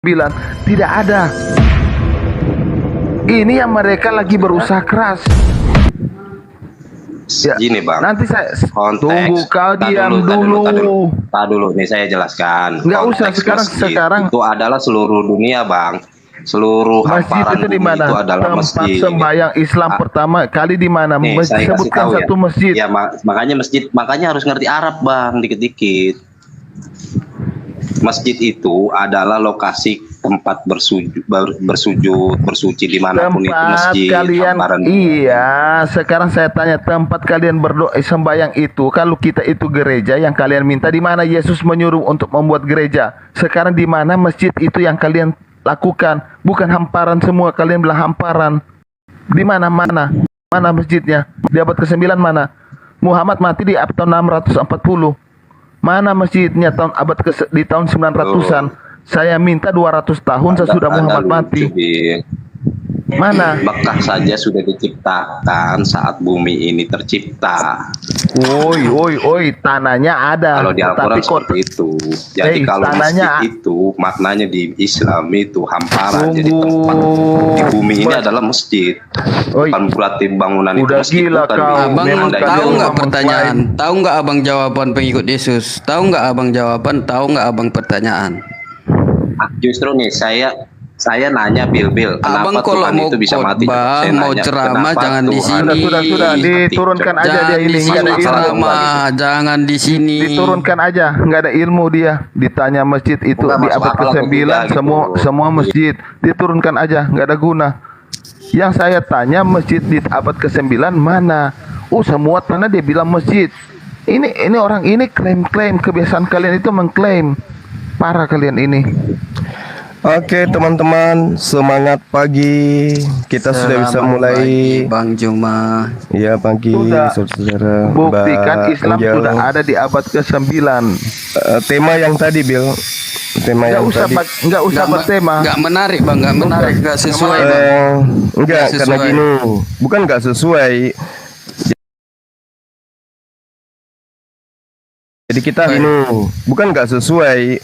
bilang tidak ada. Ini yang mereka lagi berusaha keras. Ya, gini bang, nanti saya konteks, tunggu kau diam dulu. Tak dulu nih saya jelaskan. Nggak usah sekarang itu adalah seluruh dunia bang. Seluruh masjid hamparan itu di mana? itu adalah Tempat masjid. sembahyang Islam pertama kali di mana? Saya Sebutkan tahu satu ya. masjid. Ya makanya masjid, makanya harus ngerti Arab bang, dikit-dikit. Masjid itu adalah lokasi tempat bersuci dimanapun itu masjid. Kalian, iya. Sekarang saya tanya, tempat kalian berdoa sembahyang itu, kalau kita itu gereja yang kalian minta, di mana Yesus menyuruh untuk membuat gereja? Sekarang di mana masjid itu yang kalian lakukan? Bukan hamparan semua, kalian bilang hamparan. Di mana masjidnya? Di abad ke-9 mana? Muhammad mati di tahun 640. Mana masjidnya di tahun 900-an? Saya minta 200 tahun sesudah Muhammad mati. Mana? Mekah saja sudah diciptakan saat bumi ini tercipta. Oi, tanahnya ada. Kalau di Al-Quran seperti itu. Jadi kalau masjid itu maknanya di Islam itu hamparan. Jadi tempat di bumi ini adalah masjid. Bukan berarti bangunan itu masjid. Gila kau. Abang tahu nggak pertanyaan? Tahu nggak abang jawaban pengikut Yesus? Tahu nggak abang jawaban? Tahu nggak abang pertanyaan? Justru nih saya nanya Bil, abang kenapa Tuhan itu bisa mati? Mau ceramah jangan di sini. Sudah diturunkan aja dia ini. Jangan di sini. Diturunkan aja, nggak ada ilmu dia. Ditanya masjid itu di abad ke-9 semua masjid diturunkan aja, nggak ada guna. Yang saya tanya masjid di abad ke-9 mana? Semua tanah dia bilang masjid. Ini orang ini klaim kebiasaan kalian itu mengklaim. Parah kalian ini. Oke teman-teman, semangat pagi. Kita sudah bisa mulai pagi, Bang Juma. Ya pagi saudara. Buktikan Islam sudah ada di abad ke-9. Tema yang tadi Bill. Tema yang tadi nggak usah bertema. Nggak menarik bang, nggak menarik, nggak sesuai. Enggak, karena gini, bukan nggak sesuai. Jadi kita bukan nggak sesuai.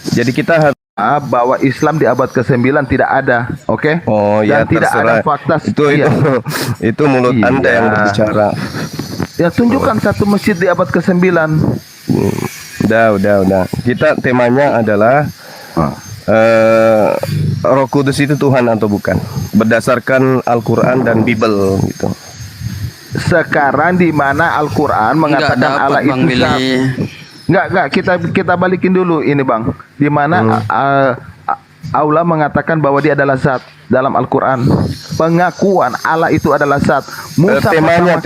Jadi kita harus bahwa Islam di abad ke-9 tidak ada, oke? Oh ya, tidak ada fakta. Itu mulut Anda yang berbicara. Ya tunjukkan satu masjid di abad ke-9. Udah. Kita temanya adalah Roh Kudus itu Tuhan atau bukan? Berdasarkan Al-Quran dan Bible gitu. Sekarang di mana Al-Quran mengatakan Allah itu zat? Enggak, kita balikin dulu ini Bang. Di mana Allah mengatakan bahwa dia adalah zat dalam Al-Quran. Pengakuan Allah itu adalah zat. Temanya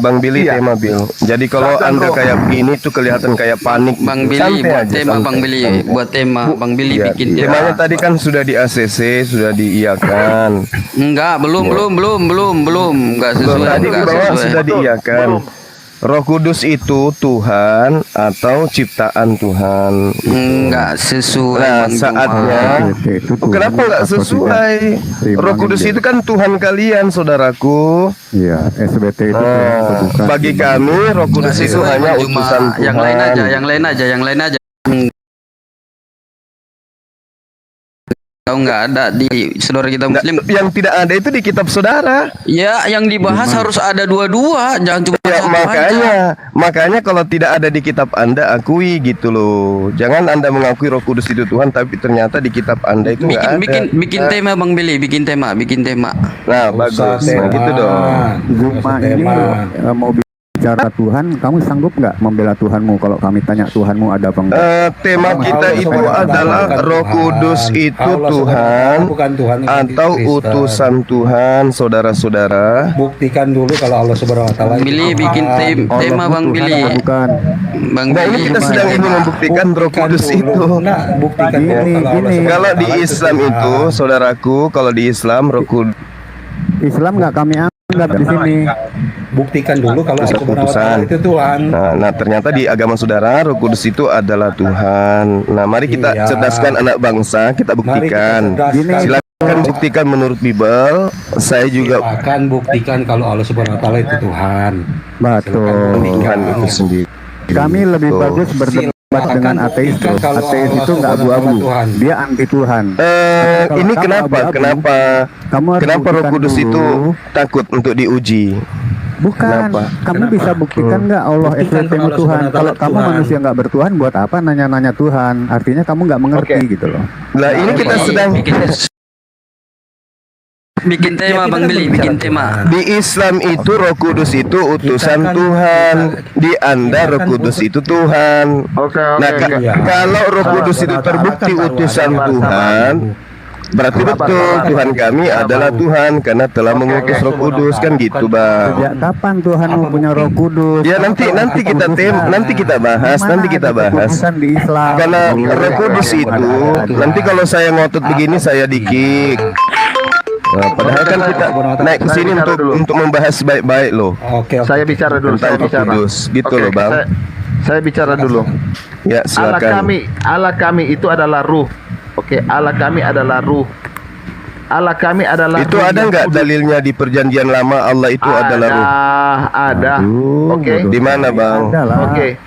Bang Billy, tema Bill. Jadi kalau Anda kayak gini tuh kelihatan kayak panik. Bang Billy buat tema Bang Billy, buat tema Bang Billy bikin tema. Temanya tadi kan sudah di ACC, sudah diiyakan. Enggak, belum. Enggak sesuai. Tadi di bawah sudah diiyakan. Roh Kudus itu Tuhan atau ciptaan Tuhan? Enggak sesuai. Nah, saatnya. Kenapa enggak sesuai? Roh Kudus itu kan Tuhan kalian, saudaraku. Iya, SBT itu. Bagi kami Roh Kudus itu hanya utusan Tuhan. Yang lain aja. Tahu nggak ada di saudara kita Muslim? Yang tidak ada itu di kitab saudara. Ya, yang dibahas harus ada dua-dua, jangan cuma satu makanya kalau tidak ada di kitab Anda, akui gitu loh. Jangan Anda mengakui Roh Kudus itu Tuhan, tapi ternyata di kitab Anda itu nggak ada. Bikin tema Bang Billy, bikin tema. Nah, bagus. Gitu dong. Juma ini mau bicara Tuhan, kamu sanggup nggak membela Tuhanmu kalau kami tanya Tuhanmu ada apa enggak? Tema kita itu adalah Roh Kudus itu Tuhan atau utusan Tuhan, saudara-saudara. Buktikan dulu kalau Allah Subhanahu wa taala. Billy bikin tema Bang Billy. Bukan. Bang Nah, ini kita sedang ingin membuktikan Roh Kudus itu. Buktikan Kalau di Islam itu, saudaraku, kalau di Islam Roh Kudus Islam nggak kami anggap di sini. Buktikan dulu kalau Allah Subhanahu wa taala itu Tuhan. Nah, ternyata di agama saudara Roh Kudus itu adalah Tuhan. Nah, mari kita cerdaskan anak bangsa, kita buktikan. Silakan buktikan menurut Bible. Saya juga akan buktikan kalau Allah Subhanahu wa taala itu Tuhan. Betul. Tuhan itu sendiri. Kami lebih bagus berdebat dengan ateis, ateis itu nggak abu-abu, dia anti Tuhan. Ini kenapa Roh Kudus itu takut untuk diuji? Bukan, kamu bisa buktikan nggak Allah SWTmu Tuhan? Kalau kamu manusia nggak bertuhan, buat apa nanya-nanya Tuhan? Artinya kamu nggak mengerti gitu loh. Nah ini kita sedang bikin tema, Bang Billy, bikin tema. Di Islam itu Roh Kudus itu utusan Tuhan. Di Anda Roh Kudus itu Tuhan. Nah kalau Roh Kudus itu terbukti utusan Tuhan, berarti betul Tuhan kami adalah Tuhan karena telah mengutus Roh Kudus, kan gitu, Bang. Sejak kapan Tuhan punya Roh Kudus? Ya nanti kita bahas. Di Islam. Karena Roh Kudus itu nanti kalau saya ngotot begini saya dikik. Nah, padahal kan kita naik ke sini untuk membahas baik-baik loh. Saya bicara dulu, Kudus, gitu loh, Bang. Saya bicara dulu. Ya, silakan. Allah kami itu adalah ruh. Oke, Allah kami adalah ruh. Allah kami adalah itu ruh. Ada nggak dalilnya di Perjanjian Lama Allah itu adalah ruh? Ada. Oke. Di mana, Bang? Oke.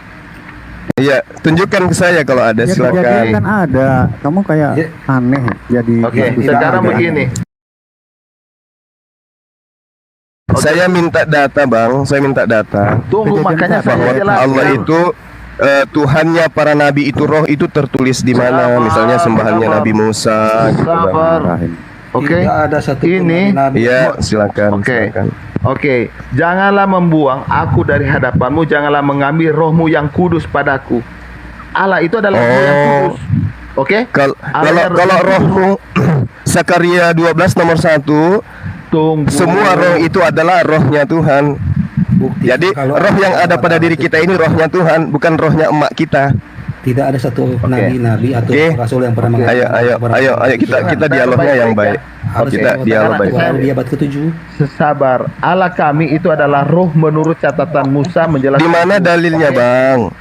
Iya, tunjukkan ke saya kalau ada, silakan. Kejadian kan ada. Kamu kayak aneh jadi. Oke, sekarang begini. Saya minta data, Bang. Saya minta data. Tunggu, makanya saya jelaskan. Allah itu Tuhannya para nabi itu roh itu tertulis di mana? Misalnya sembahannya Nabi Musa. Oke. Ada satu ini. Iya, silakan. Oke. Janganlah membuang aku dari hadapanmu. Janganlah mengambil rohmu yang kudus padaku. Allah itu adalah roh yang kudus. Oke. Kalau rohmu Zakaria 12 nomor 1. Tunggu. Semua roh itu adalah rohnya Tuhan. Jadi roh yang ada pada diri kita ini rohnya Tuhan, bukan rohnya emak kita. Tidak ada satu nabi atau rasul yang pernah mengatakan. Ayo kita dialognya yang baik. Kita dialog baik. Di abad ke-7. Sabar. Allah kami itu adalah roh menurut catatan Musa menjelaskan. Di mana dalilnya, Bang?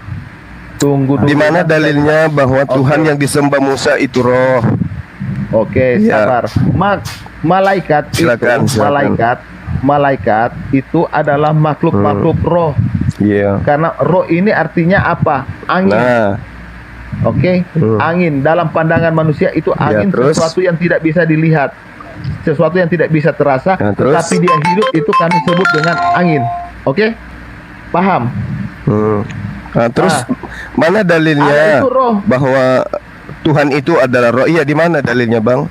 Tunggu dulu. Di mana dalilnya bahwa Tuhan yang disembah Musa itu roh? Oke, sabar. Malaikat silakan. Malaikat itu adalah makhluk roh. Iya. Karena roh ini artinya apa? Angin. Oke, angin dalam pandangan manusia itu angin sesuatu yang tidak bisa dilihat, sesuatu yang tidak bisa terasa, tapi dia hidup itu kami sebut dengan angin. Oke, paham? Mana dalilnya bahwa Tuhan itu adalah roh? Iya, di mana dalilnya, Bang?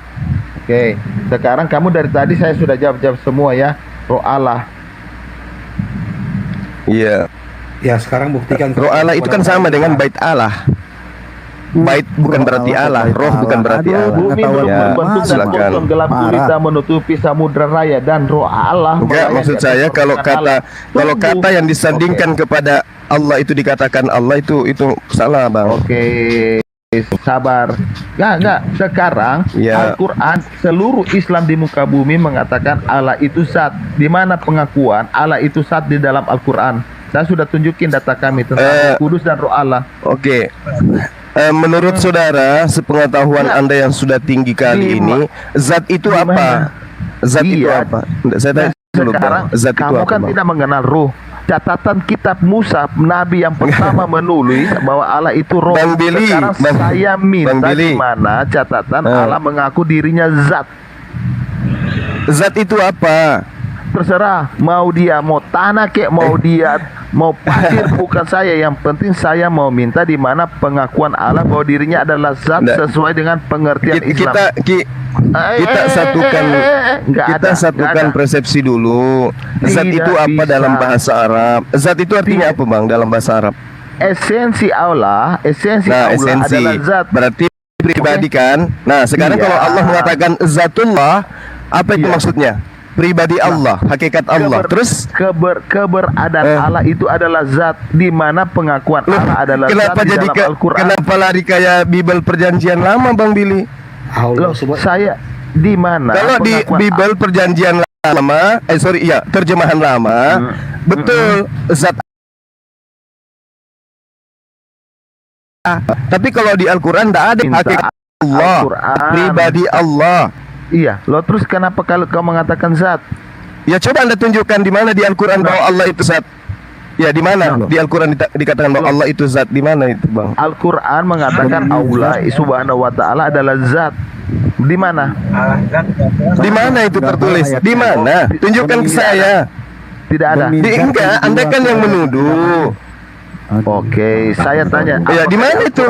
Oke, sekarang kamu dari tadi saya sudah jawab semua ya. Roh Allah. Iya. Ya, sekarang buktikan. Roh Allah itu kan sama dengan bait Allah. Bait bukan berarti Allah, roh bukan berarti Allah. Bumi berbentuk dan kosong, gelap gulita menutupi samudra raya, dan roh Allah. Enggak, maksud saya kalau kata yang disandingkan kepada Allah itu dikatakan Allah itu salah, Bang. Oke. Sabar. Enggak. Sekarang Al-Quran, seluruh Islam di muka bumi mengatakan Allah itu zat. Di mana pengakuan Allah itu zat di dalam Al-Quran? Saya sudah tunjukin data kami tentang Kudus dan Roh Allah. Oke. Menurut saudara, sepengetahuan Anda yang sudah tinggi kali ini, zat itu apa? Zat itu apa? Saya tanya dulu, sekarang zat itu kamu apa, kan Bang? tidak mengenal ruh. Catatan kitab Musa, Nabi yang pertama menulis bahwa Allah itu roh. Bang Billy, sekarang saya minta di mana catatan Allah mengaku dirinya zat. Zat itu apa? Terserah, mau tanah kek, mau pasir, bukan saya. Yang penting saya mau minta di mana pengakuan Allah bahwa dirinya adalah zat sesuai dengan pengertian Islam. Kita satukan persepsi dulu. Zat itu apa dalam bahasa Arab? Zat itu artinya apa, Bang, dalam bahasa Arab? Esensi Allah adalah zat. Berarti pribadi kan? Nah, sekarang kalau Allah mengatakan zatullah, apa itu maksudnya? Pribadi Allah, hakikat Allah. Terus keberadaan Allah itu adalah zat, di mana pengakuan Allah adalah zat di dalam Al-Quran. Kenapa lari kayak Bible Perjanjian Lama, Bang Billy? Saya di mana? Kalau di Bible Perjanjian Lama, terjemahan lama, betul zat. Tapi kalau di Al-Quran tidak ada hakikat Allah, pribadi Allah. Iya, terus kenapa kalau kau mengatakan zat? Ya coba Anda tunjukkan di mana di Al-Quran bahwa Allah itu zat. Ya di mana? Di Al-Qur'an dikatakan bahwa Allah itu zat. Di mana itu, Bang? Al-Qur'an mengatakan Allah subhanahu wa ta'ala adalah zat. Di mana? Di mana itu tertulis? Di mana? Tunjukkan ke saya. Tidak ada. Enggak, Anda kan yang menuduh. Oke, saya tanya. Ya, di mana itu?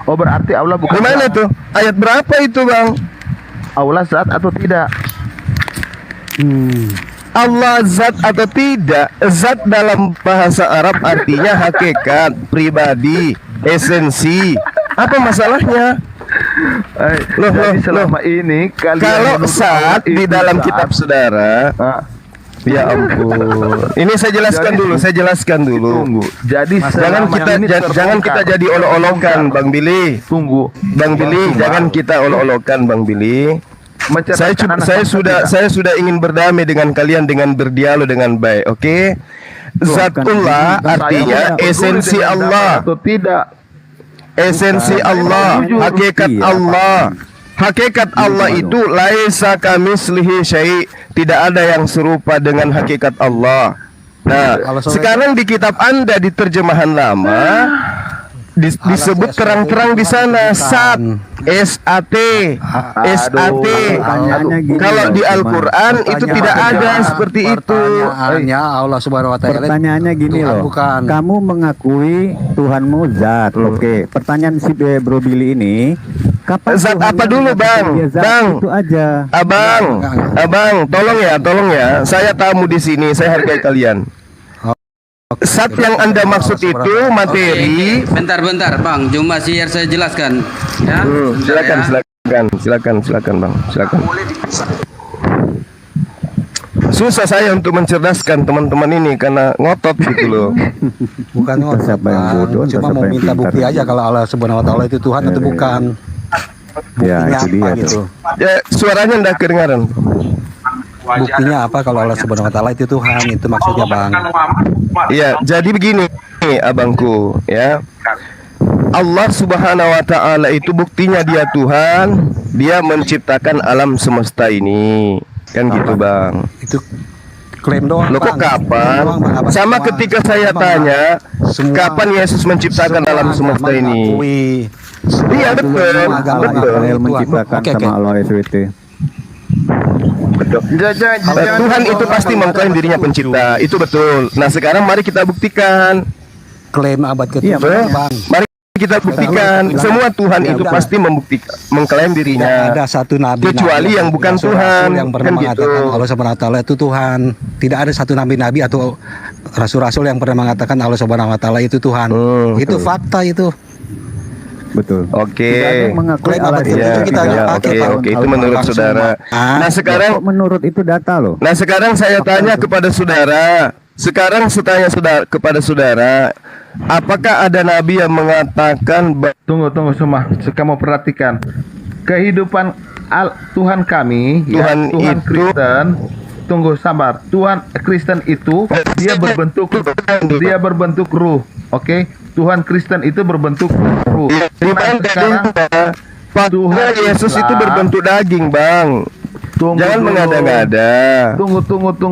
Oh, berarti Allah bukan. Di mana itu? Ayat berapa itu, Bang? Allah zat atau tidak? Allah zat atau tidak? Zat dalam bahasa Arab artinya hakikat, pribadi, esensi. Apa masalahnya? Jadi selama ini kalau zat di dalam kitab saudara, ya ampun. Ini saya jelaskan dulu. Tunggu. Jadi jangan kita jadi olok-olokan, Bang Billy. Tunggu. Bang Billy, jangan kita olok-olokan, Bang Billy. Saya sudah ingin berdamai dengan kalian dengan berdialog dengan baik, oke? Zatullah artinya esensi Allah. Atau tidak? Esensi Allah, hakikat Allah. Hakikat Allah itu laisa kamitslihi syai', tidak ada yang serupa dengan hakikat Allah. Nah, sekarang di kitab Anda di terjemahan lama disebut terang-terang di sana SAT, SAT. Kalau di Al-Qur'an itu tidak ada seperti itu. Allah Subhanahu wa taala. Pertanyaannya gini loh. Kamu mengakui Tuhanmu zat. Oke. Pertanyaan si Bro Billy ini, kapan zat apa dulu, Bang? Bang. Itu aja. Abang, tolong ya. Saya tamu di sini, saya hargai kalian. Zat yang Anda maksud itu materi. Bentar Bang, cuma siar saya jelaskan. Ya, Silakan Bang, silakan. Susah saya untuk mencerdaskan teman-teman ini karena ngotot gitu loh. Bukan ngotot, cuma mau minta bukti aja kalau Allah Subhanahu wa taala itu Tuhan atau bukan. Ya, itu dia gitu. Ya, suaranya enggak kedengaran. Buktinya apa kalau Allah Subhanahu wa taala itu Tuhan, itu maksudnya, Bang. Iya, jadi begini abangku, ya. Allah Subhanahu wa taala itu buktinya dia Tuhan, dia menciptakan alam semesta ini. Kan gitu, Bang. Itu klaim doang. Loh, kok kapan? Sama ketika saya tanya, kapan Yesus menciptakan alam semesta ini? Iya, betul. Menciptakan sama Allah SWT. Tuhan itu pasti mengklaim dirinya pencipta, itu betul. Nah, sekarang mari kita buktikan. Klaim abad ke-7, Bang. Mari kita buktikan. Semua Tuhan itu pasti mengklaim dirinya. Tidak ada satu nabi kecuali yang bukan Tuhan yang pernah mengatakan Allah Subhanahu wa taala itu Tuhan. Tidak ada satu nabi atau rasul-rasul yang pernah mengatakan Allah Subhanahu wa taala itu Tuhan. Itu fakta itu. Betul. Oke. Oke, itu menurut saudara. Nah, sekarang menurut itu data loh. Nah, sekarang saya tanya kepada saudara. Kepada saudara, apakah ada nabi yang mengatakan Tunggu semua. Kamu perhatikan. Kehidupan Tuhan kami, Tuhan itu Kristen. Tunggu, sabar. Tuhan Kristen itu dia berbentuk ruh. Oke? Tuhan Kristen itu berbentuk ruh. Sekarang Tuhan Yesus itu berbentuk daging, Bang. Jangan mengada-ngada. Tunggu.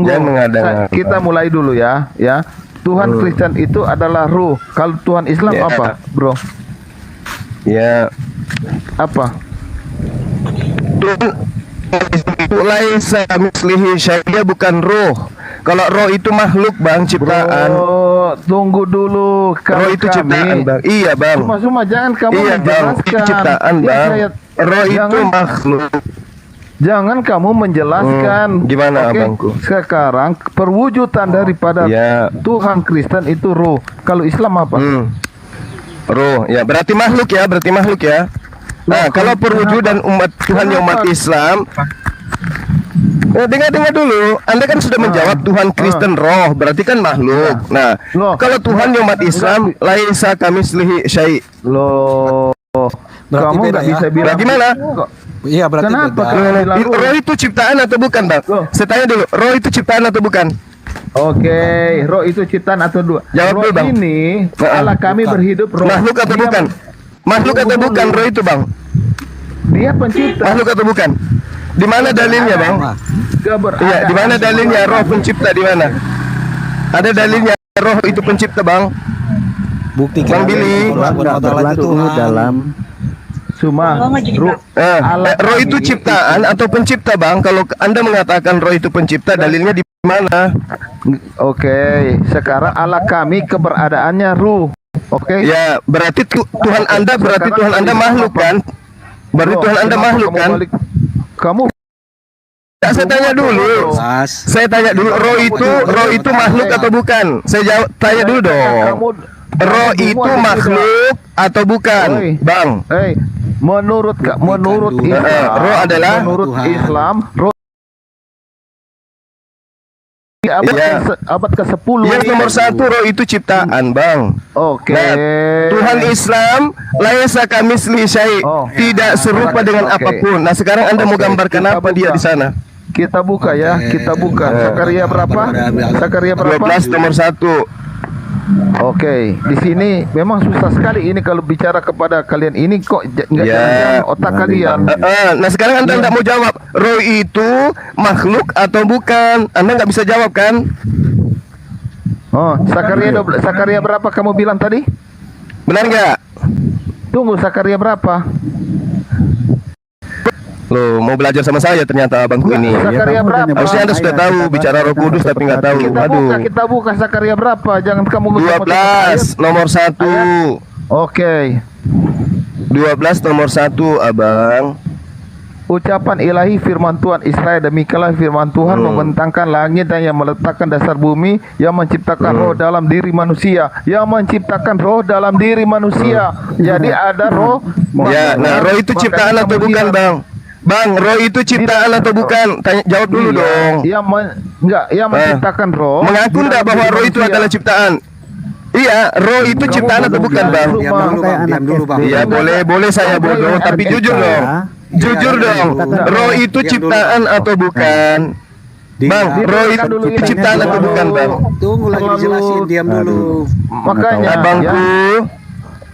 Jangan mengada-ngada. Kita mulai dulu ya. Tuhan Kristen itu adalah ruh. Kalau Tuhan Islam apa, Bro? Ya. Apa? Tuhan laisa mislihi syai', dia bukan roh. Kalau roh itu makhluk, Bang, ciptaan. Bro, tunggu dulu. Roh itu ciptaan, Bang. Iya, Bang. Cuma jangan kamu menjelaskan. Bang, itu ciptaan, Bang. Roh itu makhluk. Jangan kamu menjelaskan. Gimana, Abangku? Sekarang perwujudan daripada Tuhan Kristen itu roh. Kalau Islam apa? Roh, ya berarti makhluk ya. Nah, kalau perwujudan umat Tuhan yang umat Islam, dengar dulu. Anda kan sudah menjawab Tuhan Kristen roh, berarti kan makhluk. Nah, kalau Tuhan yang umat Islam, laisa kamitslihi syai'. Loh, kamu nggak bisa bilang gimana? Iya, berarti kenapa? Roh itu ciptaan atau bukan, Bang? Saya tanya dulu, roh itu ciptaan atau bukan? Oke, roh itu ciptaan atau dua? Jawab dulu, Bang. Ini Allah kami berhidup roh. Makhluk atau bukan? Makhluk atau bukan roh itu, Bang? Dia pencipta. Makhluk atau bukan? Di mana dalilnya, Bang? Iya, di mana dalilnya roh pencipta, di mana? Ada dalilnya roh roh itu pencipta, Bang? Buktikan Bang Billy. Dalam Cuma roh itu ciptaan atau pencipta, Bang? Kalau Anda mengatakan roh itu pencipta, dalilnya di mana? Oke, sekarang Allah kami keberadaannya ruh. Oke. Ya, berarti Tuhan Anda makhluk kan? Berarti Tuhan Anda makhluk kan? Kamu Ya, saya tanya dulu. Saya tanya dulu, roh itu makhluk atau bukan? Saya tanya dulu dong. Roh itu makhluk atau bukan, Bang? Menurut Islam, roh adalah menurut Islam, roh abad ke-10. Yang nomor 1, roh itu ciptaan, Bang. Oke. Nah, Tuhan Islam laisa kamislihi syai', tidak serupa dengan apapun. Nah, sekarang Anda mau gambarkan apa dia di sana? Kita buka ya, kita buka. Zakaria berapa? Zakaria berapa? 12 nomor 1. Oke, di sini memang susah sekali ini kalau bicara kepada kalian ini kok nggak jalan otak kalian. Nah sekarang Anda tidak mau jawab, roh itu makhluk atau bukan? Anda nggak bisa jawab kan? Oh, Zakaria berapa kamu bilang tadi? Benar nggak? Tunggu, Zakaria berapa? Loh, mau belajar sama saya ternyata abangku ini. Zakaria berapa? Harusnya Anda sudah tahu bicara Roh Kudus tapi nggak tahu. Kita buka Zakaria berapa? Jangan kamu 12 nomor 1. Oke. 12 nomor 1, Abang. Ucapan ilahi firman Tuhan Israel, demikianlah firman Tuhan membentangkan langit dan yang meletakkan dasar bumi, yang menciptakan roh dalam diri manusia, yang menciptakan roh dalam diri manusia. Jadi ada roh. Ya, nah roh itu ciptaan atau bukan, Bang? Bang, roh itu ciptaan atau bukan? Tanya, jawab dulu dong. Yang menciptakan roh. Mengaku enggak bahwa roh itu adalah ciptaan? Iya, roh itu ciptaan atau bukan, Bang? Diam dulu, Bang. Iya, boleh saya bodoh, tapi jujur dong. Jujur dong. Roh itu ciptaan atau bukan? Bang, roh itu ciptaan atau bukan, Bang? Tunggu lagi dijelasin, diam dulu. Makanya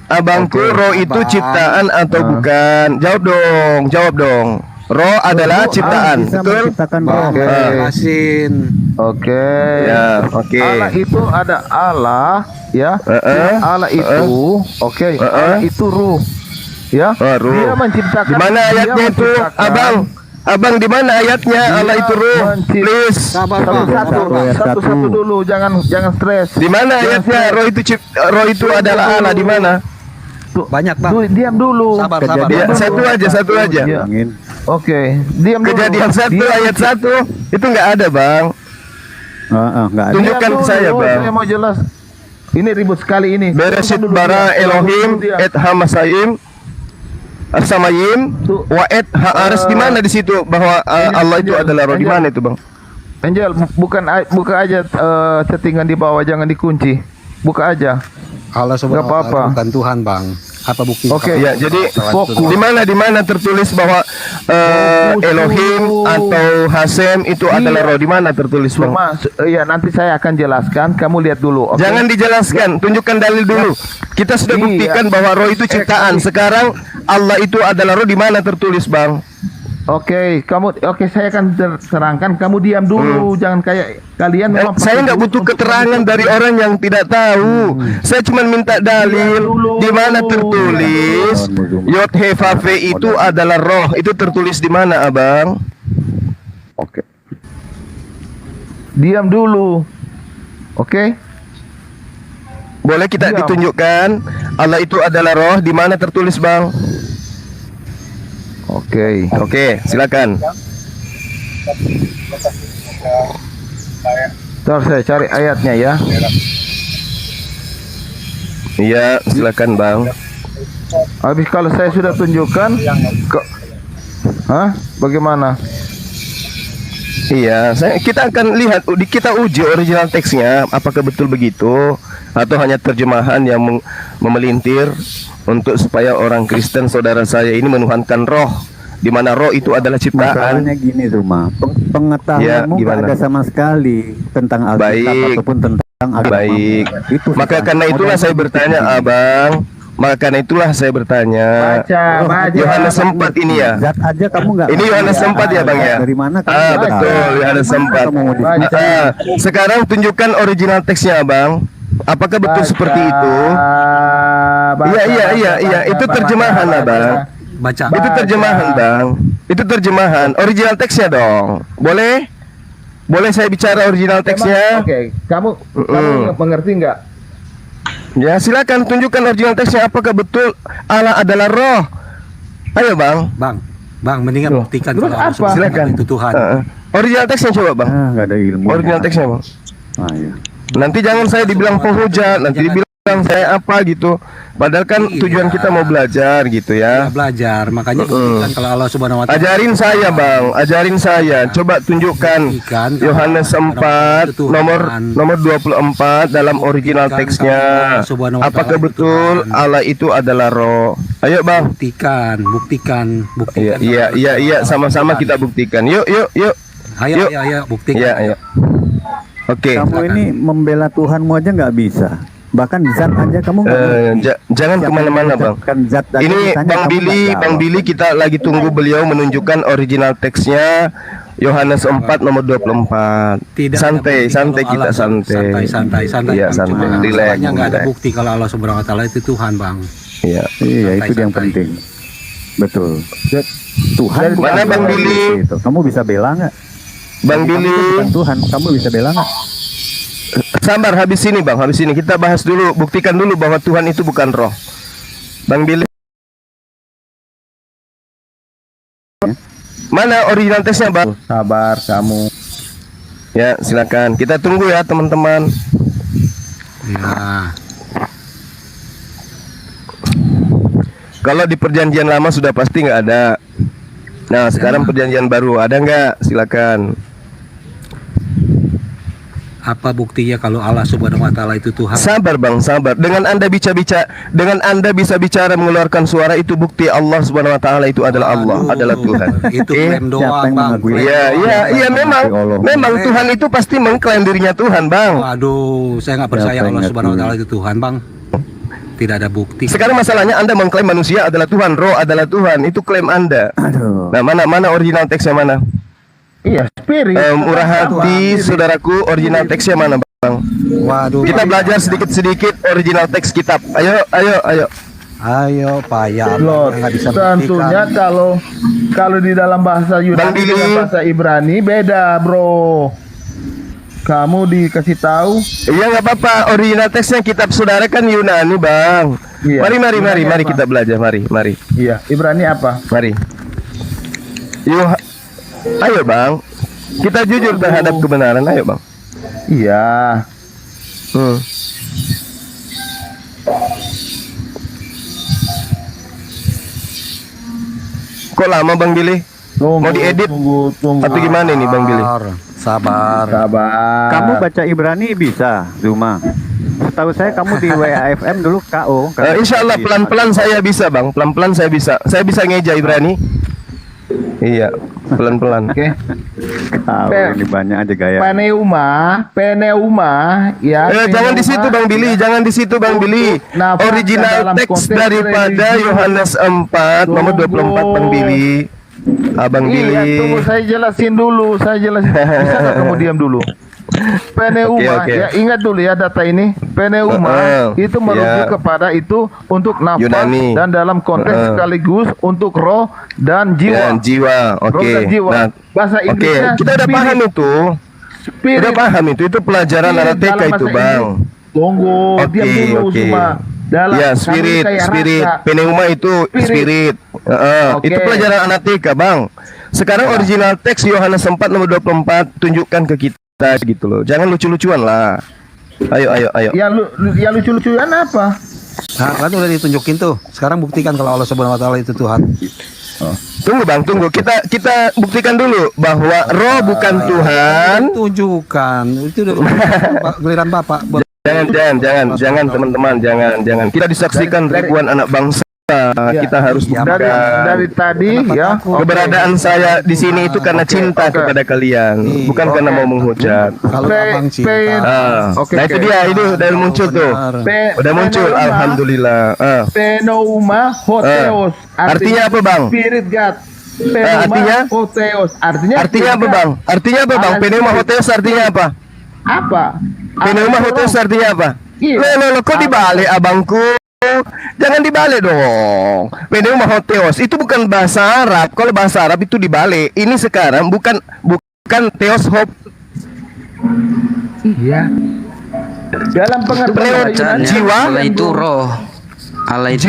Abangku, roh itu ciptaan atau bukan? Jawab dong. Roh adalah ciptaan, betul? Oke. Ya, oke. Allah itu ada Allah, ya. Allah itu, oke. Allah itu ruh, ya. Ruh. Dia menciptakan. Di mana ayatnya itu, Abang? Di mana ayatnya Allah itu ruh? Please. Satu-satu dulu, jangan stres. Di mana ayatnya roh itu adalah Allah, di mana? Banyak, Bang. Diam dulu. Sabar. Ya, satu aja. Ya. Oke, diam dulu. Kejadian 1 ayat 1 itu nggak ada, Bang. Nggak ada. Tunjukkan ke saya, Bang. Saya mau jelas. Ini ribut sekali ini. Bereshit bara Elohim et hamasayim As-samayim wa et ha'aras, di mana di situ bahwa Allah itu adalah roh? Di mana itu, Bang? Angel, buka aja settingan di bawah, jangan dikunci. Buka aja. Allah subhanahu wa ta'ala bukan Tuhan, Bang. Apa bukti? Oke, ya, jadi di mana tertulis bahwa Elohim atau Hasem itu adalah roh? Di mana tertulis, Bang? Ya, nanti saya akan jelaskan. Kamu lihat dulu. Okay? Jangan dijelaskan, tunjukkan dalil dulu. Kita sudah buktikan bahwa roh itu ciptaan. Sekarang Allah itu adalah roh, di mana tertulis, Bang? Oke, saya akan terangkan. Kamu diam dulu, jangan kayak kalian memang. Saya nggak butuh keterangan dari orang yang tidak tahu. Saya cuma minta dalil di mana tertulis Yod He Vav He itu adalah roh. Itu tertulis di mana, Abang? Oke. Diam dulu. Oke. Boleh kita ditunjukkan Allah itu adalah roh, di mana tertulis, Bang? Oke, silakan. Ntar saya cari ayatnya ya. Iya, silakan, Bang. Habis kalau saya sudah tunjukkan, bagaimana? Iya, kita akan lihat, kita uji original teksnya, apakah betul begitu atau hanya terjemahan yang memelintir untuk supaya orang Kristen saudara saya ini menuhankan roh, di mana roh itu adalah ciptaan. Masalahnya gini tuh, pengetahuanmu nggak ada sama sekali tentang Alkitab ataupun tentang agama. Baik. Maka karena itulah saya bertanya, Abang. Maka karena itulah saya bertanya. Baca. Yohanes 4 ini ya. Zat aja kamu nggak. Ini Yohanes 4 ya, Bang ya. Dari mana kamu? Betul, Yohanes 4. Sekarang tunjukkan original teksnya, Bang. Apakah betul seperti itu? Iya. Itu terjemahan, Bang. Baca. Itu terjemahan, Bang. Itu terjemahan. Original teksnya dong. Boleh? Boleh saya bicara original teksnya? Oke, kamu mengerti nggak? Ya, silakan tunjukkan original teksnya. Apakah betul Allah adalah roh? Ayo, Bang. Bang, mendingan buktikan kalau Allah Silakan. Subhanahu wa Ta'ala itu Tuhan. Original teksnya coba, Bang. Nggak ada ilmu. Original teksnya, Bang. Iya. Nanti jangan saya dibilang penghujat, nanti dibilang saya apa gitu. Padahal kan tujuan kita mau belajar gitu ya. Belajar, makanya buktikan kalau Allah Subhanahu wa Ta'ala. Ajarin saya, Bang. Ajarin saya. Coba tunjukkan Yohanes 4 nomor 24 dalam original teksnya. Apakah betul Allah itu adalah roh? Ayo, Bang. Buktikan. Iya, sama-sama kita buktikan. Yuk. Ayo, buktikan. Iya. Oke. Kamu ini membela Tuhanmu aja nggak bisa. Bahkan zat aja kamu nggak jangan kemana-mana, Bang. Zat aja Ini misalnya Bang Billy kita lagi tunggu beliau menunjukkan original teksnya Yohanes 4 nomor 24. Santai kita santai. Iya, santai. Relax. Nggak ada bukti kalau Allah Subhanahu wa Ta'ala itu Tuhan, Bang. Iya, itu yang penting. Betul. Tuhan mana Bang Billy? Itu. Kamu bisa bela nggak? Bang Billy, Tuhan, kamu bisa bela nggak? sabar, habis ini, Bang, habis ini kita bahas dulu, buktikan dulu bahwa Tuhan itu bukan roh. Bang Billy, mana original teksnya, Bang? Sabar kamu. Ya, silakan. Kita tunggu ya, teman-teman. Ya. Kalau di perjanjian lama sudah pasti nggak ada. Nah, sekarang perjanjian baru ada nggak? Silakan. Apa buktinya kalau Allah Subhanahu wa Ta'ala itu Tuhan? Sabar, Bang, sabar. Dengan Anda bisa bicara mengeluarkan suara, itu bukti Allah Subhanahu wa Ta'ala itu adalah Allah, adalah Tuhan. Itu klaim doang, Bang. Iya, memang Tuhan itu pasti mengklaim dirinya Tuhan, Bang. Waduh, saya nggak percaya Allah Subhanahu wa Ta'ala itu Tuhan, Bang. Tidak ada bukti. Sekarang masalahnya Anda mengklaim manusia adalah Tuhan, roh adalah Tuhan, itu klaim Anda. Nah, mana original teksnya mana? Iya, spirit. Murah hati, saudaraku, original teksnya mana, Bang? Waduh. Kita belajar sedikit-sedikit original teks kitab. Ayo, payah. Loh, tentunya kalau di dalam bahasa Yunani dengan bahasa Ibrani beda, Bro. Kamu dikasih tahu? Iya, nggak apa-apa. Original teksnya kitab saudara kan Yunani, Bang. Iya. Mari kita belajar. Mari. Iya, Ibrani apa? Mari. Ayo, Bang. Kita jujur terhadap kebenaran. Ayo, Bang. Iya. Kok lama, Bang Billy? Mau diedit? Tunggu. Atau gimana ini, Bang Billy? Sabar. Kamu baca Ibrani bisa, Zuma. Setahu saya kamu di WAFM dulu KO. Insya Allah pelan-pelan saya bisa, Bang. Pelan-pelan saya bisa. Saya bisa ngeja Ibrani. Iya, pelan-pelan. Oke. Ini banyak aja gaya. Pneuma, ya. Jangan di situ, Bang Billy. Jangan di situ, Bang Billy. Original teks daripada Yohanes 4 nomor 24, Bang Billy. Abang Billy. Iya, tunggu saya jelasin dulu. Bisa nggak kamu diam dulu? Pneuma, okay. Ya ingat dulu ya data ini. Pneuma itu merujuk kepada itu untuk nafas Yunani. Dan dalam konteks sekaligus untuk roh dan jiwa. Oke. Roh dan jiwa. Nah, bahasa Inggrisnya kita udah paham itu. Spirit. Udah paham itu pelajaran RTK itu, Bang. Tunggu, diam dulu cuma. Spirit. Pneuma itu spirit. Itu pelajaran anatika, Bang. Sekarang original teks Yohanes 4 nomor 24 tunjukkan ke kita gitu loh. Jangan lucu-lucuan lah. Ayo. Ya lucu-lucuan apa? Nah, kan udah ditunjukin tuh. Sekarang buktikan kalau Allah Subhanahu wa Ta'ala itu Tuhan. Tunggu, Bang, tunggu. Kita buktikan dulu bahwa roh bukan Tuhan. Tunjukkan. Itu udah giliran Bapak. Jangan teman-teman, jangan. Kita disaksikan ribuan anak bangsa. Kita harus buktikan. Dari tadi ya. Keberadaan saya di sini itu karena cinta kepada kalian, bukan karena mau menghujat. Kalau Abang cinta. Nah itu dia, itu udah muncul tuh. Udah muncul, alhamdulillah. Pneuma hotheos. Artinya apa, Bang? Spirit God. Artinya hotheos. Artinya apa, Bang? Artinya apa, Bang? Pneuma hotheos artinya apa? Apa? Pneuma hotheos artinya apa? Loh, kok dibalik abangku? Jangan dibalik dong. Pneuma hotheos itu bukan bahasa Arab. Kalau bahasa Arab itu dibalik. Ini sekarang bukan theos hop. Iya. Dalam pengertian jiwa Allah itu roh. Allah itu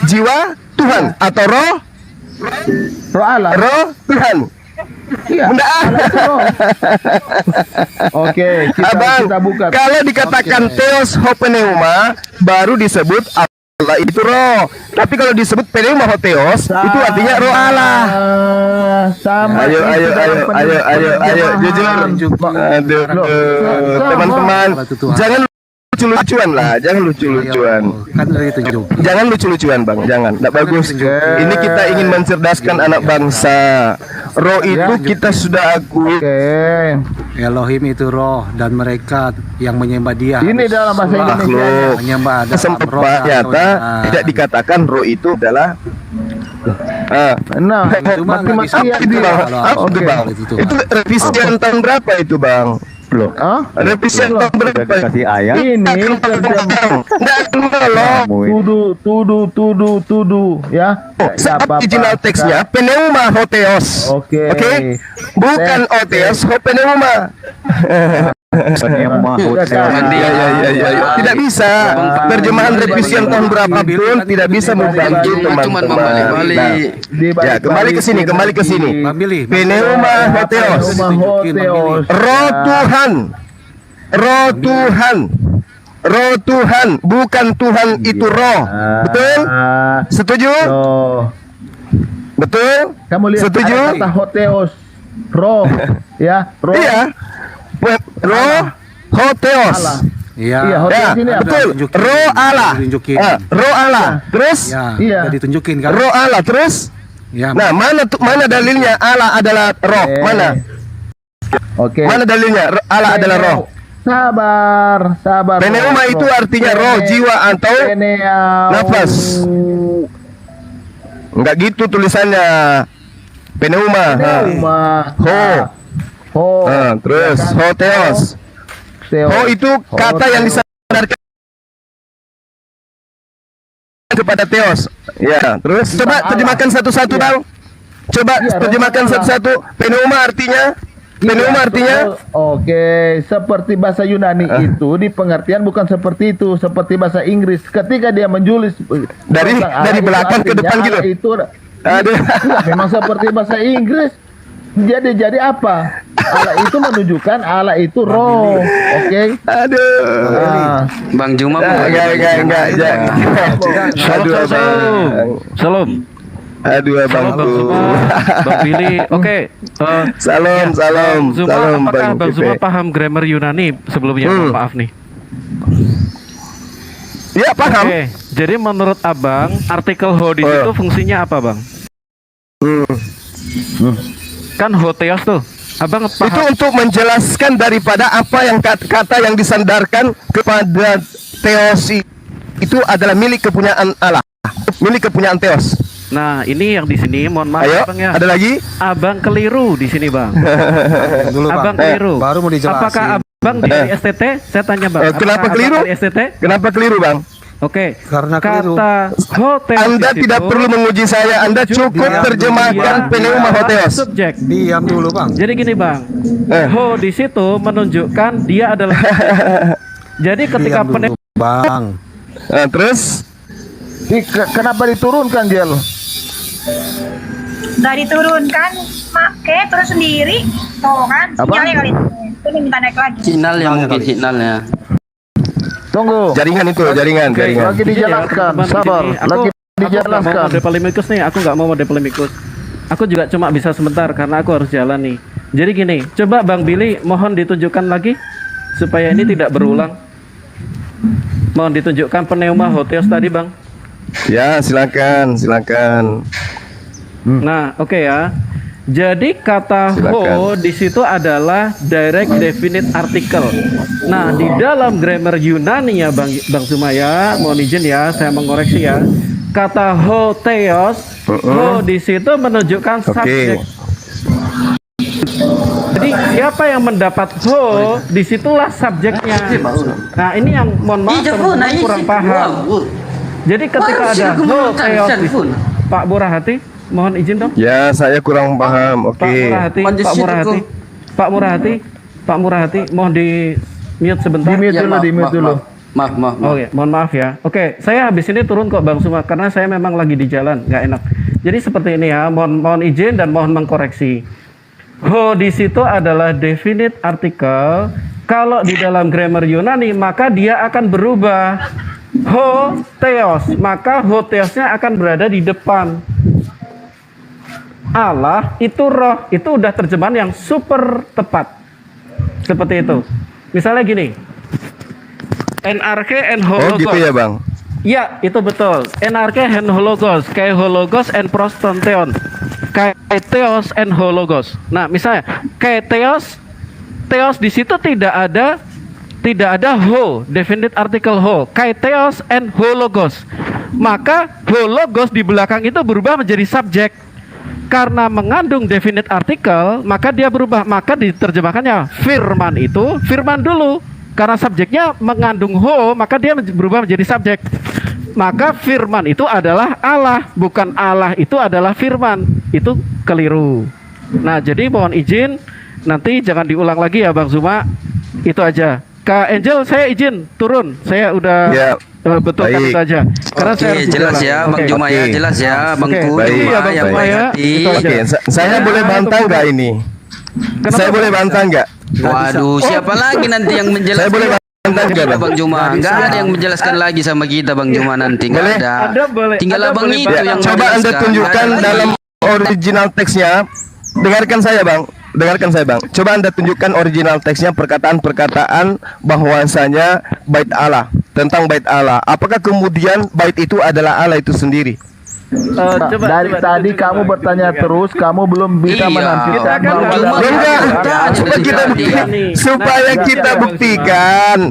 jiwa Tuhan atau roh Allah. Roh Tuhan. Iya. Oke, kita buka. Kalau dikatakan theos hopneuma baru disebut Allah itu roh. Tapi kalau disebut pneuma hotheos itu artinya roh Allah. Sama. Ayo jujur. Aduh, teman-teman, jangan lucu-lucuan lah, jangan lucu-lucuan. Jangan lucu-lucuan, Bang, jangan. Enggak bagus. Ini kita ingin mencerdaskan anak bangsa. Roh itu kita sudah akui. Elohim itu roh dan mereka yang menyembah Dia. Ini dalam bahasa Indonesia. Menyembah sempat nyata tidak dikatakan roh itu adalah itu revisi tahun berapa itu, Bang? Loh, revisi tahun berapa? Kasih ayat. Ini tuduh ya. Original teksnya pneuma hotheos. Oke. Bukan hotheos, pneuma. Tidak bisa. Terjemahan revisi tahun berapa pun tidak bisa membantu teman-teman. Ya, kembali ke sini. Pneuma hotheos. Roh Tuhan, bukan Tuhan itu roh. Betul? Setuju? Betul? Kamu lihat setuju? Kata hotheos, roh, ya, roh. Iya. Roh hotheos. Iya, ini betul. Roh Allah. Roh Allah. Terus? Iya. Ditunjukin kan. Roh Allah terus? Ya. Nah, mana dalilnya Allah adalah roh? Mana? Oke. Mana dalilnya Allah adalah roh? Sabar. Pneuma itu artinya roh, jiwa atau nafas. Enggak gitu tulisannya. Pneuma. Terus hotheos. Ho itu kata yang disandarkan kepada theos. Ya, terus coba terjemahkan satu-satu, Bang. Coba terjemahkan satu-satu. Pneuma artinya Oke, seperti bahasa Yunani itu di pengertian bukan seperti itu, seperti bahasa Inggris. Ketika dia menjulis dari belakang ke depan gitu. Itu memang seperti bahasa Inggris. Jadi apa? Allah itu menunjukkan Allah itu roh. Oke. Bang Juma enggak. Salam. Aduh, abangku. Bang Billy. Oke. Salam. Apakah Bang Zuma paham grammar Yunani sebelumnya? Maaf nih. Ya, paham. Oke. Jadi menurut Abang, artikel ho di situ fungsinya apa, Bang? Kan hotheos tuh. Abang paham? Itu untuk menjelaskan daripada apa yang kata yang disandarkan kepada theos itu adalah milik kepunyaan Allah, milik kepunyaan theos. Nah, ini yang di sini, mohon maaf. Ayo, Bang ya. ada lagi? Abang keliru di sini, Bang. Abang keliru. Baru mau dijelasin. Apakah Abang dari STT? Saya tanya, Bang. Kenapa keliru? Dari STT? Kenapa keliru, Bang? Oke. Karena keliru. Kata hotheos Anda tidak perlu menguji saya. Anda cukup terjemahkan pneuma hotheos. Subjek. Diam dulu, Bang. Jadi gini, Bang. Ho di situ menunjukkan dia adalah jadi ketika Bang. Terus Kenapa diturunkan, Jel? Nggak diturunkan, pakai terus sendiri. Tuh kan, sinyalnya kali itu minta naik lagi. Signalnya. Tunggu. Jaringan. Lagi dijelaskan. Sabar. Lagi dijelaskan. Aku polemikus nih. Aku nggak mau mode polemikus. Aku juga cuma bisa sebentar karena aku harus jalan nih. Jadi gini, coba Bang Billy mohon ditunjukkan lagi supaya ini tidak berulang. Mohon ditunjukkan pneuma hotheos tadi, Bang. Ya, silakan. Nah, oke ya. Jadi kata ho di situ adalah direct definite article. Nah, di dalam grammar Yunani ya Bang Zumaya, mohon izin ya, saya mengoreksi ya. Kata hotheos, ho di situ menunjukkan subjek. Jadi siapa yang mendapat ho, disitulah subjeknya. Nah ini yang mohon maaf teman-teman kurang paham. Jadi ketika ada ho teos di situ, Pak Murahati, mohon izin dong. Ya, saya kurang paham. Oke. Pak Murahati, mohon di mute sebentar. Di mute dulu. Maaf. Oke, mohon maaf ya. Oke, saya habis ini turun kok Bang Suma karena saya memang lagi di jalan, nggak enak. Jadi seperti ini ya, mohon izin dan mohon mengkoreksi. Ho di situ adalah definite artikel. Kalau di dalam grammar Yunani maka dia akan berubah. Ho theos, maka ho theosnya akan berada di depan. Allah itu roh, itu udah terjemahan yang super tepat. Seperti itu. Misalnya gini. NRK and hologos. Oh gitu ya Bang? Ya, itu betul. NRK and hologos, kayak hologos and prostontheon, kayak theos and hologos. Nah, misalnya kayak theos di situ tidak ada ho, definite article ho, kayak theos and hologos. Maka hologos di belakang itu berubah menjadi subjek. Karena mengandung definite article, maka dia berubah. Maka diterjemahkannya firman itu firman dulu. Karena subjeknya mengandung ho, maka dia berubah menjadi subjek. Maka firman itu adalah Allah, bukan Allah itu adalah firman. Itu keliru. Nah, jadi mohon izin, nanti jangan diulang lagi ya Bang Zuma. Itu aja. Kak Angel, saya izin turun. Saya udah betulkan itu aja. Karena Oke, jelas ya Bang Juma ya, jelas ya Bang Ku. Iya Bang Juma ya. Oke, saya boleh bantah nggak ini? Saya boleh bantah nggak? Waduh, siapa lagi nanti yang menjelaskan? Saya boleh bantah nggak Bang Juma? Nggak ada yang menjelaskan lagi sama kita Bang Juma nanti. Nggak ada. Tinggal Abang itu yang coba Anda tunjukkan dalam original teksnya. Dengarkan saya Bang. Coba Anda tunjukkan original teksnya, perkataan-perkataan bahwasanya bait Allah, tentang bait Allah. Apakah kemudian bait itu adalah Allah itu sendiri? Dari tadi kamu bertanya terus, kamu belum bisa menampilkan supaya kita buktikan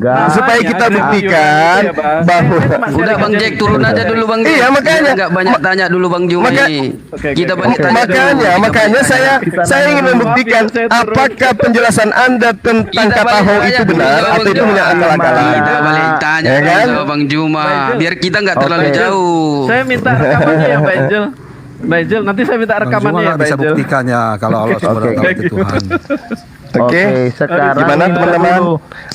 bahwa udah Bang Jack turun aja dulu Bang. Iya makanya nggak banyak tanya dulu Bang Juma ini. Kita banyak tanya. Makanya saya ingin membuktikan apakah penjelasan Anda tentang kata ho itu benar atau itu hanya akal-akalan. Kita balik tanya sama Bang Juma biar kita nggak terlalu jauh. Saya minta rekamannya ya Mbak Angel, nanti saya minta rekamannya ya Mbak bisa Angel. buktikannya kalau Allah SWT itu Tuhan. Oke, sekarang gimana teman-teman?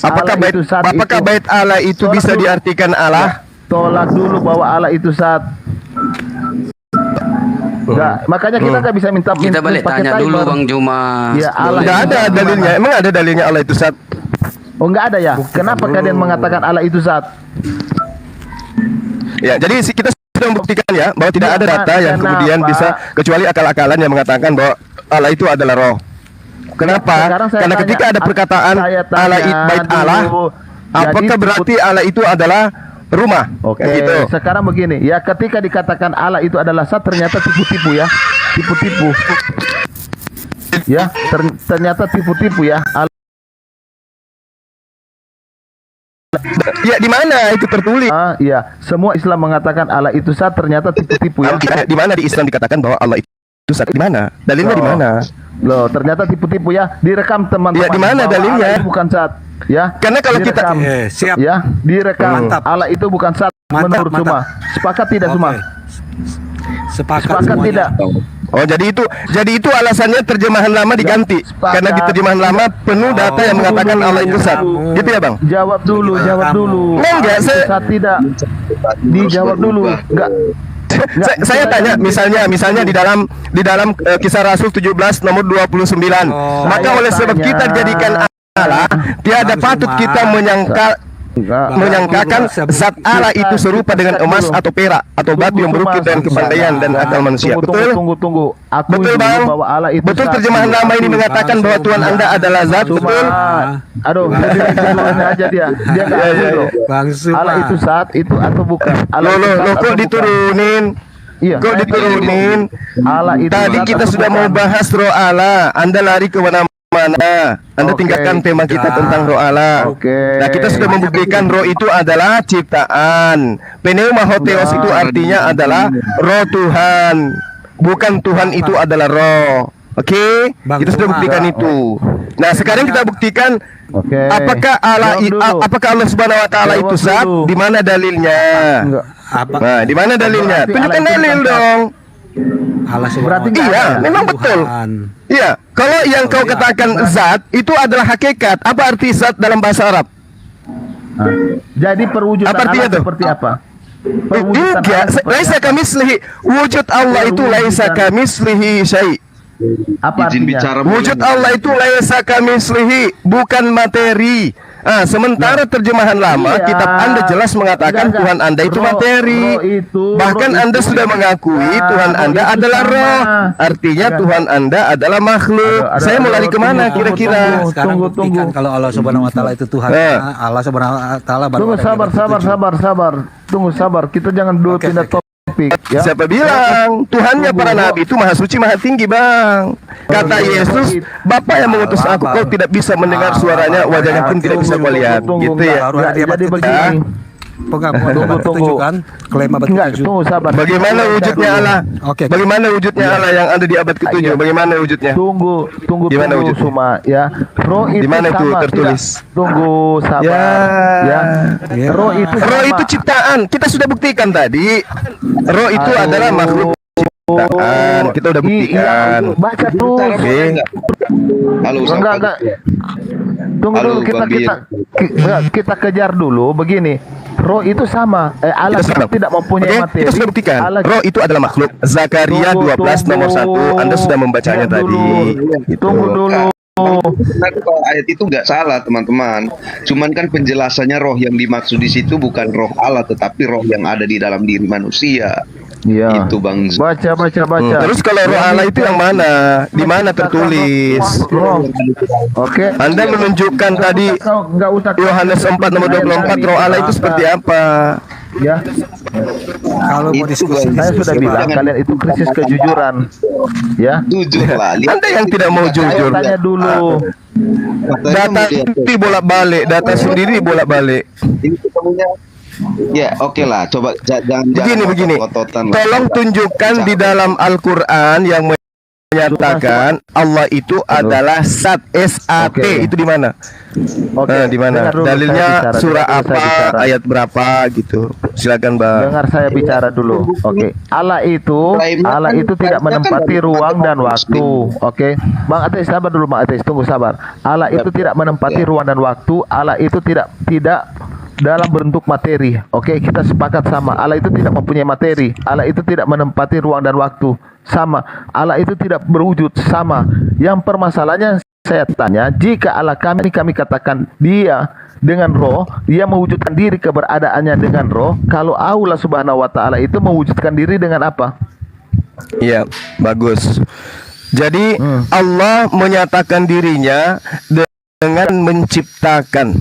Apakah bait Allah itu bisa diartikan Allah? Tolak dulu bahwa Allah itu zat. Enggak, makanya kita nggak bisa minta. Kita balik tanya dulu Bang Juma. Ya Allah. Nggak ada dalilnya. Emang ada dalilnya Allah itu zat? Oh nggak ada ya? Kenapa kalian mengatakan Allah itu zat? Ya, jadi kita sudah membuktikan ya bahwa tidak ada data yang kemudian bisa kecuali akal-akalan yang mengatakan bahwa Allah itu adalah roh. Kenapa? Karena ketika ada perkataan Allah bait Allah, apakah berarti Allah itu adalah rumah? Oke. Gitu. Sekarang begini, ya ketika dikatakan Allah itu adalah zat, ternyata tipu-tipu ya, tipu-tipu. Ya, ternyata tipu-tipu ya. Ya di mana itu tertulis? Iya, semua Islam mengatakan Allah itu zat, ternyata tipu-tipu ya. Di mana di Islam dikatakan bahwa Allah itu zat? Di mana? Dalilnya di mana? Loh, ternyata tipu-tipu ya. Direkam teman-teman. Ya di mana dalilnya? Allah itu bukan zat. Ya. Karena kalau direkam, kita siap. Ya, direkam. Mantap. Allah itu bukan zat menurut semua. Sepakat tidak semua? Sepakat tidak. Oh, jadi itu alasannya terjemahan lama diganti. Karena di terjemahan lama penuh data yang mengatakan Allah itu zat. Gitu ya, Bang? Jawab dulu. Enggak, Zat tidak. Dijawab dulu. Enggak. Saya tanya misalnya di dalam Kisah Rasul 17 nomor 29. Maka oleh sebab kita dijadikan Allah, tiada patut kita menyangkakan zat Allah itu serupa dengan emas atau perak atau batu yang berukir dan kepandaian dan akal manusia. Betul? Tunggu. Betul Bang? Betul terjemahan lama ini mengatakan bahwa Tuhan Anda adalah zat, betul? Aduh, aja dia nggak tahu. Allah itu zat itu atau bukan? Loh, kok diturunin? Iya. Kok diturunin? Allah itu Tadi kita sudah mau bahas roh Allah. Anda lari ke mana? Anda tinggalkan tema kita tentang roh Allah. Nah, kita sudah membuktikan roh itu adalah ciptaan. Pneumahotheos itu artinya adalah roh Tuhan. Bukan Tuhan itu adalah roh. Oke? Kita sudah buktikan itu. Nah, sekarang kita buktikan Oke. apakah Allah Subhanahu wa taala itu zat? Di mana dalilnya? Nah, di mana dalilnya? Tunjukkan dalil dong. Allah Berarti iya, memang betul. Iya, kalau yang kau katakan zat itu adalah hakikat. Apa arti zat dalam bahasa Arab? Jadi perwujudan Apa artinya Allah tuh? seperti apa? Enggak, laisa kamislihi. Wujud Allah itu laisa kamislihi syai'. Apa Izin artinya? bicara Wujud Allah itu laisa kamislihi, bukan materi. Sementara terjemahan lama, Iya. kitab Anda jelas mengatakan Enggak. Tuhan Anda itu Roh- materi. roh itu- Bahkan roh Anda itu- sudah mengakui Ya, Tuhan roh Anda itu adalah sama. roh. Artinya Enggak. Tuhan Anda adalah makhluk. Saya mau lari kemana tunggu, kira-kira? tunggu. Sekarang buktikan kalau Allah Subhanahu wa taala itu Tuhan. Allah Subhanahu wa taala baru Tunggu, ada di sabar. Tunggu, sabar. Kita jangan dulu Oke, pindah oke. topik. Ya. Siapa bilang Tuhannya para nabi itu maha suci, maha tinggi, Bang? Kata Yesus, Bapa yang mengutus aku, kau tidak bisa mendengar suaranya, wajahnya pun tidak bisa kau lihat. Tunggu, Gitu ya. baru ada di abad Jadi ketiga. begini. pengakuan Tunggu, abad tunggu. ke-7 kan? Klaim abad Enggak, ke-7. tunggu sabar. Bagaimana wujudnya Allah? Oke. Bagaimana wujudnya Allah yang ada di abad ke-7? Bagaimana wujudnya? Tunggu Gimana wujudnya? Suma ya. Roh itu Di mana itu sama, tertulis? tidak. Tunggu sabar ya. Roh itu Roh sama. itu ciptaan. Kita sudah buktikan tadi. Roh itu Aduh. adalah makhluk ciptaan. Kita udah buktikan. Iya, baca terus. Oke. Halo, Enggak. Tunggu Halo, dulu kita Bang Bill. kita kejar dulu begini. Roh itu sama. Allah Kita sama. tidak mempunyai Oke, materi. kita sudah buktikan. Allah Roh itu adalah makhluk. Zakaria 12 nomor 1. Anda sudah membacanya Diam dulu. tadi. Gitu. Tunggu dulu. Benar, kalau ayat itu nggak salah teman-teman. Cuman kan penjelasannya roh yang dimaksud di situ bukan roh Allah, tetapi roh yang ada di dalam diri manusia. Iya. Itu Bang. Baca. Terus kalau roh Allah itu yang mana? Di mana tertulis? Roh. Oke. Anda menunjukkan tadi Enggak usah Yohanes 4 nomor 24 roh Allah itu seperti apa? Ya, Kalau mau Itu, diskusi, Bang. saya sudah bilang kalian itu krisis kejujuran. Ya. Jujur lah. Lihat Anda yang tidak mau Saya jujur. tanya dulu. Data sendiri bolak-balik, data sendiri bolak-balik. ini ketemunya. Ya, oke lah. Coba jangan Begini. otot-ototan lah. Tolong tunjukkan di dalam Al-Quran yang menyatakan Allah itu adalah Sat, SAT. Oke. Itu di mana? Oke. Di mana? dengar dulu Dalilnya saya bicara, surah dengar saya apa, bicara. ayat berapa gitu. Silakan, Bang. Dengar saya bicara dulu. Oke. Allah itu tidak menempati ruang dan waktu. Oke. Bang Ateis sabar dulu, Bang Ateis. Tunggu sabar. Allah itu tidak menempati ruang dan waktu. Allah itu tidak dalam bentuk materi. Oke, kita sepakat sama. Allah itu tidak mempunyai materi. Allah itu tidak menempati ruang dan waktu. Sama. Allah itu tidak berwujud. Sama. Yang permasalahannya saya tanya, jika Allah kami katakan dia dengan roh, dia mewujudkan diri keberadaannya dengan roh. Kalau Allah Subhanahu wa taala itu mewujudkan diri dengan apa? Iya, bagus. Jadi Allah menyatakan dirinya dengan menciptakan.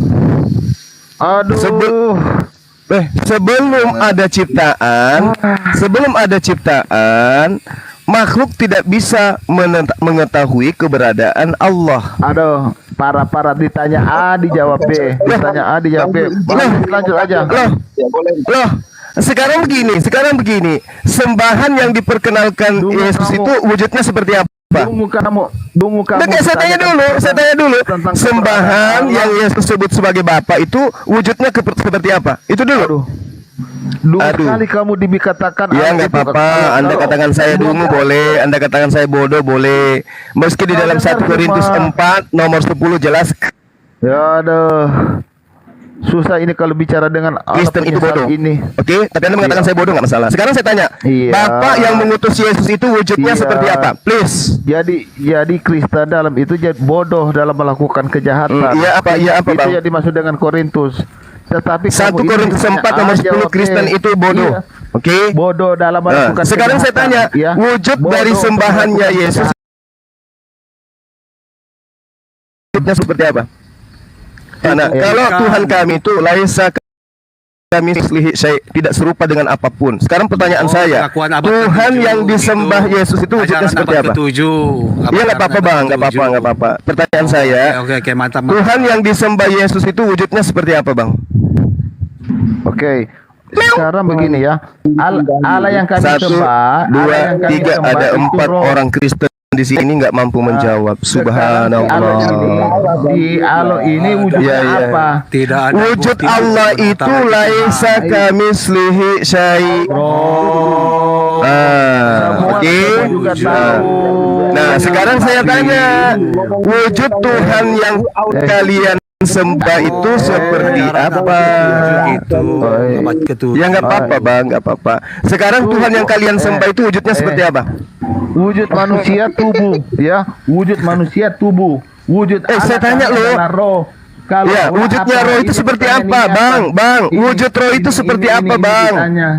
Aduh. Sebelum ada ciptaan, makhluk tidak bisa mengetahui keberadaan Allah. Aduh, para ditanya A dijawab B, ditanya A dijawab B. Lanjut aja. Loh, sekarang begini. Sembahan yang diperkenalkan Yesus itu wujudnya seperti apa? Tunggu kamu. Saya tanya dulu. Tentang Sembahan keberadaan yang Yesus sebut sebagai Bapa itu wujudnya seperti apa? Itu dulu. Dulu Aduh. sekali kamu dikatakan Ya Allah nggak itu- apa-apa. Anda Kalau- katakan saya dungu boleh, Anda katakan saya bodoh boleh. Meski di dalam 1 Korintus 4 nomor 10 jelas Ya aduh. Susah ini kalau bicara dengan Allah Kristen itu penyesal bodoh. ini. Oke, tapi Anda mengatakan saya bodoh nggak masalah. Sekarang saya tanya, Iya. Bapak yang mengutus Yesus itu wujudnya Iya. seperti apa? Please. Jadi Kristen dalam itu jadi bodoh dalam melakukan kejahatan. Iya apa, Itu Bang? yang dimaksud dengan Korintus. Tetapi 1 kamu ini Korintus ditanya 4 nomor A, 10 jawab B. Kristen itu bodoh. Iya. Oke. Bodoh dalam melakukan Sekarang saya tanya, kejahatan, ya. wujud Bodoh dari untuk sembahannya melakukan Yesus wujudnya seperti apa? Nah, kalau Tuhan kami itu laisa kami mislihi syai', tidak serupa dengan apapun. Sekarang pertanyaan saya, pengakuan abad Tuhan ke-7 yang disembah itu Yesus itu wujudnya ajaran seperti abad apa? ke-7. Iya nggak apa-apa Bang, nggak apa-apa. Pertanyaan saya, Oke, mantap. Tuhan yang disembah Yesus itu wujudnya seperti apa Bang? Oke. Sekarang begini ya. Allah yang kami 1, sembah, Allah 2, yang kami 3, sembah ada itu 4 roh. orang Kristen di di sini nggak mampu menjawab. Subhanallah. Di Allah ini wujudnya apa? Tidak ada Wujud bukti Allah Allah itu Ta'ala laisa kamislihi syai'. Oke. Nah, sekarang saya tanya, wujud Tuhan yang kalian sembah itu seperti apa? Ya nggak apa-apa bang, nggak apa-apa. Sekarang Tuhan yang kalian sembah itu wujudnya seperti apa? Wujud manusia tubuh, ya. Wujud manusia tubuh. Wujud saya tanya lo. roh. Ya, wujudnya roh itu seperti apa, bang? Bang, wujud roh itu seperti apa, bang?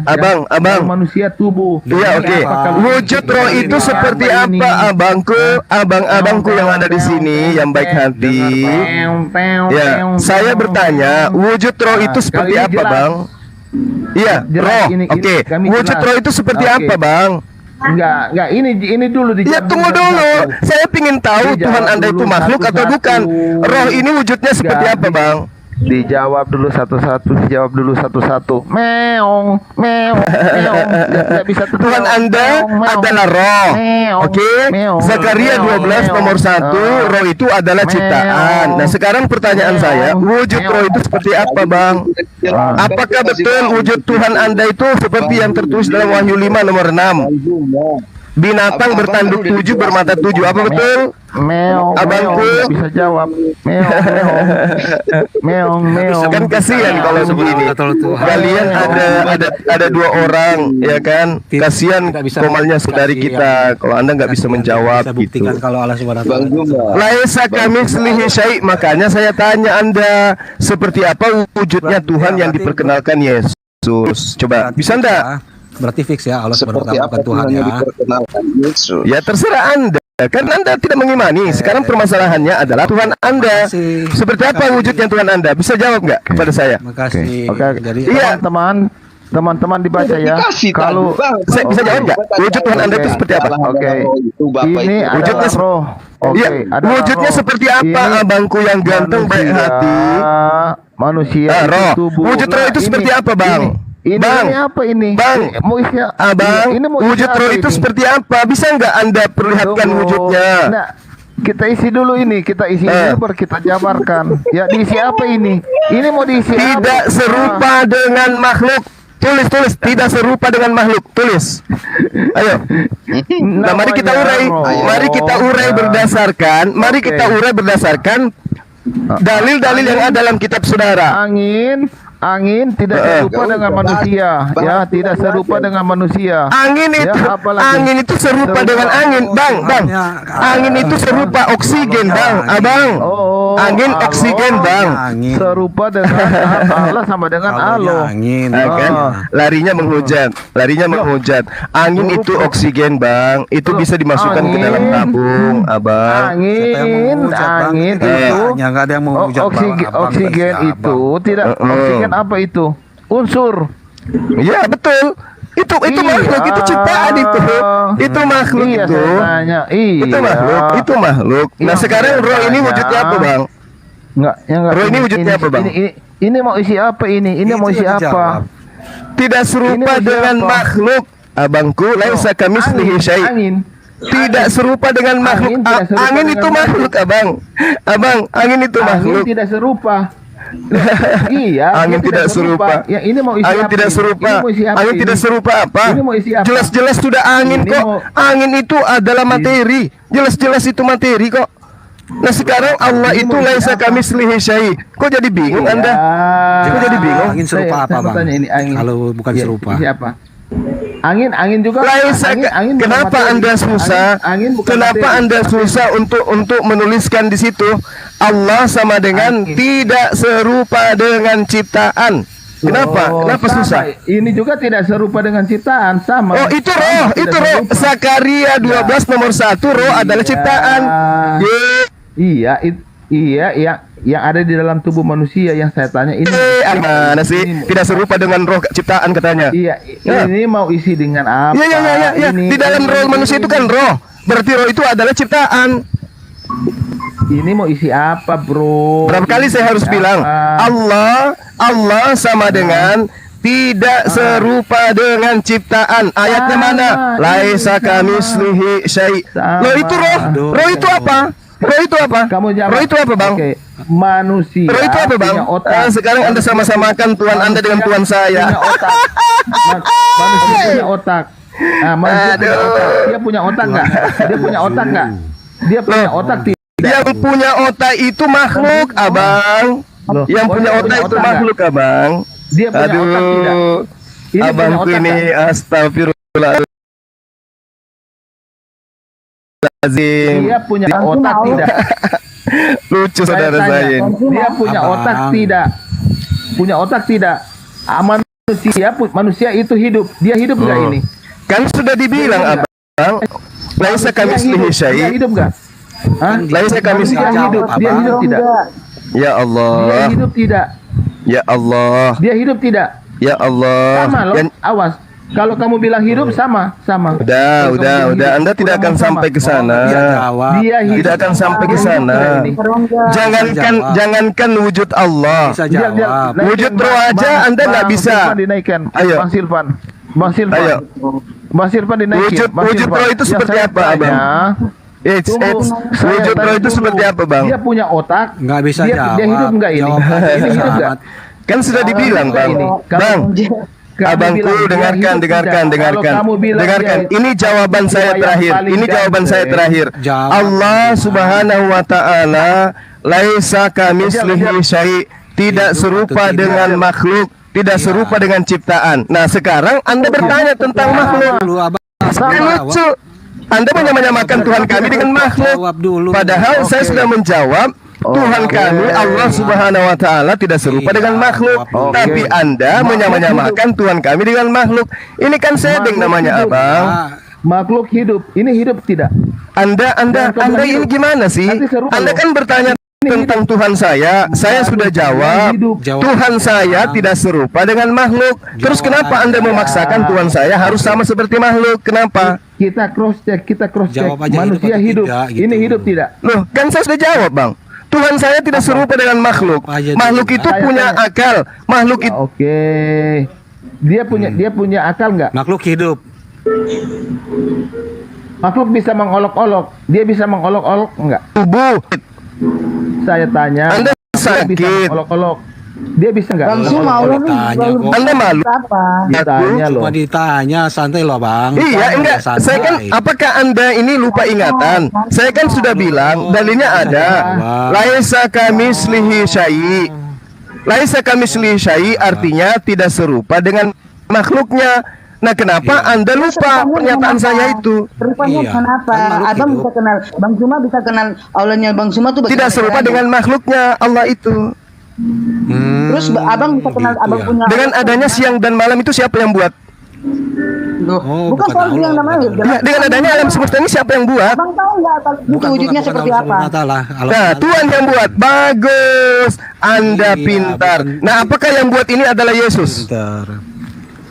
Abang. Manusia tubuh. Iya, oke. Wujud roh itu seperti apa, abangku yang ada di sini, yang baik hati? Ya, saya bertanya, wujud roh itu seperti apa, bang? Iya, roh. Oke. Wujud roh itu seperti apa, bang? Enggak, ini dulu ya tunggu dulu. Saya ingin tahu Tuhan Anda itu makhluk atau bukan. Roh ini wujudnya seperti apa, bang? Dijawab dulu satu-satu. Meong. Tidak bisa Tuhan Anda adalah roh. Oke. Zakaria 12 nomor 1, roh itu adalah ciptaan. Nah, sekarang pertanyaan saya, wujud roh itu seperti apa, bang? Apakah betul wujud Tuhan Anda itu seperti yang tertulis dalam Wahyu 5 nomor 6? Binatang bertanduk 7, bermata 7. Apa betul? Abangku bisa jawab. Meong. Kan kasihan kalau begini. Kalian ada dua orang, ya kan? Kasihan komalnya saudari kita. Kalau Anda nggak bisa menjawab gitu. Kalau Allah Subhanahu wa taala. Laisa kamitslihi syai'. Makanya saya tanya Anda, seperti apa wujudnya Tuhan yang diperkenalkan Yesus? Coba, bisa enggak? Berarti fix ya Allah Subhanahu wa taala bukan Tuhan ya. Ya terserah Anda. Karena Anda tidak mengimani. Sekarang permasalahannya adalah Tuhan Anda. Seperti apa wujudnya Tuhan Anda? Bisa jawab nggak kepada saya? Makasih. Jadi iya, teman-teman dibaca ya. Kalau saya bisa jawab nggak? Wujud Tuhan Anda itu seperti apa? Ini wujudnya roh. Iya, wujudnya seperti apa, abangku yang ganteng baik hati? Manusia roh. Wujud roh itu seperti apa, bang? Ini apa ini? Bang, mau isi abang, wujud roh itu seperti apa? Bisa nggak Anda perlihatkan wujudnya? Nah, kita isi dulu ini, dulu baru kita jabarkan. Ya, diisi apa ini? Ini mau diisi tidak serupa dengan makhluk. Tulis, tidak serupa dengan makhluk. Tulis. Ayo. Nah, mari kita urai berdasarkan dalil-dalil yang ada dalam kitab saudara. Angin tidak serupa dengan manusia, ya, tidak serupa dengan manusia. Angin itu serupa dengan angin, bang. Angin itu serupa oksigen, bang, abang. Angin oksigen, bang. Serupa dengan Allah sama dengan Allah. Kan? Larinya menghujat. Angin itu oksigen, bang. Itu bisa dimasukkan ke dalam tabung, abang. Angin itu oksigen itu tidak oksigen. Apa itu? Unsur. Iya, betul. Itu makhluk, itu ciptaan itu. Itu makhluk itu. Itu makhluk. Nah, sekarang roh ini wujudnya apa, bang? Enggak. Roh ini wujudnya apa, bang? Ini mau isi apa ini? Ini mau isi apa? Tidak serupa dengan makhluk, abangku. Laisa kamitslihi syai'. Tidak serupa dengan makhluk. Angin itu makhluk, abang. Angin itu makhluk. Angin tidak serupa. Iya, angin tidak serupa. Ya, ini mau isi angin apa? Tidak serupa. Angin tidak serupa apa? Ini mau isi apa? Jelas-jelas sudah angin kok. Angin itu adalah materi. Jelas-jelas itu materi kok. Nah, sekarang Allah itu laisa kamitslihi syai'. Kok jadi bingung Anda? Kok jadi bingung? Angin serupa apa, bang? Kalau bukan serupa. Siapa? Angin juga. Angin kenapa Anda susah? Kenapa Anda susah untuk menuliskan di situ Allah sama dengan tidak serupa dengan ciptaan? Kenapa susah? Ini juga tidak serupa dengan ciptaan, sama. Oh, itu roh. Zakaria 12 nomor 1, roh adalah ciptaan. Iya, yang ada di dalam tubuh manusia yang saya tanya ini. Mana sih? Tidak serupa dengan roh ciptaan katanya. Iya, ini mau isi dengan apa? Iya. Di dalam roh manusia itu kan roh. Berarti roh itu adalah ciptaan. Ini mau isi apa, bro? Berapa kali saya harus bilang Allah sama dengan tidak serupa dengan ciptaan. Ayatnya mana? Laisa kamislihi syai'. Loh itu roh. Roh itu apa? Roh itu apa? Roh itu apa, Bang? Manusia. Roh itu apa, Bang? Sekarang Anda sama-samakan Tuhan Anda dengan Tuhan saya. Manusia punya otak. Manusia punya otak. Dia punya otak nggak? Dia punya otak nggak? Dia punya otak tidak? Yang punya otak itu makhluk, Abang. Yang punya otak itu makhluk, Abang. Dia punya otak tidak? Abangku ini astagfirullahaladzim. Dia punya otak tidak? Lucu saudara saya ini. Dia punya otak tidak? Punya otak tidak? Manusia itu hidup. Dia hidup nggak ini? Kan sudah dibilang, Abang. Laisa kamislihi syai'. Dia hidup nggak? Laisa kamislihi hidup. Dia hidup tidak? Ya Allah. Dia hidup tidak? Ya Allah. Dia hidup tidak? Ya Allah. Sama loh. Awas. Kalau kamu bilang hidup sama. Udah. Anda tidak akan sampai ke sana. Dia tidak akan sampai ke sana. Jangankan wujud Allah. Wujud roh aja Anda nggak bisa. Ayo. Bang Silvan. Bang Silvan dinaikin. Wujud roh itu seperti apa, Abang? Wujud roh itu seperti apa, Bang? Dia punya otak. Nggak bisa jawab. Dia hidup nggak ini? Ini hidup nggak? Kan sudah dibilang, Bang. Abangku, dengarkan. Ini jawaban saya terakhir. Allah Subhanahu wa taala laisa kamislihi syai', tidak serupa dengan makhluk, tidak serupa dengan ciptaan. Nah, sekarang Anda bertanya tentang makhluk. Lucu. Anda menyamakan Tuhan kami dengan makhluk. Padahal saya sudah menjawab Tuhan kami Allah Subhanahu wa taala tidak serupa dengan makhluk. Tapi Anda menyamakan Tuhan kami dengan makhluk. Ini kan setting namanya, Abang. Makhluk hidup. Ini hidup tidak? Anda ini gimana sih? Anda kan bertanya tentang Tuhan saya sudah jawab. Tuhan saya tidak serupa dengan makhluk. Terus kenapa Anda memaksakan Tuhan saya harus sama seperti makhluk? Kenapa? Kita cross check. Manusia hidup. Ini hidup tidak? Loh, kan saya sudah jawab, Bang. Tuhan saya tidak serupa dengan makhluk. Makhluk itu punya akal. Makhluk itu. Oke. Dia punya akal nggak? Makhluk hidup. Makhluk bisa mengolok-olok. Dia bisa mengolok-olok nggak? Tubuh. Saya tanya. Anda sakit. Dia bisa mengolok-olok. Dia bisa nggak? Bang Anda malu? Ditanya loh. Ditanya santai loh, Bang. Iya, enggak. Saya kan, apakah Anda ini lupa ingatan? Saya kan sudah bilang, dalilnya ada. Laisa kamislihi syai'. Laisa kamislihi syai' artinya tidak serupa dengan makhluknya. Nah, kenapa Anda lupa pernyataan saya itu? Rupanya kenapa? Abang bisa kenal, Bang Suma bisa kenal Allahnya Bang Suma tuh tidak serupa dengan makhluknya Allah itu. Terus abang bisa kenal gitu abang ya. punya. Dengan adanya siang dan malam itu siapa yang buat? Bukan soal siang dan malam. Dengan adanya alam semesta ini siapa yang buat? Abang tahu nggak itu wujudnya seperti apa? Nah, Tuhan yang buat. Bagus, Anda pintar. Nah, apakah yang buat ini adalah Yesus?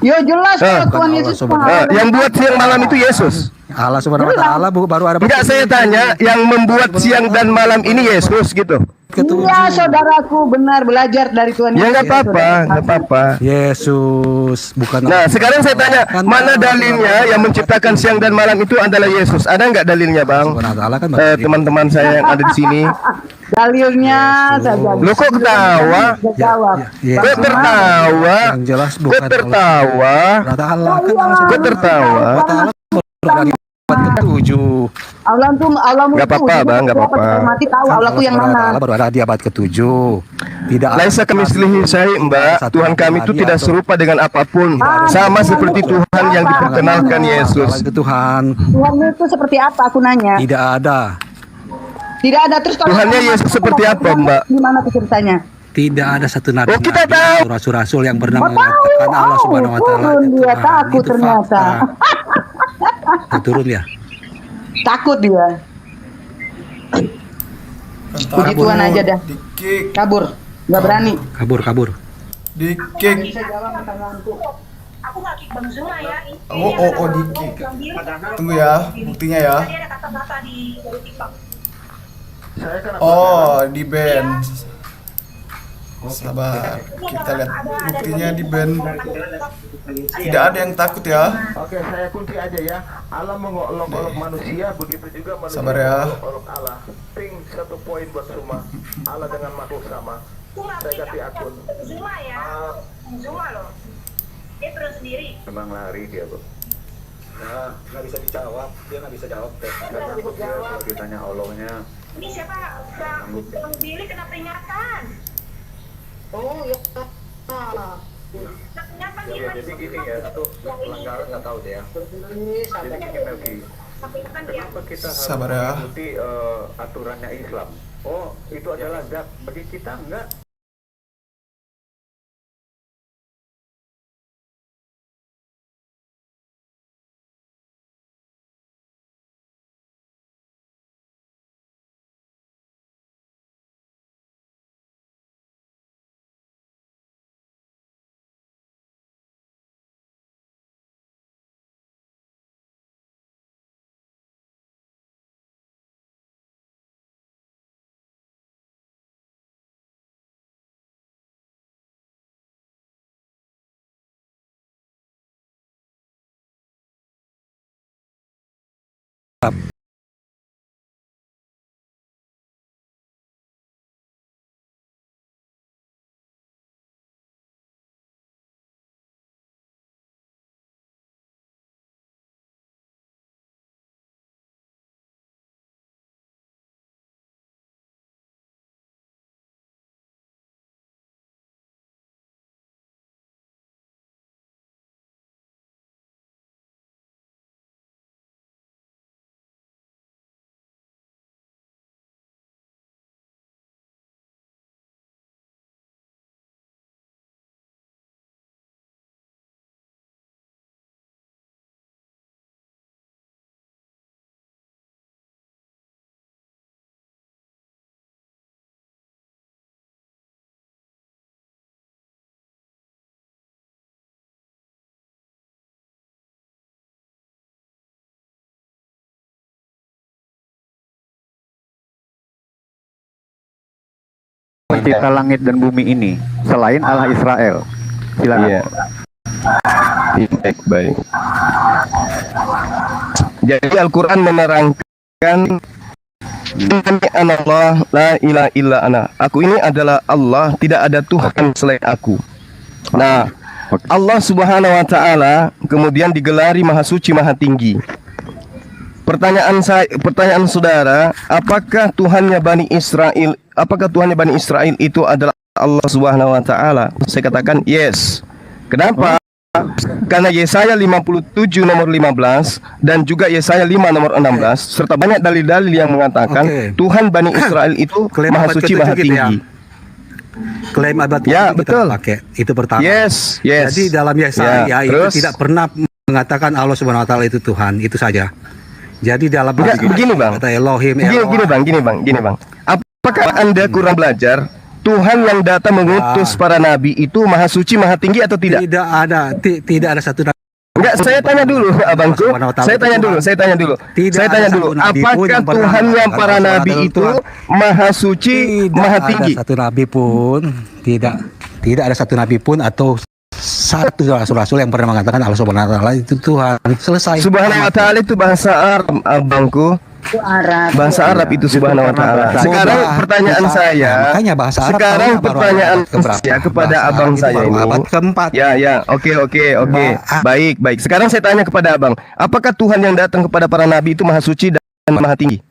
Ya jelas kalau Tuhan Yesus. Yang buat siang malam itu Yesus. Allah Subhanahu wa taala baru ada. Enggak, saya tanya, yang membuat siang dan malam ini Yesus gitu. Iya, saudaraku benar belajar dari Tuhan Yesus. Ya nggak apa-apa. Yesus bukan. Nah, sekarang saya tanya, mana dalilnya yang menciptakan siang dan malam itu adalah Yesus? Ada nggak dalilnya, Bang? Teman-teman saya yang ada di sini. Dalilnya saja. Lo kok ketawa? Jawab. Kok tertawa? Yang jelas bukan. Kok tertawa? Kok tertawa? Ketujuh. Allah nggak apa-apa, Bang, nggak apa-apa. Mati tahu Allahku yang mana. Allah baru ada di abad ke-7. Tidak. Laisa kamislihi syai', Mbak. Tuhan kami itu tidak serupa dengan apapun. Sama seperti Tuhan yang diperkenalkan Yesus. Tuhan itu seperti apa? Aku nanya. Tidak ada. Tidak ada. Terus kalau Tuhannya Yesus seperti apa, Mbak? Gimana tuh ceritanya? Tidak ada satu nabi, kita tahu. rasul-rasul yang pernah mengatakan Allah Subhanahu wa taala itu dia Tuhan. takut Itu ternyata. Turun ya. Takut dia. Puji Tuhan aja dah. Kabur. Nggak berani. Kabur. Di-kick. Aku nggak kick Bang Zuma ya. Oh, di-kick. Tunggu ya, buktinya ya. Tadi ada kata-kata dari TikTok. Oh, di band. Sabar, kita lihat buktinya di band. Tidak ada yang takut ya. Oke, saya kunci aja ya. Allah mengolok-olok manusia, begitu juga manusia Sabar ya. mengolok Allah. Ping 1 poin buat Suma. Allah dengan makhluk sama. Saya kasih akun. Zuma ya. Zuma loh. Dia turun sendiri. Emang lari dia, Bro. Nah, nggak bisa dijawab, dia nggak bisa jawab. Nggak takut dia kalau ditanya Allahnya. Ini siapa? Bang Billy kena peringatan. Oh ya. Kenapa Ya, jadi gini ya, satu pelanggaran nggak tahu deh ya. Jadi gini Melki, kenapa kita harus Sabar ya. mengikuti aturannya Islam? Oh, itu adalah zat. Bagi kita enggak. Pencipta langit dan bumi ini selain Allah Israel. Silakan. Iya. Baik. Jadi Al-Quran menerangkan Ini anallah la ilaha illa ana. Aku ini adalah Allah, tidak ada Tuhan selain aku. Nah, Allah Subhanahu wa taala kemudian digelari Maha Suci, Maha Tinggi. Pertanyaan saudara, apakah Tuhannya Bani Israel itu adalah Allah Subhanahu wa taala? Saya katakan yes. Kenapa? Karena Yesaya 57 nomor 15 dan juga Yesaya 5 nomor 16 serta banyak dalil-dalil yang mengatakan Tuhan Bani Israel itu Maha Suci, Maha Tinggi. Klaim abad ya, betul. Pakai itu pertama. Yes. Jadi dalam Yesaya itu tidak pernah mengatakan Allah Subhanahu wa taala itu Tuhan, itu saja. Jadi dalam begini Bang. Gini Bang. Apakah Anda kurang belajar? Tuhan yang datang mengutus para nabi itu Maha Suci, Maha Tinggi atau tidak? Tidak ada satu nabi. Enggak, saya tanya dulu, abangku. Saya tanya dulu. Apakah Tuhan yang para nabi itu Maha Suci, Maha Tinggi? Satu nabi pun tidak ada satu nabi pun atau satu rasul-rasul yang pernah mengatakan Allah Subhanahu wa taala itu Tuhan. Selesai. Subhanahu wa taala itu bahasa Arab, abangku. Itu Arab. Bahasa Arab itu Subhanahu wa taala. Sekarang pertanyaan saya. Makanya bahasa Arab. Sekarang pertanyaan saya kepada abang saya ini. Abad keempat. Ya. Oke. Baik. Sekarang saya tanya kepada abang, apakah Tuhan yang datang kepada para nabi itu Maha Suci dan Maha Tinggi?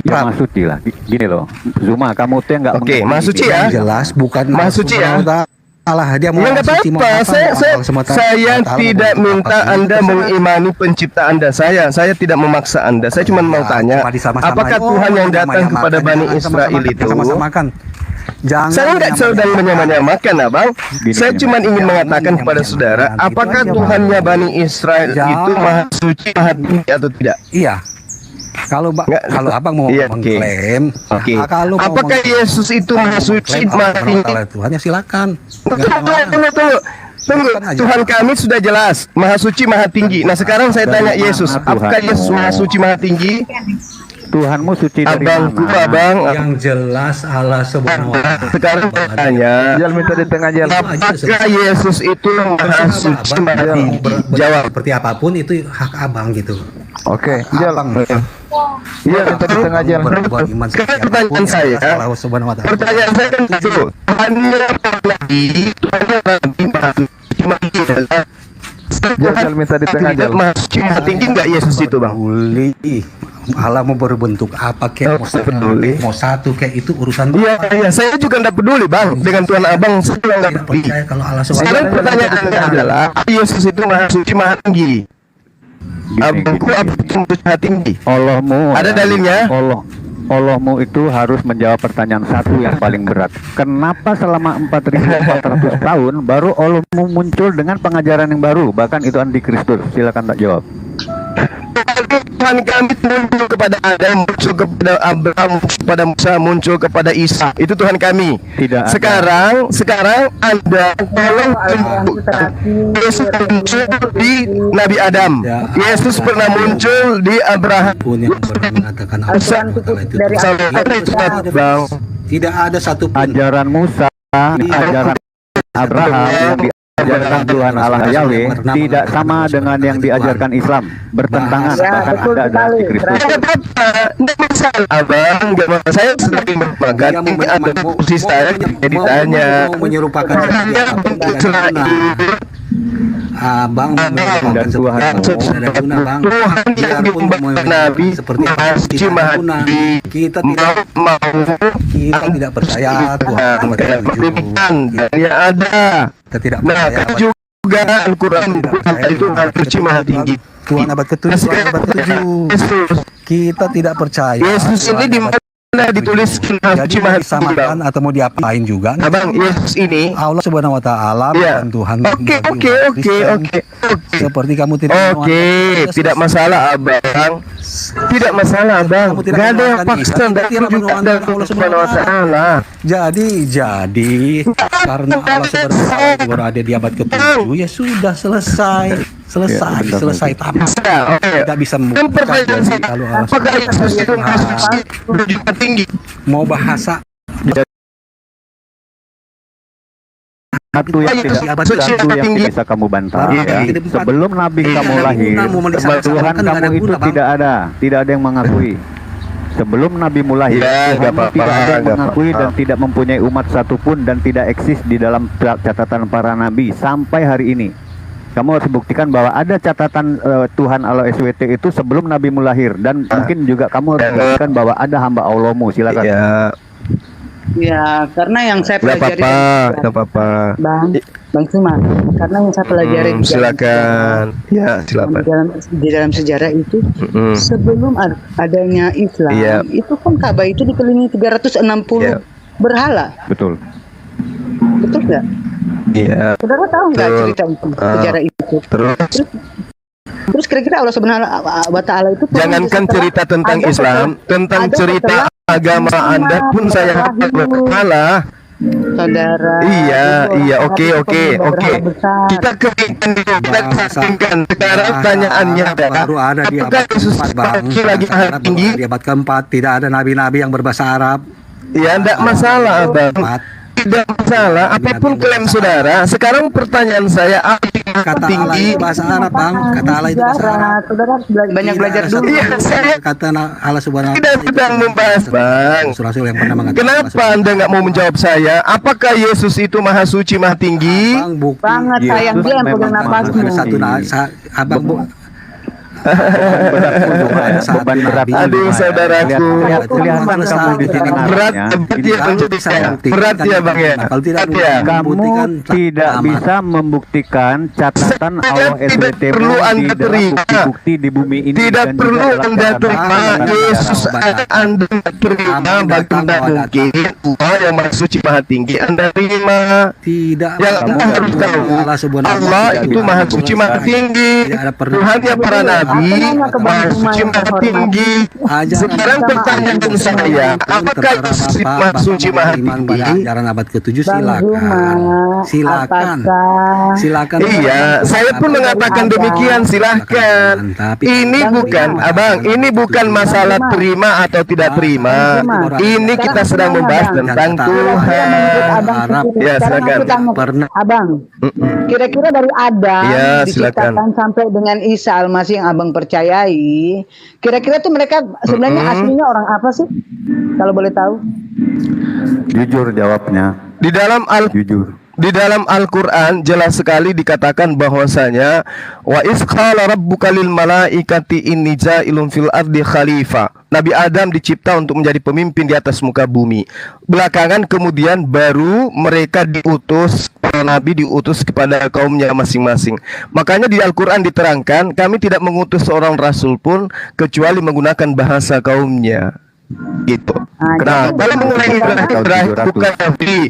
Ya, Maha Suci lah. Gini loh, Zuma, kamu tuh yang nggak. Oke, Maha Suci ya. Jelas bukan Maha Suci ya. Dia mau nggak apa-apa. Saya tidak minta Anda mengimani pencipta Anda. Saya tidak memaksa Anda. Saya cuma mau tanya, apakah Tuhan yang datang kepada Bani Israel itu? Saya nggak sedang menyamakan, abang. Saya cuma ingin mengatakan kepada saudara, apakah Tuhannya Bani Israel itu Maha Suci, Maha Tinggi atau tidak? Iya. Kalau abang mau mengklaim, kalau apakah Yesus itu Maha Suci, Maha Tinggi? Tuhannya silakan. Tunggu. Tuhan kami sudah jelas Maha Suci, Maha Tinggi. Nah sekarang saya tanya Yesus, apakah Yesus Maha Suci, Maha Tinggi? Tuhanmu suci dari Abangku, mana? abang. Yang jelas Allah Subhanahu wa taala. Sekarang tanya, Jal minta di tengah jal. apakah Yesus itu maha suci? Jawab seperti apapun itu hak abang gitu. Oke, jal. Abang Iya, minta di tengah jal. berbuat iman Sekarang seperti pertanyaan apapun, saya, Allah Subhanahu wa taala. pertanyaan saya kan itu, Tuhannya Nabi, Tuhannya Nabi maha suci, cuma adalah Jal minta di tengah jal. maha suci, maha tinggi nggak Yesus itu, bang? Peduli. Allah mau berbentuk apa kayak mau peduli. mau satu kayak itu urusan Iya, iya, saya juga nggak peduli, bang, dengan Tuhan abang, saya juga nggak tidak peduli. percaya kalau Allah Sekarang Subhanahu wa taala. pertanyaannya adalah, Yesus itu maha suci, maha tinggi. Abangku apa yang maha tinggi? Allahmu. Ada dalilnya? Allahmu itu harus menjawab pertanyaan satu yang paling berat. Kenapa selama 4.400 tahun baru Allahmu muncul dengan pengajaran yang baru? Bahkan itu antikristus. Silakan tak jawab. Tuhan kami muncul kepada Adam, muncul kepada Abraham, muncul kepada Musa, muncul kepada Isa. Itu Tuhan kami. Tidak ada. Sekarang Anda tolong tunjukkan Yesus muncul di Nabi Adam. Yesus pernah muncul di Abraham. Pun yang mengatakan Allah Subhanahu wa taala itu Bang. tidak ada satu pun Ajaran Musa, ajaran Abraham yang diajarkan Tuhan Allah Yahweh tidak sama dengan yang diajarkan Islam. Bertentangan, bahkan ada antikristus. Nggak masalah, abang. Nggak masalah. Saya sedang bermakan. Ini ada kursi saya jadi tanya. mau menyerupakan seperti apapun tidak ada guna. Abang menyerupakan seperti apapun tidak ada guna, bang. Biarpun Nabi seperti apa tidak ada guna. Kita tidak percaya Tuhan abad ke-7. Ya ada. Kita tidak Nah, percaya abad juga Al-Quran itu suci maha tinggi. Tuhan abad ke-7, Tuhan abad ke-7. Kita tidak percaya. Yesus ini di mana ditulis Jadi suci mau maha tinggi, Bang? disamakan atau mau diapain juga? Abang, Yesus ini Allah Subhanahu wa taala ya. bukan Tuhan. Oke. Seperti kamu tidak Tidak masalah, abang. Tidak masalah, abang. Kamu tidak Gak ada yang menuangkan paksa Isa, dan tidak juga menuangkan dari Allah Subhanahu wa taala. Jadi karena Allah Subhanahu wa taala itu baru ada di abad ke-7, ya sudah selesai tamat. Tidak bisa membuktikan jadi kalau Allah Apakah Yesus itu maha suci, berjuta tinggi? mau bahasa Satu yang bisa kamu bantah ya. Sebelum Nabi kamu lahir, Tuhan kamu itu tidak ada yang mengakui. Sebelum Nabi mulai, Tuhan tidak ada yang mengakui dan tidak mempunyai umat satupun dan tidak eksis di dalam catatan para nabi sampai hari ini. Kamu harus buktikan bahwa ada catatan Tuhan Allah SWT itu sebelum Nabi mulahir, dan mungkin juga kamu harus buktikan bahwa ada hamba Allahmu. Silakan. Ya, karena yang saya pelajari Bang Cuma, karena yang saya pelajari silakan. Di dalam sejarah itu sebelum adanya Islam, itu kan Ka'bah itu dikelilingi 360 berhala. Betul nggak? Iya. Saudara tahu nggak cerita itu, sejarah itu? Terus kira-kira Allah Subhanahu wa taala itu jangankan cerita tentang Islam, tentang cerita agama Anda pun saya berkala. Saudara. Iya, oke. Kita ketinggian. Sekarang pertanyaannya baru ada di abad ke-4, Bang. Lagi tinggi. Di abad ke-4 tidak ada nabi-nabi yang berbahasa Arab. Ya, enggak masalah, Bang. Tidak masalah, apapun klaim saudara. Sekarang pertanyaan saya, kata Allah itu bahasa Arab, Bang. Kata Allah itu bahasa Arab. Saudara banyak belajar dulu. Iya, saya kata Allah Subhanahu wa tidak sedang membahas, Bang. Rasul yang pernah mengatakan. Kenapa Anda nggak mau menjawab saya? Apakah Yesus itu maha suci, maha tinggi? Banget sayang, dia yang pegang napasmu. Ada satu abang beban berat. Aduh, saudaraku. Kelihatan kamu di sini berat ya, Bang ya. Kalau tidak kamu tidak bisa membuktikan catatan Allah SWT perlu Anda terima. bukti di bumi ini. Tidak perlu Anda terima. Yesus Anda terima. Bagaimana mungkin Allah yang maha suci maha tinggi Anda terima? Tidak. Yang Anda harus tahu, Allah itu maha suci maha tinggi. Tuhannya para nabi Maha Suci Maha Tinggi. Sekarang pertanyaan saya, apakah Yesus Maha Suci Maha Tinggi? Ajaran abad ke-7 silakan. Silakan. Iya, saya pun mengatakan demikian, silakan. Ini bukan, Abang, ini bukan masalah terima atau tidak terima. Ini kita sedang membahas tentang Tuhan. Ya, silakan. Abang, kira-kira dari Adam diciptakan sampai dengan Isa Al-Masih yang abang percayai, kira-kira tuh mereka sebenarnya aslinya orang apa sih? Kalau boleh tahu? Jujur jawabnya. Di dalam Al-Quran jelas sekali dikatakan bahwasanya wa iz qala rabbuka lil malaikati inni ja'ilun fil ardi khalifah. Nabi Adam dicipta untuk menjadi pemimpin di atas muka bumi. Belakangan kemudian baru mereka diutus, para nabi diutus kepada kaumnya masing-masing. Makanya di Al-Quran diterangkan, kami tidak mengutus seorang rasul pun kecuali menggunakan bahasa kaumnya. Gitu. Nah, kalau mengenai Ibrahim bukan Nabi,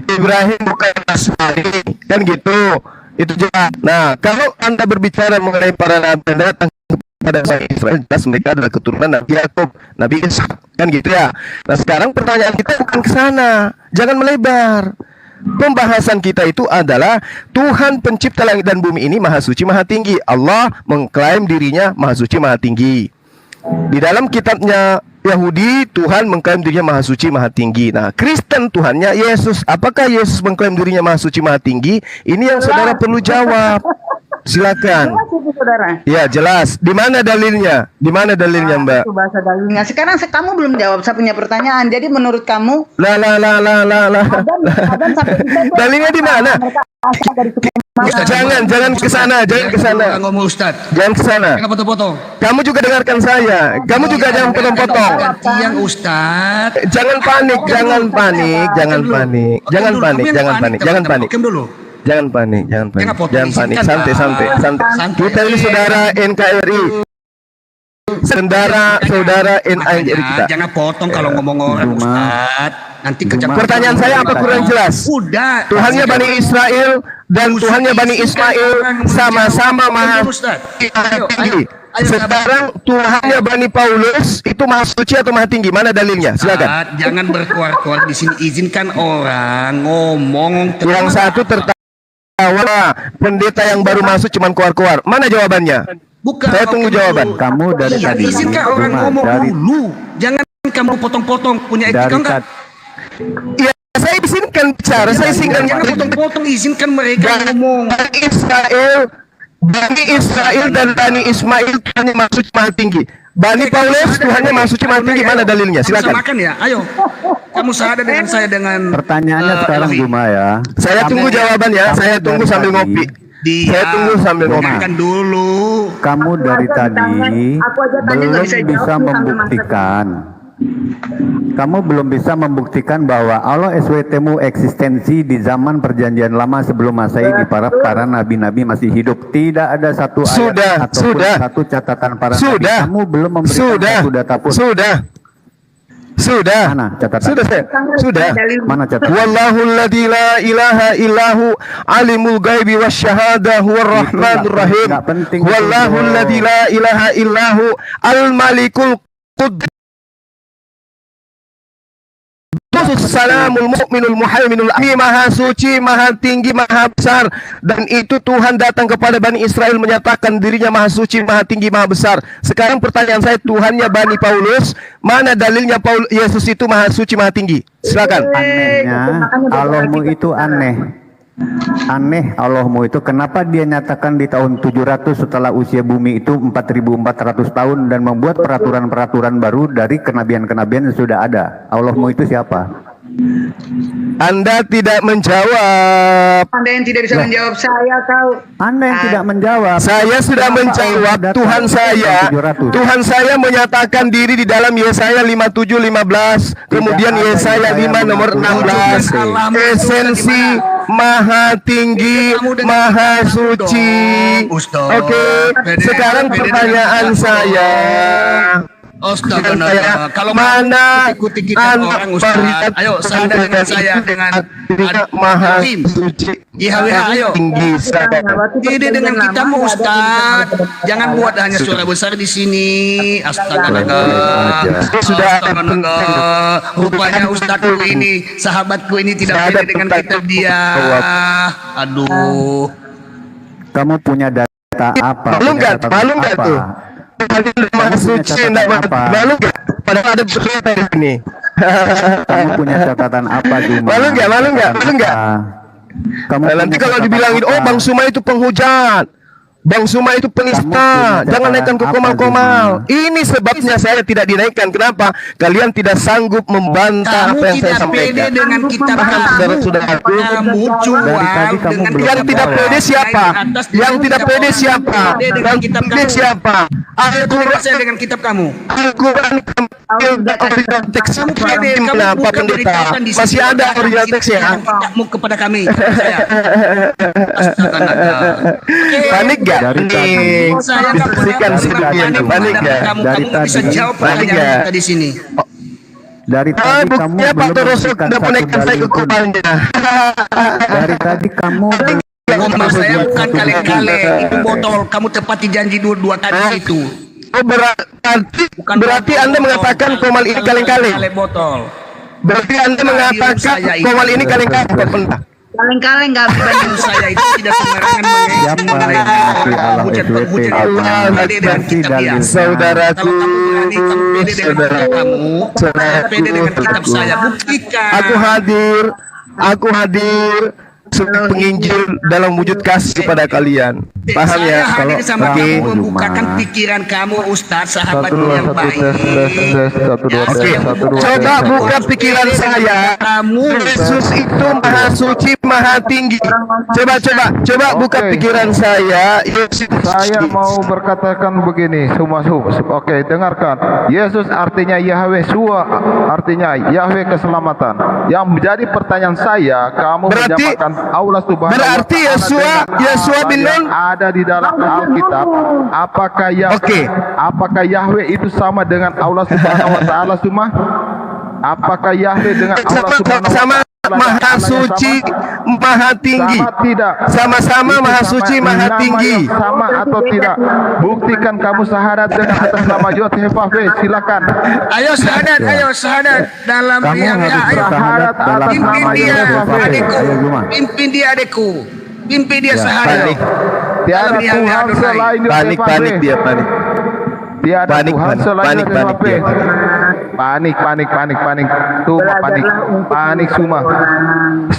Ibrahim bukan Nasrani, kan gitu. Itu jelas. Nah, kalau Anda berbicara mengenai para nabi yang datang kepada bangsa Israel, jelas mereka adalah keturunan Nabi Yakub, Nabi Ishak, kan gitu ya. Nah, sekarang pertanyaan kita bukan ke sana. Jangan melebar. Pembahasan kita itu adalah Tuhan pencipta langit dan bumi ini Maha Suci Maha Tinggi. Allah mengklaim dirinya Maha Suci Maha Tinggi. Di dalam kitabnya Yahudi, Tuhan mengklaim dirinya Maha Suci Maha Tinggi. Nah, Kristen Tuhannya Yesus. Apakah Yesus mengklaim dirinya Maha Suci Maha Tinggi? Ini yang saudara perlu jawab. Silakan. Ya, jelas. Di mana dalilnya? Di mana dalilnya, Mbak? Itu bahasa dalilnya. Sekarang kamu belum jawab saya punya pertanyaan. Jadi menurut kamu Adam sampai dalilnya di mana? Jangan ke sana, jangan ke sana. Jangan ke sana. Kamu juga dengarkan saya. Kamu juga jangan potong-potong. Yang Ustaz. Jangan panik. Jangan panik. Santai. Kita ini saudara NKRI. Saudara NKRI kita. Jangan potong kalau ngomong orang Ustaz. Nanti pertanyaan saya apa kurang jelas? Udah. Tuhannya Bani Israel dan Tuhannya Bani Ismail sama-sama Maha Tinggi. Sekarang Tuhannya Bani Paulus itu Maha Suci atau Maha Tinggi? Mana dalilnya? Silakan. Jangan berkuar-kuar di sini. Izinkan orang ngomong. Yang satu tertawa, pendeta yang baru masuk cuman kuar-kuar. Mana jawabannya? Bicara. Saya tunggu jawaban. Kamu dari tadi. Izinkan orang ngomong dulu. Jangan kamu potong-potong. Punya etika enggak? Ya, saya izinkan bicara. Saya izinkan. Jangan potong-potong. Izinkan mereka ngomong. Bani Israel dan Bani Ismail Tuhannya Maha Suci Maha Tinggi. Bani Paulus Tuhannya Maha Suci Maha Tinggi. Mana dalilnya? Silakan. Makan ya. Ayo. Kamu sadar dengan saya dengan. Pertanyaannya sekarang Juma ya. Saya tunggu jawaban ya. Saya tunggu sambil ngopi. Saya tunggu sambil ngopi. Makan dulu. Kamu dari tadi belum bisa membuktikan. Kamu belum bisa membuktikan bahwa Allah SWT-mu eksistensi di zaman perjanjian lama sebelum Masehi di para nabi-nabi masih hidup. Tidak ada satu ayat ataupun satu catatan para nabi. Kamu belum memberikan satu data pun. Sudah. Mana catatan? Sudah. Mana catatan? Wallahul ladzi la ilaha illahu alimul ghaibi wasyahadah huwar rahmanur rahim. Wallahul ladzi la ilaha illahu al malikul quddus Salamul mu'minul muhaiminul Maha Suci, Maha Tinggi, Maha Besar. Dan itu Tuhan datang kepada Bani Israel menyatakan dirinya Maha Suci, Maha Tinggi, Maha Besar. Sekarang pertanyaan saya, Tuhannya Bani Paulus, mana dalilnya Yesus itu Maha Suci, Maha Tinggi? Silakan. Anehnya Allahmu itu aneh. Aneh Allahmu itu, kenapa dia nyatakan di tahun 700 setelah usia bumi itu 4400 tahun dan membuat peraturan-peraturan baru dari kenabian-kenabian yang sudah ada. Allahmu itu siapa? Anda tidak menjawab. Anda yang tidak bisa menjawab saya tahu. Anda yang tidak menjawab. Saya sudah menjawab. Tuhan saya menyatakan diri di dalam Yesaya 57:15, kemudian Yesaya 5 nomor 16. Esensi Maha Tinggi, Maha Suci. Oke, sekarang pertanyaan saya. Astaga, kalau mana ikuti kita orang Ustaz, ayo sadar dengan saya dengan Maha Suci YHWH, ayo ini dengan kita mau Ustaz, jangan buat hanya suara besar di sini. Astaga naga, rupanya Ustazku ini, sahabatku ini tidak beda dengan kita dia. Aduh, kamu punya data apa? Malu nggak tuh? Maha Suci malu nggak? Padahal ada berita ini. Kamu punya catatan apa, Juma? Malu nggak? Nanti kalau dibilangin, oh Bang Suma itu penghujat, Bang Suma itu penista, jangan naikkan ke komal-komal. Ini sebabnya saya tidak dinaikkan. Kenapa? Kalian tidak sanggup membantah apa yang saya sampaikan. Kamu tidak pede dengan kitab saudara-saudaraku. Kamu jual dengan yang tidak pede siapa? Yang tidak pede siapa? Yang tidak pede siapa? Al-Quran saya dengan kitab kamu. Al-Quran teks pede, kenapa pendeta? Masih ada original teksnya. Kitabmu kepada kami. Saya. Panik gak? Saya nggak pernah panik gak? Kamu bisa jawab pertanyaan kita di sini. Dari tadi kamu belum memberikan satu dalil pun. Dari tadi kamu Ngomong saya bukan kaleng-kaleng, itu botol. Kamu tepati janji dua kali itu. Oh, berarti Anda mengatakan komal ini kaleng-kaleng. Botol. Berarti Anda mengatakan komal ini kaleng-kaleng, Pak Pendeta. Kaleng-kaleng nggak Bagi saya itu tidak sembarangan mengenai pede dengan kitab dia. Saudaraku, pede dengan kitab saya, buktikan. Aku hadir sebagai penginjil dalam wujud kasih kepada kalian. Paham ya? Kalau kamu membukakan pikiran kamu, Ustaz, sahabatku yang baik. Coba buka pikiran saya. Yesus itu Maha Suci, Maha Tinggi. Coba buka pikiran saya. Saya mau berkatakan begini, semua. Oke, dengarkan. Yesus artinya Yahweh, Shua artinya Yahweh keselamatan. Yang menjadi pertanyaan saya, kamu menyamakan Allah Subhanahu wa Ta'ala. Berarti Yeshua bin Nun ada di dalam Alkitab. Apakah Yahweh itu sama dengan Allah Subhanahu wa Ta'ala semua? Apakah Yahweh dengan Allah Subhanahu wa Ta'ala Maha Suci, Maha Tinggi? Sama tidak? Sama-sama Maha Suci, Maha Tinggi. Sama atau tidak? Buktikan kamu syahadat dengan atas nama Yod-Heh-Vah-Veh. Silakan. Ayo syahadat dalam syahadat atas nama Yod-Heh-Vah-Veh. Pimpin dia adikku. Pimpin dia syahadat. Tiada Tuhan selain Panik dia. Tiada Tuhan selain Yod-Heh-Vah-Veh. Panik. Panik semua.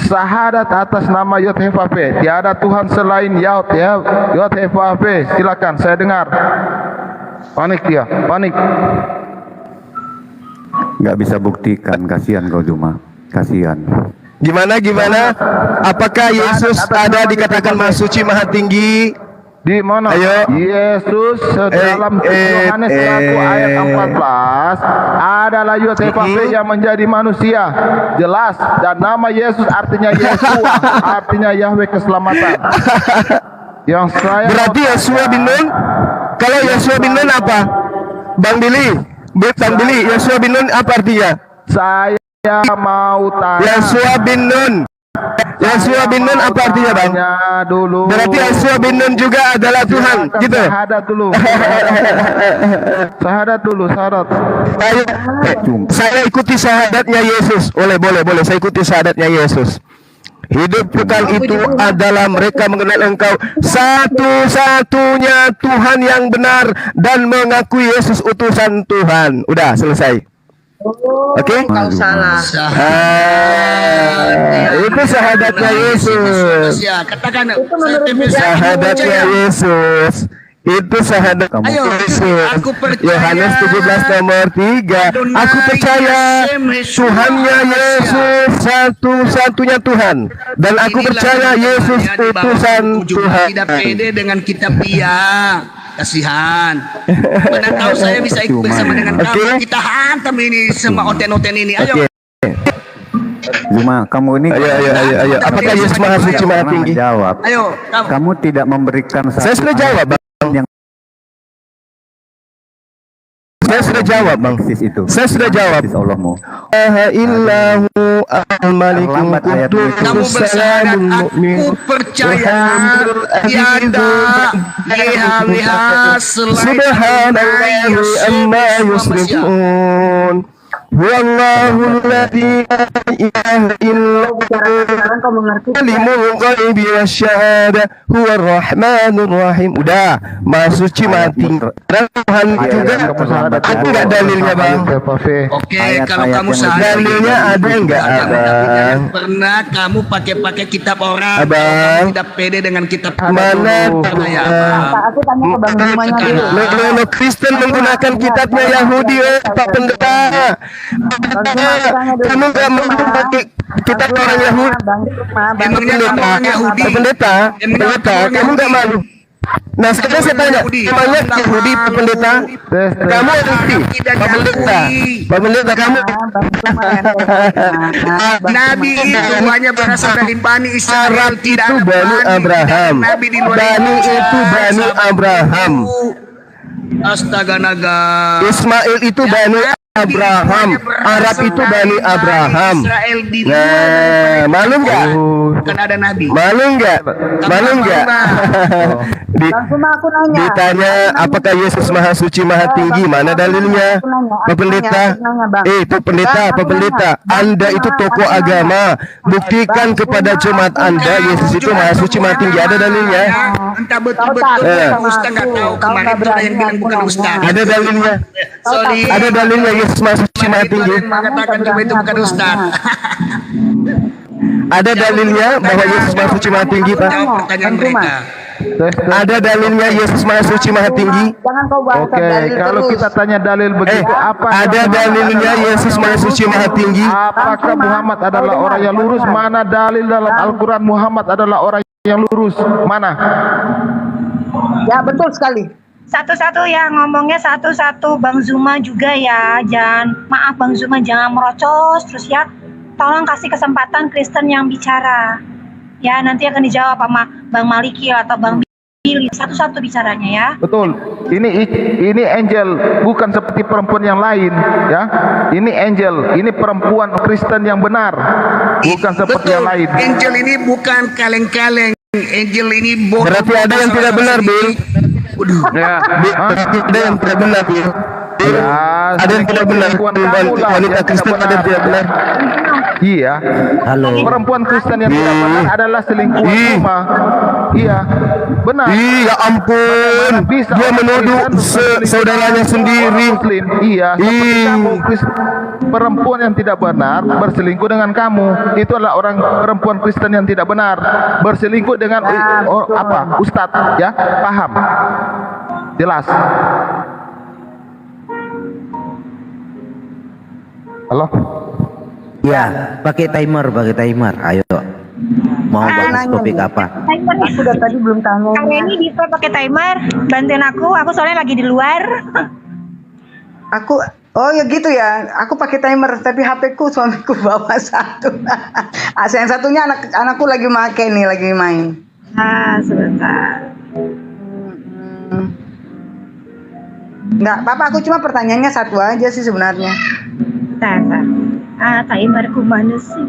Syahadat atas nama Yod-Heh-Vah-Veh. Tiada Tuhan selain Yod-Heh-Vah-Veh. Silakan, saya dengar. Panik dia. nggak bisa buktikan. Kasihan kau Juma, kasihan. Gimana? Apakah Yesus ada dikatakan Maha Suci, Maha Tinggi? Di mana? Ayo. Yesus dalam Yohanes 1 ayat 14 adalah Yod-Heh-Vah-Veh yang menjadi manusia. Jelas. Dan nama Yesus artinya Yeshua, artinya Yahweh keselamatan. Yang saya berarti Yeshua bin Nun. Kalau Yeshua bin Nun apa? Bang Billy, Yeshua bin Nun apa artinya? Saya mau tanya. Yeshua bin Nun apa artinya, Bang? Dulu. Berarti Yeshua bin Nun juga adalah Tuhan, gitu. Syahadat dulu. Saya ikuti syahadatnya Yesus. Boleh. Saya ikuti syahadatnya Yesus. Hidup kekal itu adalah mereka mengenal Engkau satu-satunya Tuhan yang benar dan mengakui Yesus utusan Tuhan. Udah selesai. Oke? Kau salah. Itu syahadatnya Yesus. Katakan syahadatnya Yesus. Itu syahadat Yesus. Yohanes 17 nomor 3. Aku percaya Tuhannya Yesus satu-satunya Tuhan, dan aku percaya Yesus utusan Tuhan. Tidak pede dengan kitab dia. Kasihan. Mana tahu saya bisa ikut bersama dengan kamu. Kita hantam ini semua oten-oten ini. Ayo. Juma, kamu ini ayo. Apakah Yesus Maha Suci, Maha Tinggi? Jawab. Ayo. Kamu tidak memberikan saya sudah jawab, Bang. Yang Saya sudah jawab, Bang. Saya sudah jawab. Allahmu. Illahu al-malikul Kamu bersyahadat, aku percaya tiada liha selain Subhanallahi amma yusrifun. Wallahu alladzi la ilaha illa huwa alimul ghaibi wasyahada huwar rahmanur rahim. Udah, Maha Suci Maha Tinggi. Tuhan juga ada enggak dalilnya, Bang? Oke, kalau kamu sadar dalilnya ada enggak, Abang? Pernah kamu pakai kitab orang, Abang, tidak pede dengan kitab mana? Aku tanya ke Bang Zumanya dulu. Kristen menggunakan kitabnya Yahudi, Pak Pendeta. Kamu nggak mau pakai kitab orang Yahudi? Pendeta, kamu nggak malu? Nah, sekarang saya tanya, namanya Yahudi, Pak Pendeta? Kamu Yahudi, Pak Pendeta, kamu? Nabi itu hanya berasal dari Bani Israel, tidak itu Bani Abraham. Bani itu Bani Abraham. Astaga naga. Ismail itu Bani Abraham, Arab itu Bani Abraham. Nah, malu nggak? Kan ada nabi. Malu nggak? Malu nggak? Ditanya apakah Yesus Maha Suci Maha Tinggi? Mana dalilnya? Pak Pendeta, itu pendeta, Pak Pendeta, Anda itu tokoh agama. Buktikan kepada jemaat Anda Yesus itu Maha Suci Maha Tinggi. Ada dalilnya? Entah betul-betul Ustaz nggak tahu. Kemarin itu ada yang bilang bukan Ustaz. Ada dalilnya? Sorry. Ada dalilnya Yesus Maha Suci Maha Tinggi? Mengatakan cuma itu bukan Ustaz. Ada dalilnya bahwa Yesus Maha Suci Maha Tinggi, Pak? Pertanyaan mereka. Ada dalilnya Yesus Maha Suci Maha Tinggi? Oke, kalau kita tanya dalil begitu, apa? Ada dalilnya Yesus Maha Suci Maha Tinggi? Apakah Muhammad adalah orang yang lurus? Mana dalil dalam Al-Quran Muhammad adalah orang yang lurus? Mana? Ya, betul sekali. Satu-satu ya, ngomongnya satu-satu. Bang Zuma juga ya, maaf Bang Zuma, jangan merocos terus ya. Tolong kasih kesempatan Kristen yang bicara. Ya, nanti akan dijawab sama Bang Maliki atau Bang Billy. Satu-satu bicaranya ya. Betul. Ini angel, bukan seperti perempuan yang lain, ya. Ini angel, ini perempuan Kristen yang benar, bukan seperti yang lain. Angel ini bukan kaleng-kaleng. Angel ini bodoh. Berarti ada yang tidak benar, Bill. Ya, ada yang tidak benar, Bill. Ya, ada yang tidak benar. Wanita Kristen ada yang tidak benar. Iya. Halo. Perempuan Kristen yang tidak benar adalah selingkuhan rumah. Iya, benar. Iya, ampun. Dia menuduh saudaranya sendiri. Muslim. Iya. Seperti kamu, perempuan yang tidak benar berselingkuh dengan kamu. Itu adalah orang perempuan Kristen yang tidak benar berselingkuh dengan apa? Ustadz, ya? Paham? Jelas. Halo? Ya, pakai timer. Ayo. Mau bahas topik apa? Timer nih. Sudah tadi belum tanya. Kali ini bisa pakai timer. Bantuin aku soalnya lagi di luar. Oh ya gitu ya. Aku pakai timer, tapi HP-ku suamiku bawa satu. Yang satunya anakku lagi make nih, lagi main. Sebentar. Enggak, Papa, aku cuma pertanyaannya satu aja sih sebenarnya. Bentar. Timerku mana sih?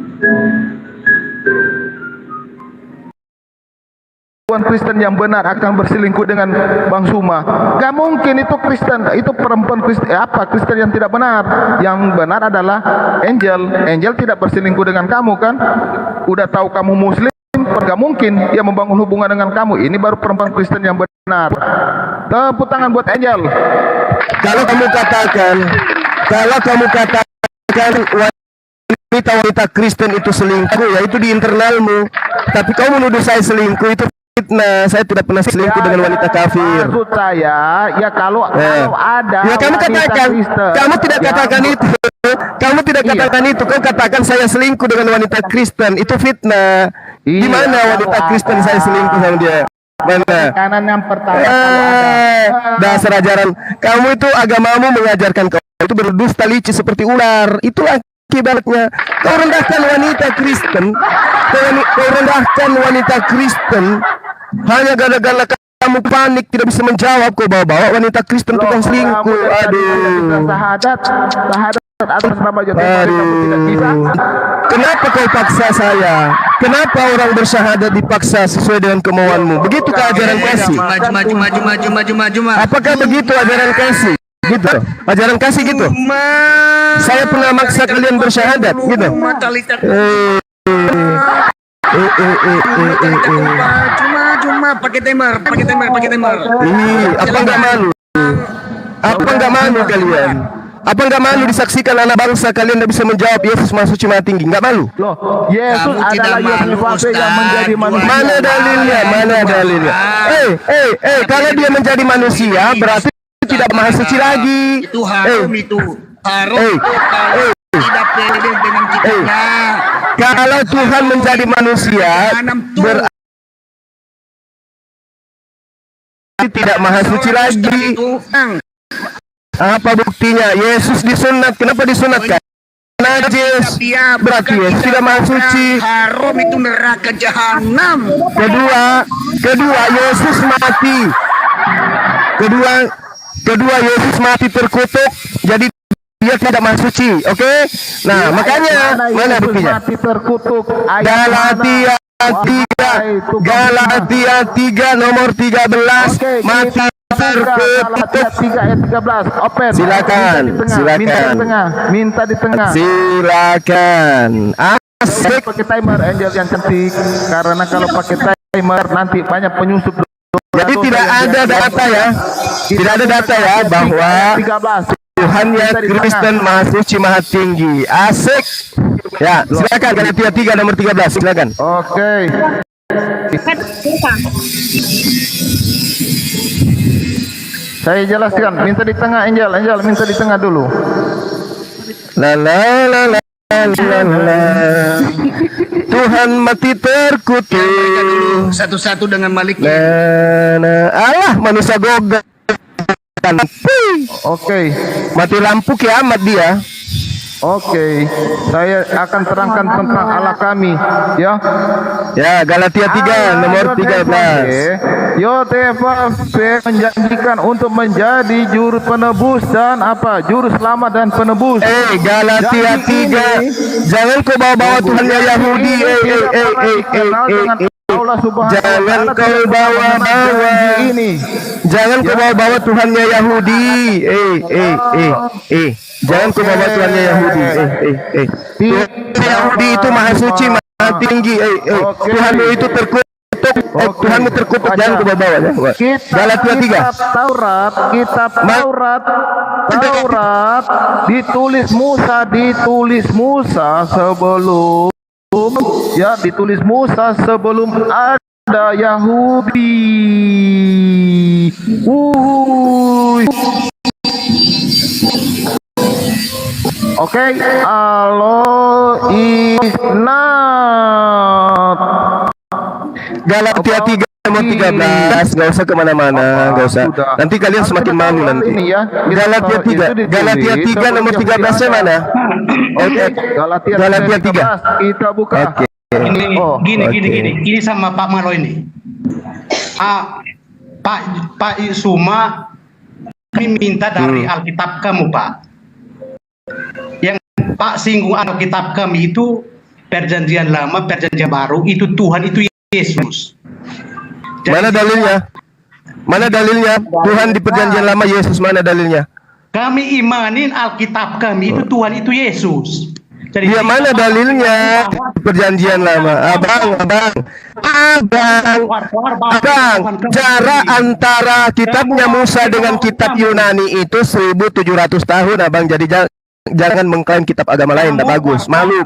Perempuan Kristen yang benar akan berselingkuh dengan Bang Suma. Gak mungkin itu Kristen, itu perempuan Kristen Kristen yang tidak benar. Yang benar adalah Angel. Angel tidak berselingkuh dengan kamu kan? Udah tahu kamu Muslim, gak mungkin dia membangun hubungan dengan kamu. Ini baru perempuan Kristen yang benar. Tepuk tangan buat Angel. Kalau kamu katakan wanita Kristen itu selingkuh, ya itu di internalmu. Tapi kau menuduh saya selingkuh, itu fitnah. Saya tidak pernah selingkuh dengan wanita kafir. Maksud saya, ya kalau ada. Ya kamu katakan, kamu tidak katakan itu. Kamu tidak katakan itu. Kau katakan saya selingkuh dengan wanita Kristen, itu fitnah. Di mana wanita Kristen saya selingkuh sama dia? Mana? Kanan yang pertama. Dasar ajaran kamu itu, agamamu mengajarkan kau itu berdusta licik seperti ular. Itulah akibatnya. Kau rendahkan wanita Kristen. Kau rendahkan wanita Kristen hanya gara-gara kamu panik tidak bisa menjawab, kau bawa-bawa wanita Kristen tukang selingkuh. Aduh. Sahadat atas nama Jatuh kamu tidak bisa. Kenapa kau paksa saya? Kenapa orang bersyahadat dipaksa sesuai dengan kemauanmu? Begitukah ajaran kasih? Maju. Apakah begitu ajaran kasih? Gitu. Ajaran kasih gitu. Saya pernah maksa kalian bersyahadat gitu. Cuma pakai timer. Apa enggak malu? Apa enggak malu kalian? Apa enggak malu disaksikan anak bangsa kalian tidak bisa menjawab Yesus masuk cuma tinggi? Enggak malu? Loh, Yesus adalah Yesus yang menjadi manusia. Mana dalilnya? Mana dalilnya? Kalau dia menjadi manusia berarti tidak maha suci lagi. Itu haram itu. Tidak pede dengan ciptanya. Kalau Tuhan menjadi manusia berarti tidak maha suci lagi. Apa buktinya? Yesus disunat. Kenapa disunatkan? Najis. Berarti Yesus tidak maha suci. Haram itu neraka jahanam. Kedua Yesus mati. Kedua Yesus mati terkutuk. Jadi dia tidak maha suci. Oke? Nah, makanya mana buktinya? Mati terkutuk. Galatia 3 nomor 13 mati terkutuk. 3 ayat 13. Open. Silakan. Minta di tengah. Silakan. Asik. Pakai timer Angel yang cantik. Karena kalau pakai timer nanti banyak penyusup. Jadi tidak ada data ya. Tidak ada data ya bahwa 13. Tuhannya Kristen maha suci maha tinggi. Asik. Ya, silakan Galatia 3 nomor 13. Silakan. Oke. Saya jelaskan, minta di tengah Angel minta di tengah dulu. La. Tuhan mati terkutuk. Satu-satu dengan maliknya. Allah manusia gogol. Oke. Mati lampu kiamat dia. Oke, saya akan terangkan tentang Allah kami, ya. Ya, Galatia 3 nomor 13. menjanjikan untuk menjadi juru penebus dan apa? Juru selamat dan penebus. Galatia 3. Jangan kau bawa-bawa Tuhannya Yahudi. Jangan kau bawa-bawa ini. Jangan kau bawa-bawa Tuhannya Yahudi. Jangan kau bawa Tuhannya Yahudi. Yahudi itu maha suci, maha tinggi. Tuhanmu itu terkutuk. Tuhanmu terkutuk. Jangan kau bawa. Galatia 3. Kitab Taurat ditulis Musa sebelum ditulis Musa sebelum ada Yahudi. Oke, Allah is not. Galatia 3 nomor 13. Gak usah kemana-mana, gak usah. Nanti kalian semakin malu nanti. Galatia 3 nomor 13-nya mana? Oke, Galatia 3. Kita buka. Gini sama Pak Malo ini. Pak Suma, kami minta dari Alkitab kamu, Pak. Yang Pak singgung Alkitab kami itu Perjanjian Lama, Perjanjian Baru, itu Tuhan itu Yesus. Jadi, mana dalilnya? Mana dalilnya? Tuhan di Perjanjian Lama, Yesus, mana dalilnya? Kami imanin Alkitab kami itu Tuhan itu Yesus. Jadi ya mana dalilnya? Perjanjian Lama, abang, jarak antara kitabnya Musa dengan kitab Yunani itu 1700 tahun, abang. Jadi jangan mengklaim kitab agama lain, tak bagus. Malu.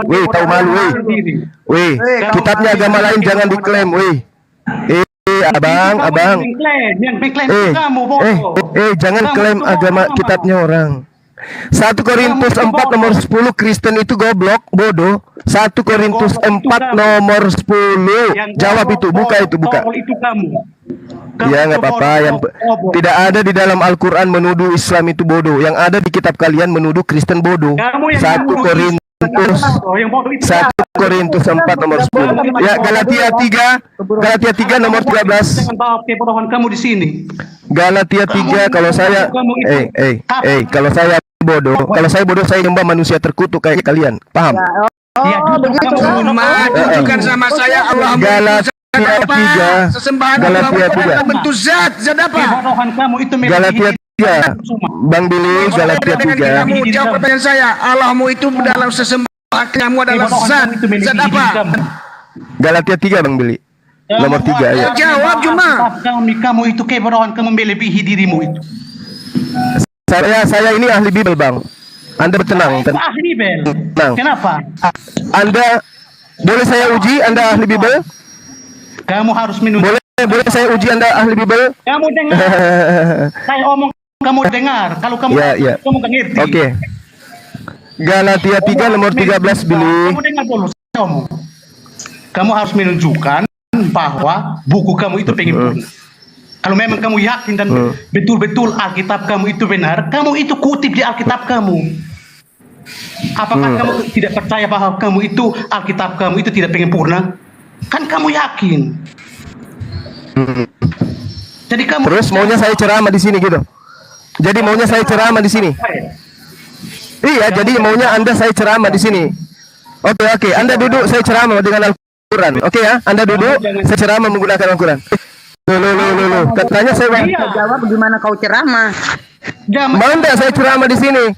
Weh, tahu malu, weh. Kitabnya agama lain jangan diklaim, weh. Abang. Jangan klaim agama kitabnya orang. 1 Korintus 4 nomor 10, Kristen itu goblok, bodoh. 1 Korintus 4 nomor 10. Jawab itu, buka. Ya nggak apa-apa. Yang tidak ada di dalam Al-Quran menuduh Islam itu bodoh. Yang ada di kitab kalian menuduh Kristen bodoh. 1 Korintus 4 nomor 10. Ya, Galatia 3 nomor 13. Jangan bawa kebodohan kamu di sini. Galatia 3, kalau saya kalau saya bodoh saya nyembah manusia terkutuk kayak kalian. Paham? Begitu tunjukkan sama saya Allah. Galatia 3. Sesembahan Galatia 3. bentuk zat apa? Kebodohan kamu itu Galatia 3. Bang Billy, Galatia 3. Kamu jawab pertanyaan saya. Allahmu itu dalam sesembahan kamu adalah zat apa? Galatia 3 Bang Billy. Nomor 3 ya. Jawab cuma. Kamu itu kebodohan, kamu melebihi dirimu itu. Saya ini ahli Bible, Bang. Anda bertenang. Ahli Bible. Kenapa? Anda boleh saya uji Anda ahli Bible? Kamu harus minum. Boleh saya uji Anda ahli Bible? Kamu dengar. Saya omong kamu dengar. Kalau kamu kamu nggak ngerti. Oke. Galatia 3 nomor 13 Billy. Kamu dengar dulu. Kamu harus menunjukkan bahwa buku kamu itu penghimpun. Kalau memang kamu yakin dan betul-betul Alkitab kamu itu benar, kamu itu kutip di Alkitab kamu. Apakah kamu tidak percaya bahwa kamu itu Alkitab kamu itu tidak penyempurna? Kan kamu yakin. Jadi kamu terus maunya saya ceramah di sini gitu. Jadi maunya saya ceramah di sini. Iya, jadi maunya Anda saya ceramah di sini. Oke, Anda duduk, saya ceramah dengan Al-Quran. Oke ya, Anda duduk, saya ceramah menggunakan Al-Quran. Loh. Katanya saya jawab gimana kau ceramah? Mau enggak saya ceramah di sini?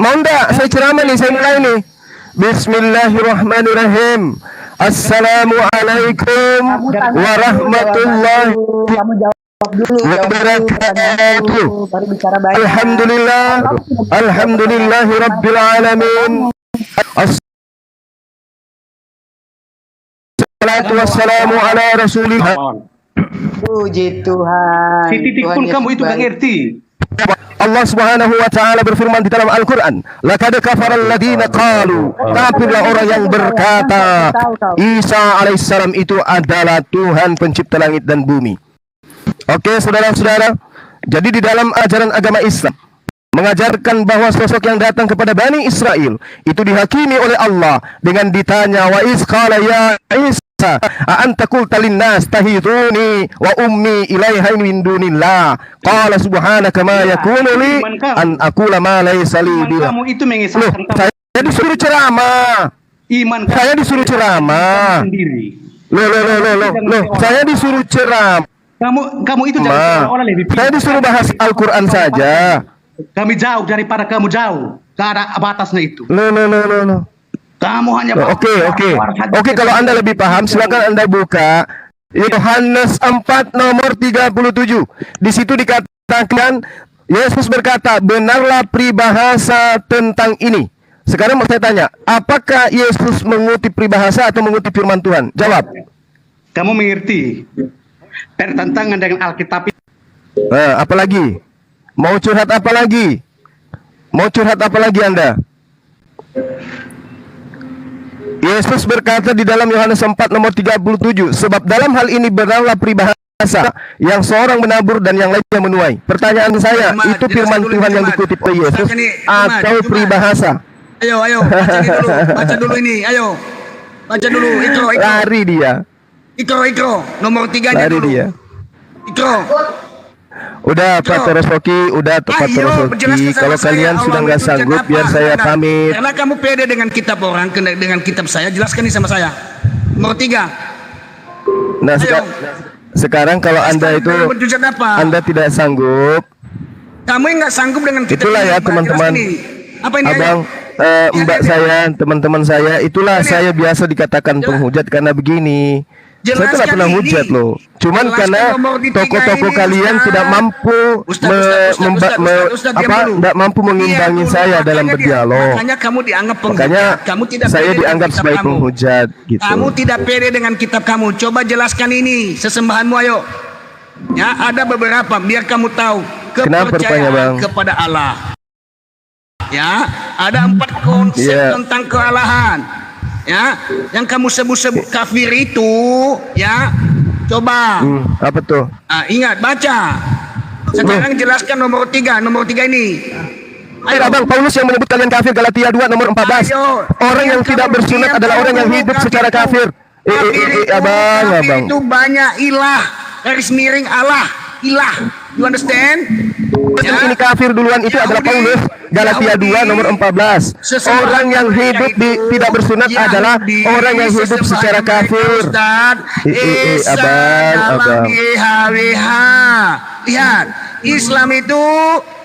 Mau enggak saya ceramah nih, saya mulai nih. Bismillahirrahmanirrahim. Assalamualaikum warahmatullahi wabarakatuh. Alhamdulillahi rabbil alamin. Assalatu wassalamu ala rasulillah. Puji Tuhan. Titik pun kamu itu gak ngerti. Allah Subhanahu wa taala berfirman di dalam Al-Qur'an, "Laqad kafara alladziina qalu", kafirlah orang yang berkata Isa alaihissalam itu adalah Tuhan pencipta langit dan bumi. Oke, saudara-saudara. Jadi di dalam ajaran agama Islam mengajarkan bahwa sosok yang datang kepada Bani Israel itu dihakimi oleh Allah dengan ditanya, "Wa iz qala ya Isa a'anta qulta lin-nas tahiduni wa ummi ilaiha min dunillah qala subhanaka ma yakunu li an aqula ma laysa li bi." Kamu itu mengisahkan saya disuruh ceramah. Saya disuruh ceramah. Loh, saya disuruh ceramah. Kamu itu jangan orang lebih. Saya disuruh bahas Al-Qur'an saja. Kami jauh daripada kamu jauh ke arah batasnya itu. Loh. Kamu hanya Oke, kalau Anda lebih paham silakan Anda buka Yohanes 4 nomor 37. Di situ dikatakan Yesus berkata, "Benarlah peribahasa tentang ini." Sekarang mau saya tanya, apakah Yesus mengutip peribahasa atau mengutip firman Tuhan? Jawab. Kamu mengerti pertentangan dengan Alkitab. Apa lagi? Mau curhat apa lagi? Anda? Yesus berkata di dalam Yohanes 4 nomor 37, "Sebab dalam hal ini benarlah peribahasa yang seorang menabur dan yang lainnya menuai." Pertanyaan saya, itu firman Tuhan yang dikutip oleh Yesus atau peribahasa? Ayo, baca dulu ini, ayo. Baca dulu, Ikro. Lari dia. Ikro, nomor 3-nya dulu. Dia. Ikro. Udah Pak Terosoki, kalau kalian sudah nggak sanggup, biar saya pamit. Karena kamu pede dengan kitab orang, dengan kitab saya, jelaskan ini sama saya. Nomor 3. Nah, sekarang kalau Anda itu, Anda tidak sanggup. Kamu nggak sanggup dengan kitab. Itulah ya teman-teman, abang, mbak saya, teman-teman saya, itulah saya biasa dikatakan penghujat karena begini. Saya tidak pernah hujat loh. Cuman karena tokoh-tokoh kalian tidak mampu tidak mampu mengimbangi saya dalam berdialog. Makanya kamu dianggap penghujat. Saya dianggap sebagai penghujat gitu. Kamu tidak pede dengan kitab kamu. Coba jelaskan ini sesembahanmu, ayo. Ya, ada beberapa biar kamu tahu kepercayaan kepada Allah. Ya, ada 4 konsep tentang kealahan. Ya, yang kamu sebut-sebut kafir itu, ya, coba. Apa tuh? Ingat, baca. Sekarang jelaskan nomor 3 ini. Abang, Paulus yang menyebut kalian kafir, Galatia 2 nomor 14. Orang yang tidak bersunat adalah orang yang hidup secara kafir. Abang. Itu banyak ilah, garis miring Allah, ilah. You understand? Ini kafir duluan itu adalah Paulus, Galatia 2 nomor 14. Orang yang hidup tidak bersunat adalah orang yang hidup secara kafir. Abang. Lihat, Islam itu,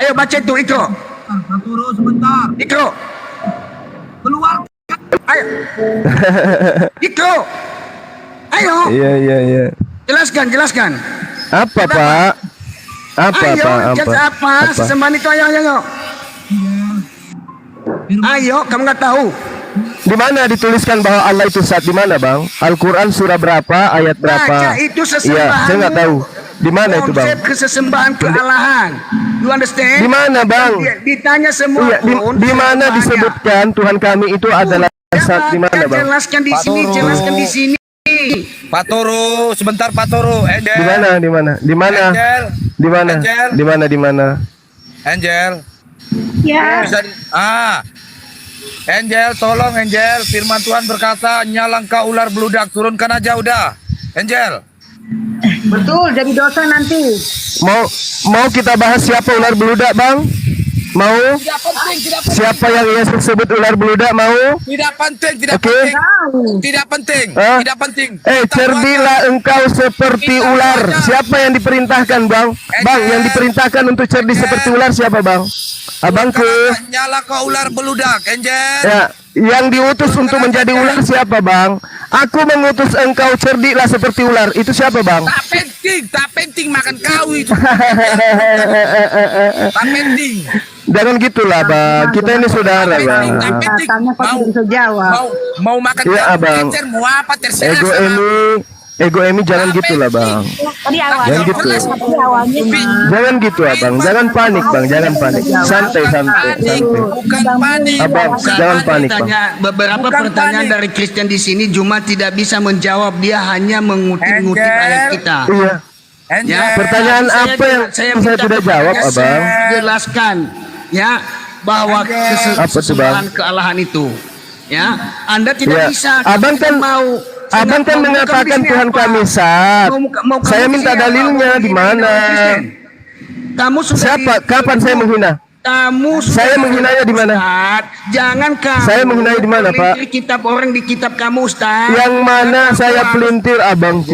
ayo baca itu, Ikro. Turun sebentar. Ikro. Keluar. Ayo. Ikro. Ayo. Iya. Jelaskan. Apa, Pak? Apa? Sesembahan itu ayo. Ayo, kamu nggak tahu. Di mana dituliskan bahwa Allah itu zat? Di mana, Bang? Al-Quran surah berapa, ayat berapa? Baca itu sesembahan. Iya, saya nggak tahu. Di mana itu, Bang? Konsep kesesembahan kealahan. You understand? Di mana, Bang? Ditanya semua. Iya, di mana disebutkan Tuhan kami itu adalah zat? Di mana, Bang? Jelaskan di sini. Pak Toro, sebentar Pak Toro. Angel. Di mana? Angel. Ya. Angel, tolong Angel. Firman Tuhan berkata, nyalangkah ular beludak, turunkan aja udah. Angel. Betul, jadi dosa nanti. Mau kita bahas siapa ular beludak, Bang? Mau? Tidak penting. Siapa yang Yesus sebut ular beludak, mau? Tidak penting. Tidak penting. Cerdilah engkau seperti ular. Siapa yang diperintahkan, Bang? Bang, yang diperintahkan untuk cerdik seperti ular siapa, Bang? Abangku. Nyala kau ular beludak, Angel. Ya, yang diutus untuk menjadi ular siapa, Bang? Aku mengutus engkau cerdiklah seperti ular. Itu siapa, Bang? Tak penting makan kau itu. Tak penting. Jangan gitulah, Bang. Kita ini saudara, Bang. Tanya kok tidak bisa jawab. Mau makan ya, Abang. Mau apa terserah. Ego Emi jangan gitulah, Bang. Jangan gitu. Jangan gitu, Abang. Jangan panik, Bang. Jangan panik. Santai. Bukan panik. Abang, jangan panik, Bang. Beberapa pertanyaan dari Kristen di sini cuma tidak bisa menjawab, dia hanya mengutip-ngutip ayat kita. Iya. Ya, pertanyaan apa yang saya tidak jawab, Abang? Jelaskan, ya, bahwa kesesembahan kealahan itu, ya, Anda tidak bisa. Abang kan mengatakan Tuhan kami zat. Saya minta dalilnya di mana? Kamu siapa? Kapan saya menghina? Saya menghinanya di mana? Jangan kamu. Saya menghinanya di mana, Pak? Kitab orang di kitab kamu, Ustaz. Yang mana saya pelintir, Abangku?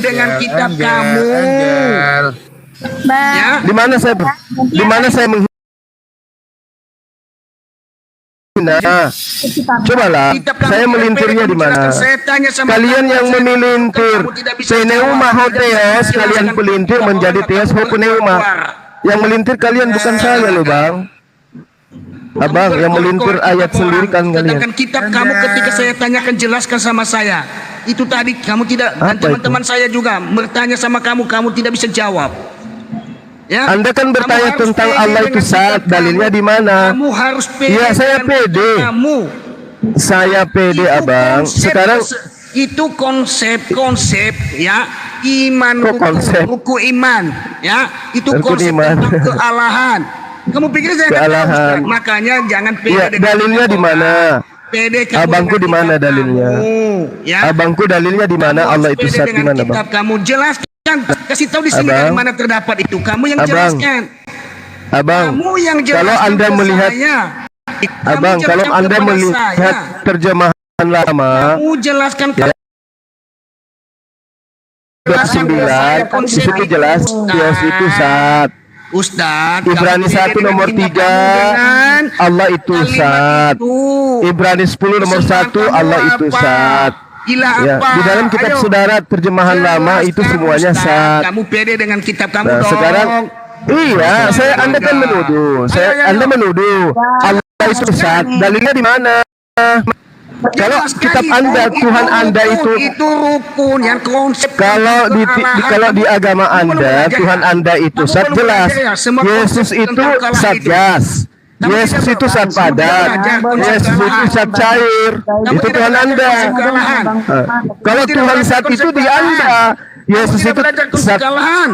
Dengan kitab kamu. Ya. Di mana saya menghina? Cobalah, saya melintirnya di mana? Kalian yang memelintir pneuma hoteos, kalian pelintir menjadi teos pneuma. Yang melintir kalian bukan saya loh, Bang. Abang yang melintir ayat sendiri kan kalian. Sedangkan kitab kamu ketika saya tanyakan jelaskan sama saya. Itu tadi kamu tidak, dan teman-teman saya juga bertanya sama kamu tidak bisa jawab. Ya, Anda kan bertanya tentang Allah itu zat, dalilnya di mana? Kamu harus pede. Ya, saya pede. Saya pede, Abang. Sekarang itu konsep ya, iman ruku iman, ya, itu konsep tentang kealahan. Kamu pikir saya kealahan? Makanya jangan pede. Ya, dalilnya di mana? Pede. Abangku di mana dalilnya? Ya. Abangku dalilnya di mana? Allah itu zat di mana, Bang? Kamu jelaskan. Kasih tahu di sini dari mana terdapat itu. Kamu yang jelaskan. Abang, kamu yang kalau Anda melihat Abang, kalau Anda melihat terjemahan lama, kamu jelaskan ya, 9 di situ jelas Theos itu zat. Ustaz, Ibrani 1 nomor 3 Allah itu zat. Ibrani 10 nomor 1 Allah itu zat. Ya, di dalam kitab saudara terjemahan lama itu semuanya zat. Kamu pede dengan kitab kamu dong. Sekarang iya, Anda kan menuduh. Anda menuduh Allah itu zat. Dalilnya di mana? Kalau kitab Anda, Tuhan Anda itu rukun yang konsep. Kalau di agama Anda, Tuhan Anda itu zat jelas. Yesus itu zat gas. Yesus itu zat padat, Yesus itu zat cair, itu Tuhan Anda. Kalau Tuhan zat itu di Anda, Yesus itu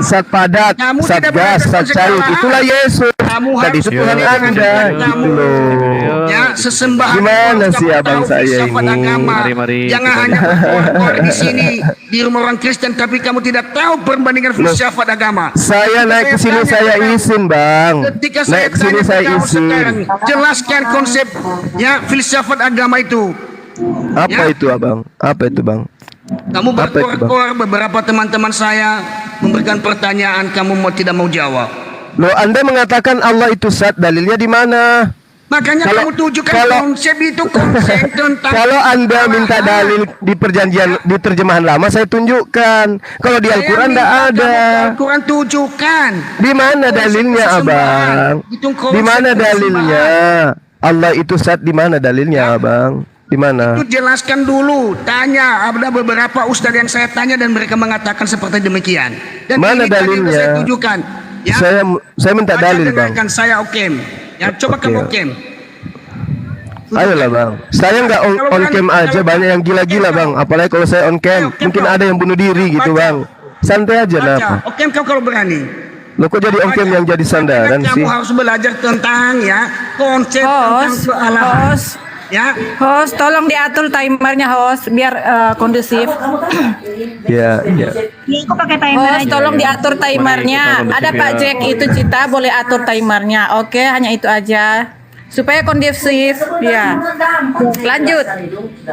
Sat padat, Sat gas, Sat cair. Itulah Yesus. Tadi itu Tuhan Anda. Gitu loh. Ya, sesembahan. Gimana sih abang saya ini? Mari. Jangan hanya berkuar di sini di rumah orang Kristen, tapi kamu tidak tahu perbandingan filsafat agama. Saya naik ke sini saya izin, Bang. Ketika saya Naik ke sini tanya saya kamu izin. sekarang, jelaskan konsep ya filsafat agama itu. Apa itu, Abang? Apa itu, Bang? Kamu berkuar-kuar, beberapa teman-teman saya memberikan pertanyaan, kamu tidak mau jawab. Loh, Anda mengatakan Allah itu Zat, dalilnya di mana? Makanya kamu tunjukkan konsep itu, konsep tentang. Kalau Anda minta dalil di perjanjian, di terjemahan lama, saya tunjukkan. Kalau di Al-Quran tidak ada. Al-Quran tunjukkan. Di mana dalilnya, Abang? Di mana dalilnya? Allah itu Zat, di mana dalilnya, Abang? Di mana? Itu jelaskan dulu. Tanya, ada beberapa ustadz yang saya tanya dan mereka mengatakan seperti demikian. Dan mana ini tadi dalilnya? saya tunjukkan. Ya, saya minta dalil, Bang. Saya okem. Ya, coba kamu okem. Ayolah, Bang. Saya nggak on cam aja, banyak yang gila-gila, Bang. Apalagi kalau saya on cam, mungkin ada yang bunuh diri gitu, Bang. Santai aja lah. Okem kau kalau berani. Lo kok jadi on cam yang jadi sandaran sih? Kamu harus belajar tentang ya konsep tentang kealahan. Ya, host, tolong diatur timernya, host, biar kondusif. Ya. Aku pakai timer Host, tolong diatur timernya. Ada Pak Jack itu Cita, boleh atur timernya. Oke, hanya itu aja. Supaya kondusif. Ya. Lanjut.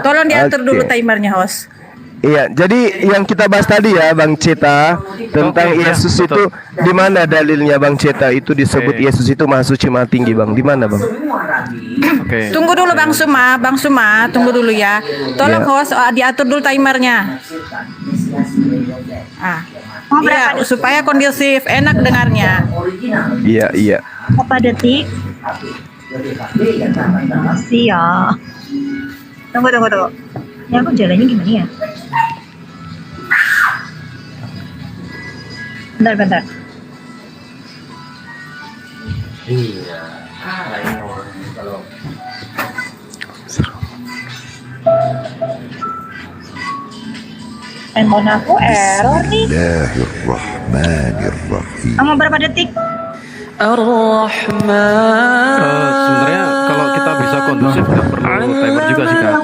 Tolong diatur dulu timernya, host. Iya, jadi yang kita bahas tadi ya, Bang Cita, tentang Yesus itu di mana dalilnya, Bang Cita? Itu disebut Yesus itu Maha Suci, Maha Tinggi, Bang. Di mana, Bang? Tunggu dulu Bang Suma, tunggu dulu ya. Tolong host diatur dulu timernya. Iya, supaya kondusif, enak dengarnya. Iya. Berapa detik? Siap. Tunggu. Ya aku jalannya gimana ya? Bentar. Iya. Handphone aku error nih. Bismillahirrahmanirrahim. Kamu berapa detik? Ar-Rahman. Sebenarnya kalau kita bisa kondusif nggak perlu timer juga sih, Kak.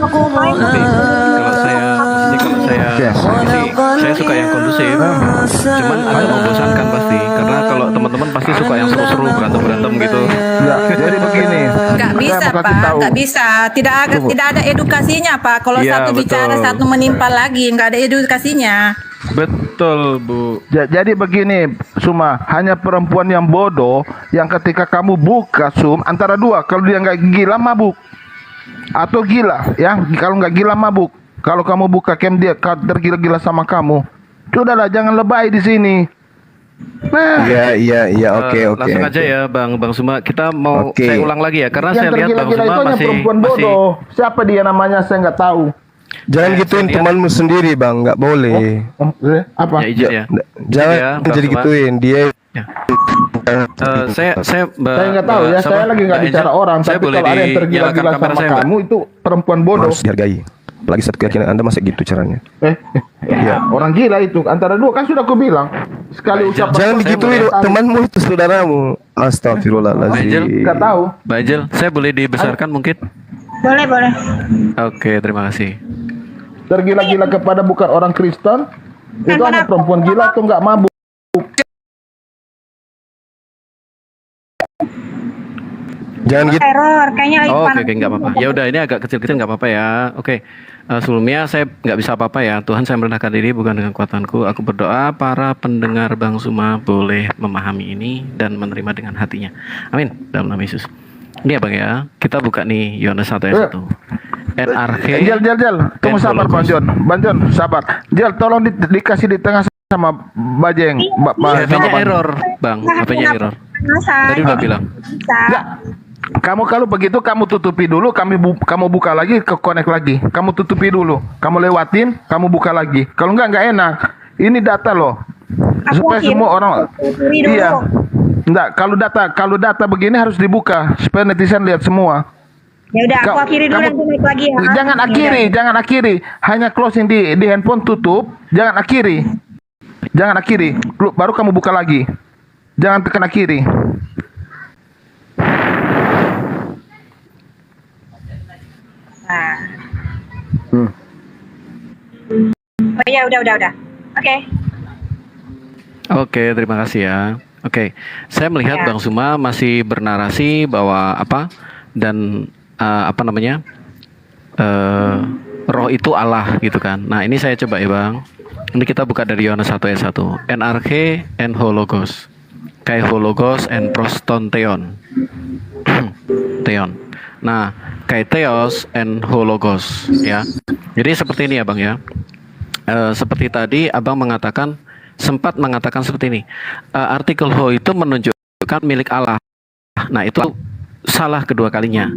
Tapi saya suka yang kondusif. Cuman agak membosankan pasti, karena kalau teman-teman pasti suka yang seru-seru, berantem gitu. Jadi begini. Nggak bisa, Pak. Nggak bisa. Tidak ada edukasinya, Pak. Kalau satu bicara, satu menimpa lagi, nggak ada edukasinya. Betul, Bu. Jadi begini, Suma, hanya perempuan yang bodoh yang ketika kamu buka antara dua, kalau dia nggak gila mabuk atau gila, ya. Kalau nggak gila mabuk, kalau kamu buka cam dia tergila-gila sama kamu, sudahlah, jangan lebay di sini. Nah. Iya, oke. Langsung aja ya, Bang Suma. Kita mau saya ulang lagi ya, karena Yang saya lihat Bang Suma masih perempuan bodoh. Siapa dia namanya saya nggak tahu. Jangan gituin temanmu sendiri, Bang. Nggak boleh. Apa? Jangan jadi gituin dia. Saya nggak tahu ya. Saya lagi nggak bicara orang. Tapi kalau ada yang tergila-gila sama kamu, itu perempuan bodoh. Harus dihargai. Apalagi satu keyakinan Anda masa gitu caranya. Iya. Orang gila itu antara dua, kan sudah aku bilang. Sekali ucap. Jangan digituin temanmu itu, saudaramu. Astagfirullahaladzim. Nggak tahu. Bajel, saya boleh dibesarkan mungkin? Boleh. Oke, terima kasih. Tergila-gila kepada bukan orang Kristen, itu hanya perempuan gila atau nggak mabuk. Jangan gitu. Error, kayaknya lagi Oke, nggak apa-apa. Ya udah, ini agak kecil-kecil nggak apa-apa ya. Oke. Sebelumnya saya nggak bisa apa-apa ya. Tuhan, saya merendahkan diri bukan dengan kekuatanku. Aku berdoa para pendengar Bang Suma boleh memahami ini dan menerima dengan hatinya. Amin. Dalam nama Yesus. Ini ya Bang ya. Kita buka nih Yohanes 1 ayat 1. NRK. Jal. Tunggu sabar Bang Jon, sabar. Jal, tolong dikasih di tengah sama Bajeng. HP-nya error, Bang. HP-nya error. Tadi udah bilang. Kamu kalau begitu kamu tutupi dulu, kamu buka lagi, connect lagi. Kamu tutupi dulu, kamu lewatin, kamu buka lagi. Kalau enggak enak. Ini data loh. Supaya semua orang iya. Enggak, kalau data begini harus dibuka supaya netizen lihat semua. Ya udah, aku akhiri dulu, nanti naik lagi ya. Jangan akhiri. Hanya closing di handphone, tutup, jangan akhiri. Jangan akhiri. Baru kamu buka lagi. Jangan tekan akhiri. Nah. Oh iya, udah. Oke. Oke, terima kasih ya. Oke, saya melihat Bang Zuma masih bernarasi bahwa dan roh itu Allah gitu kan. Nah, ini saya coba ya Bang. Ini kita buka dari Yohanes 1 ayat 1. NRK and hologos. Kai hologos and proston theon. Theon. Nah, kai theos and hologos ya. Jadi seperti ini ya Bang ya. Seperti tadi Abang sempat mengatakan seperti ini. Artikel ho itu menunjukkan milik Allah. Nah, itu salah kedua kalinya.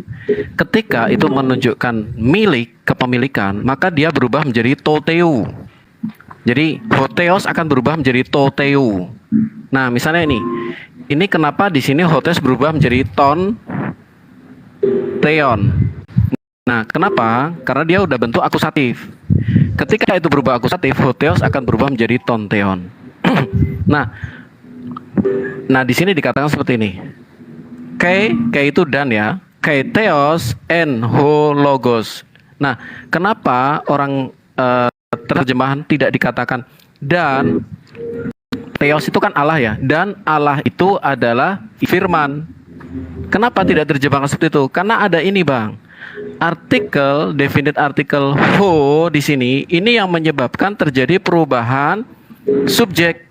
Ketika itu menunjukkan milik, kepemilikan, maka dia berubah menjadi toteu. Jadi hotheos akan berubah menjadi toteu. Nah, misalnya ini kenapa di sini hotheos berubah menjadi theon. Nah, kenapa? Karena dia udah bentuk akusatif. Ketika itu berubah akusatif, hotheos akan berubah menjadi theon. Nah, di sini dikatakan seperti ini. Kai itu dan ya. Kai theos and hologos. Nah, kenapa orang terjemahan tidak dikatakan dan? Theos itu kan Allah ya, dan Allah itu adalah firman. Kenapa tidak terjemahkan seperti itu? Karena ada ini Bang. Artikel, definite artikel ho di sini, ini yang menyebabkan terjadi perubahan subjek.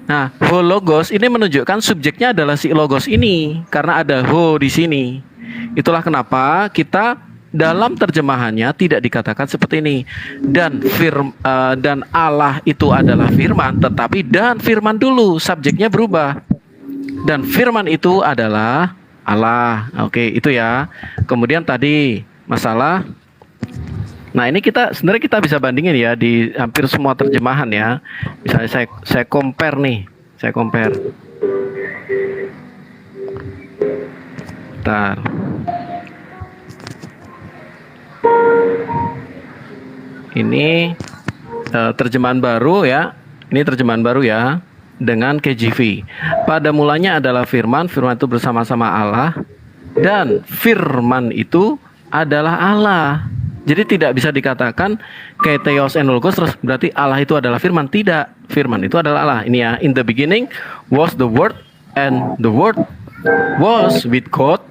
Nah, ho logos ini menunjukkan subjeknya adalah si logos ini karena ada ho di sini. Itulah kenapa kita dalam terjemahannya tidak dikatakan seperti ini. Dan Allah itu adalah firman, tetapi dan firman dulu, subjeknya berubah. Dan firman itu adalah Allah. Oke, itu ya. Kemudian tadi masalah. Nah, ini sebenarnya kita bisa bandingin ya di hampir semua terjemahan ya. Misalnya saya compare nih. Saya compare. Bentar. Ini terjemahan baru ya. Ini terjemahan baru ya. Dengan KJV. Pada mulanya adalah firman itu bersama-sama Allah, dan firman itu adalah Allah. Jadi tidak bisa dikatakan kayak theos and logos terus berarti Allah itu adalah firman. Tidak, firman itu adalah Allah. Ini ya, in the beginning was the word, and the word was with God,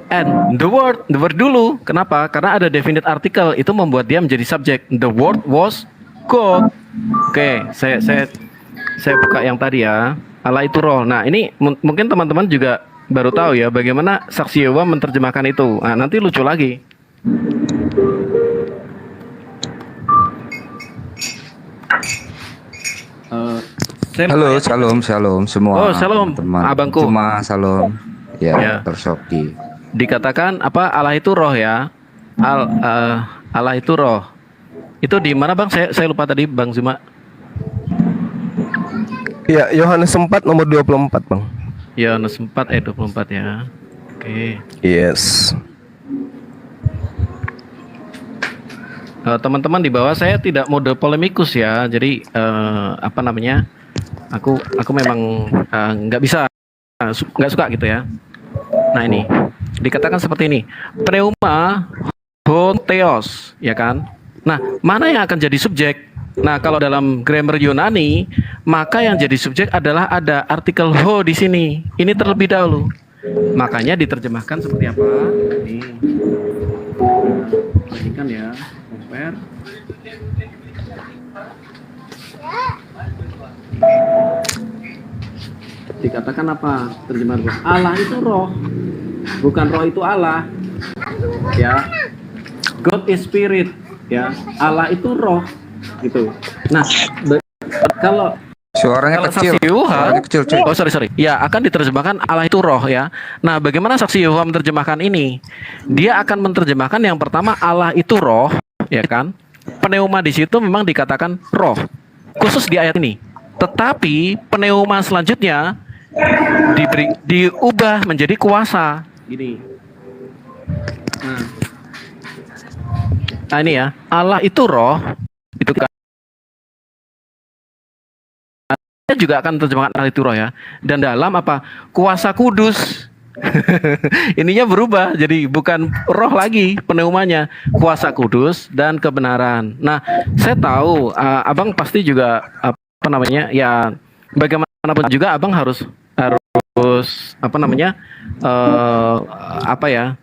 and the word dulu. Kenapa? Karena ada definite article, itu membuat dia menjadi subjek. The word was God. Oke, saya buka yang tadi ya. Allah itu roh. Nah, ini mungkin teman-teman juga baru tahu ya bagaimana saksi Yehova menerjemahkan itu. Nah, nanti lucu lagi. Halo, shalom semua. Oh, shalom teman. Abangku. Cuma shalom. Ya. Tersoki. Dikatakan Allah itu roh ya. Allah itu roh. Itu di mana Bang? Saya lupa tadi Bang Zuma. Ya, Yohanes 4 nomor 24, Bang. Yohanes 4 ayat 24 ya. Oke. Yes. Teman-teman di bawah saya tidak mode polemikus ya. Jadi Aku memang nggak suka gitu ya. Nah, ini dikatakan seperti ini. Pneuma hotheos, ya kan? Nah, mana yang akan jadi subjek? Nah, kalau dalam grammar Yunani, maka yang jadi subjek adalah ada artikel ho di sini. Ini terlebih dahulu. Makanya diterjemahkan seperti apa? Nih. Perhatikan ya, compare. Dikatakan apa? Terjemahan Allah itu roh. Bukan roh itu Allah. Ya. God is spirit, ya. Allah itu roh. Gitu. Nah, kalau suaranya kecil. Saksi Yehova, kecil. Oh, sorry. Ya, akan diterjemahkan Allah itu roh ya. Nah, bagaimana saksi Yehova menerjemahkan ini? Dia akan menerjemahkan yang pertama Allah itu roh, ya kan? Pneuma di situ memang dikatakan roh. Khusus di ayat ini. Tetapi pneuma selanjutnya diubah menjadi kuasa. Gini. Nah, ini ya. Allah itu roh. Itu kan juga akan terjemahkan Allah itu roh ya. Dan dalam apa? Kuasa kudus. Ininya berubah jadi bukan roh lagi pneumanya, kuasa kudus dan kebenaran. Nah, saya tahu abang pasti juga apa namanya ya, bagaimanapun juga abang harus apa namanya apa ya,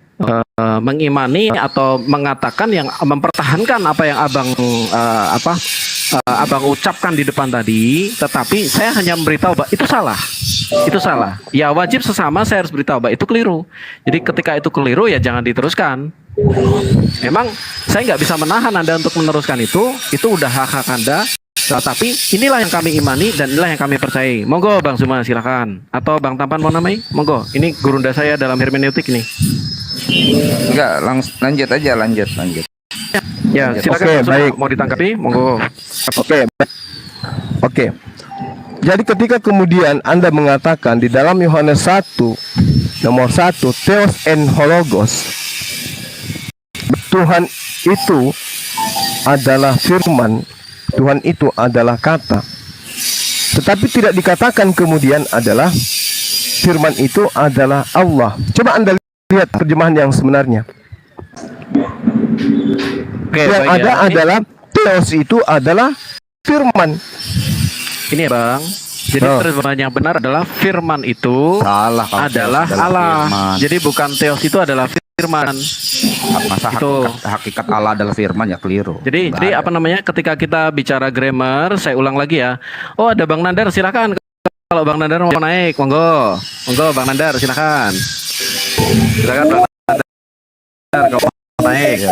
mengimani atau mengatakan yang mempertahankan apa yang abang abang ucapkan di depan tadi. Tetapi saya hanya memberitahu bahwa itu salah. Itu salah. Ya wajib sesama saya harus beritahu bahwa itu keliru. Jadi ketika itu keliru ya jangan diteruskan. Memang saya nggak bisa menahan Anda untuk meneruskan itu udah hak-hak Anda. Tetapi inilah yang kami imani dan inilah yang kami percayai. Monggo Bang Zuma silakan. Atau Bang Tampan mau namai? Monggo. Ini gurunda saya dalam hermeneutik nih. Enggak, lanjut aja, lanjut. Ya, silakan. Oke, baik. Mau ditangkapi? Monggo. Oke. Jadi ketika kemudian Anda mengatakan di dalam Yohanes 1 nomor 1 Theos en Hologos, Tuhan itu adalah firman, Tuhan itu adalah kata. Tetapi tidak dikatakan kemudian adalah firman itu adalah Allah. Coba Anda lihat terjemahan yang sebenarnya. Yang ada adalah Theos itu adalah firman. Ini ya Bang. Jadi terjemahan yang benar adalah firman itu adalah Allah. Firman. Jadi bukan Theos itu adalah firman. Masa hakikat Allah adalah firman ya keliru. Jadi apa namanya, ketika kita bicara grammar, saya ulang lagi ya. Oh ada Bang Nandar, silakan. Kalau Bang Nandar mau naik, monggo. Monggo Bang Nandar, silakan. Silakan Bang Nandar kalau mau naik.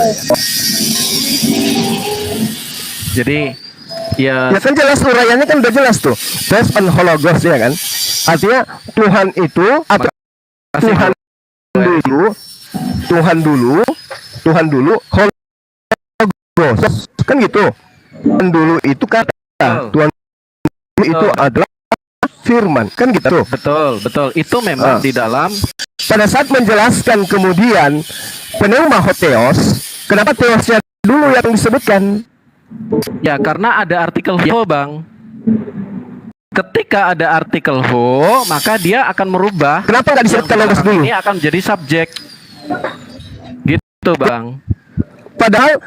Jadi ya kan jelas uraiannya kan udah jelas tuh. Theos en Hologos ya kan. Artinya Tuhan itu atau Tuhan dulu Hologos kan gitu. Tuhan dulu itu kata, Tuhan dulu itu adalah firman kan gitu. Betul. Itu memang di dalam pada saat menjelaskan kemudian pneuma hotheos, kenapa theosnya dulu yang disebutkan? Ya karena ada artikel ho Bang. Ketika ada artikel ho, maka dia akan merubah. Kenapa nggak disebutkan logos dulu? Ini akan menjadi subjek. Gitu Bang. Padahal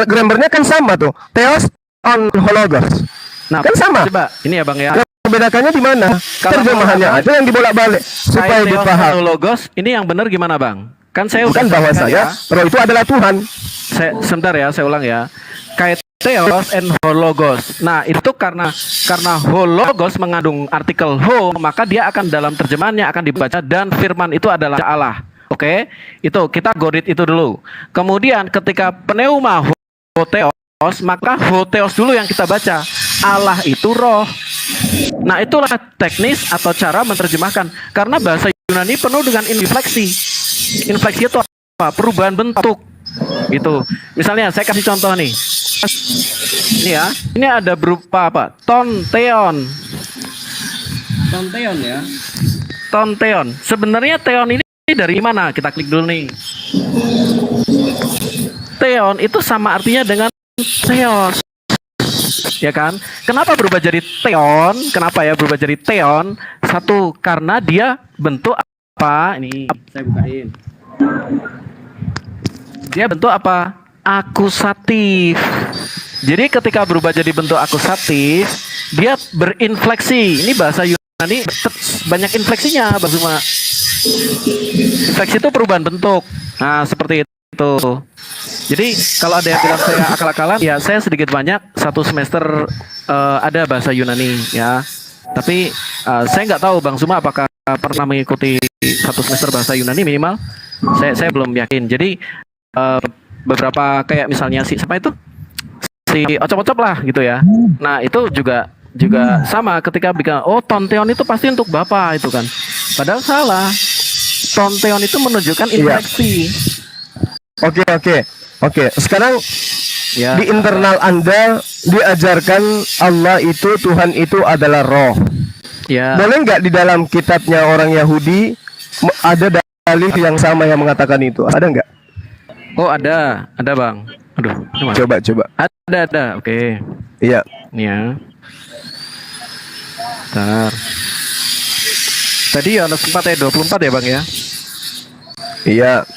grammarnya kan sama tuh. Theos on hologos. Nah, kan sama. Coba ini ya Bang ya. Membedakannya di mana? Terjemahannya aja yang dibolak-balik supaya dipaham. Logos ini yang benar gimana Bang? Kan saya bukan bahwa saya roh itu adalah Tuhan. Sebentar ya, saya ulang ya. Kait Theos and Hologos. Nah, itu karena Hologos mengandung artikel ho, maka dia akan dalam terjemahannya akan dibaca dan firman itu adalah Allah. Oke? Itu kita godit itu dulu. Kemudian ketika pneuma hotheos, maka hotheos dulu yang kita baca. Allah itu roh. Nah, itulah teknis atau cara menerjemahkan. Karena bahasa Yunani penuh dengan infleksi. Infleksi itu apa? Perubahan bentuk. Gitu. Misalnya saya kasih contoh nih. Ini ya. Ini ada berupa apa? Tonteon. Tonteon ya. Tonteon. Sebenarnya teon ini dari mana? Kita klik dulu nih. Teon itu sama artinya dengan theos. Ya kan? Kenapa berubah jadi teon? Kenapa ya berubah jadi teon? Satu, karena dia bentuk apa? Ini saya bukain. Dia bentuk apa? Akusatif. Jadi ketika berubah jadi bentuk akusatif, dia berinfleksi. Ini bahasa Yunani banyak infleksinya, Bang Zuma. Infleksi itu perubahan bentuk. Nah, seperti itu. Jadi kalau ada yang bilang saya akal-akalan, ya saya sedikit banyak satu semester ada bahasa Yunani ya. Tapi saya nggak tahu Bang Zuma apakah pernah mengikuti satu semester bahasa Yunani minimal. Saya belum yakin. Jadi beberapa kayak misalnya si siapa itu? Si Ocop-Ocop lah gitu ya. Nah, itu juga sama ketika bikin tonteon itu pasti untuk Bapak itu kan. Padahal salah. Tonteon itu menunjukkan infleksi. Oke. Sekarang ya, di internal Anda diajarkan Allah itu, Tuhan itu adalah roh. Ya. Boleh nggak di dalam kitabnya orang Yahudi ada dalil yang sama yang mengatakan itu? Ada nggak? Oh ada Bang. Aduh, coba. Ada, oke. Iya. Nih ya. Bentar. Tadi Yohanes 4 ayat 24 ya Bang ya? Iya.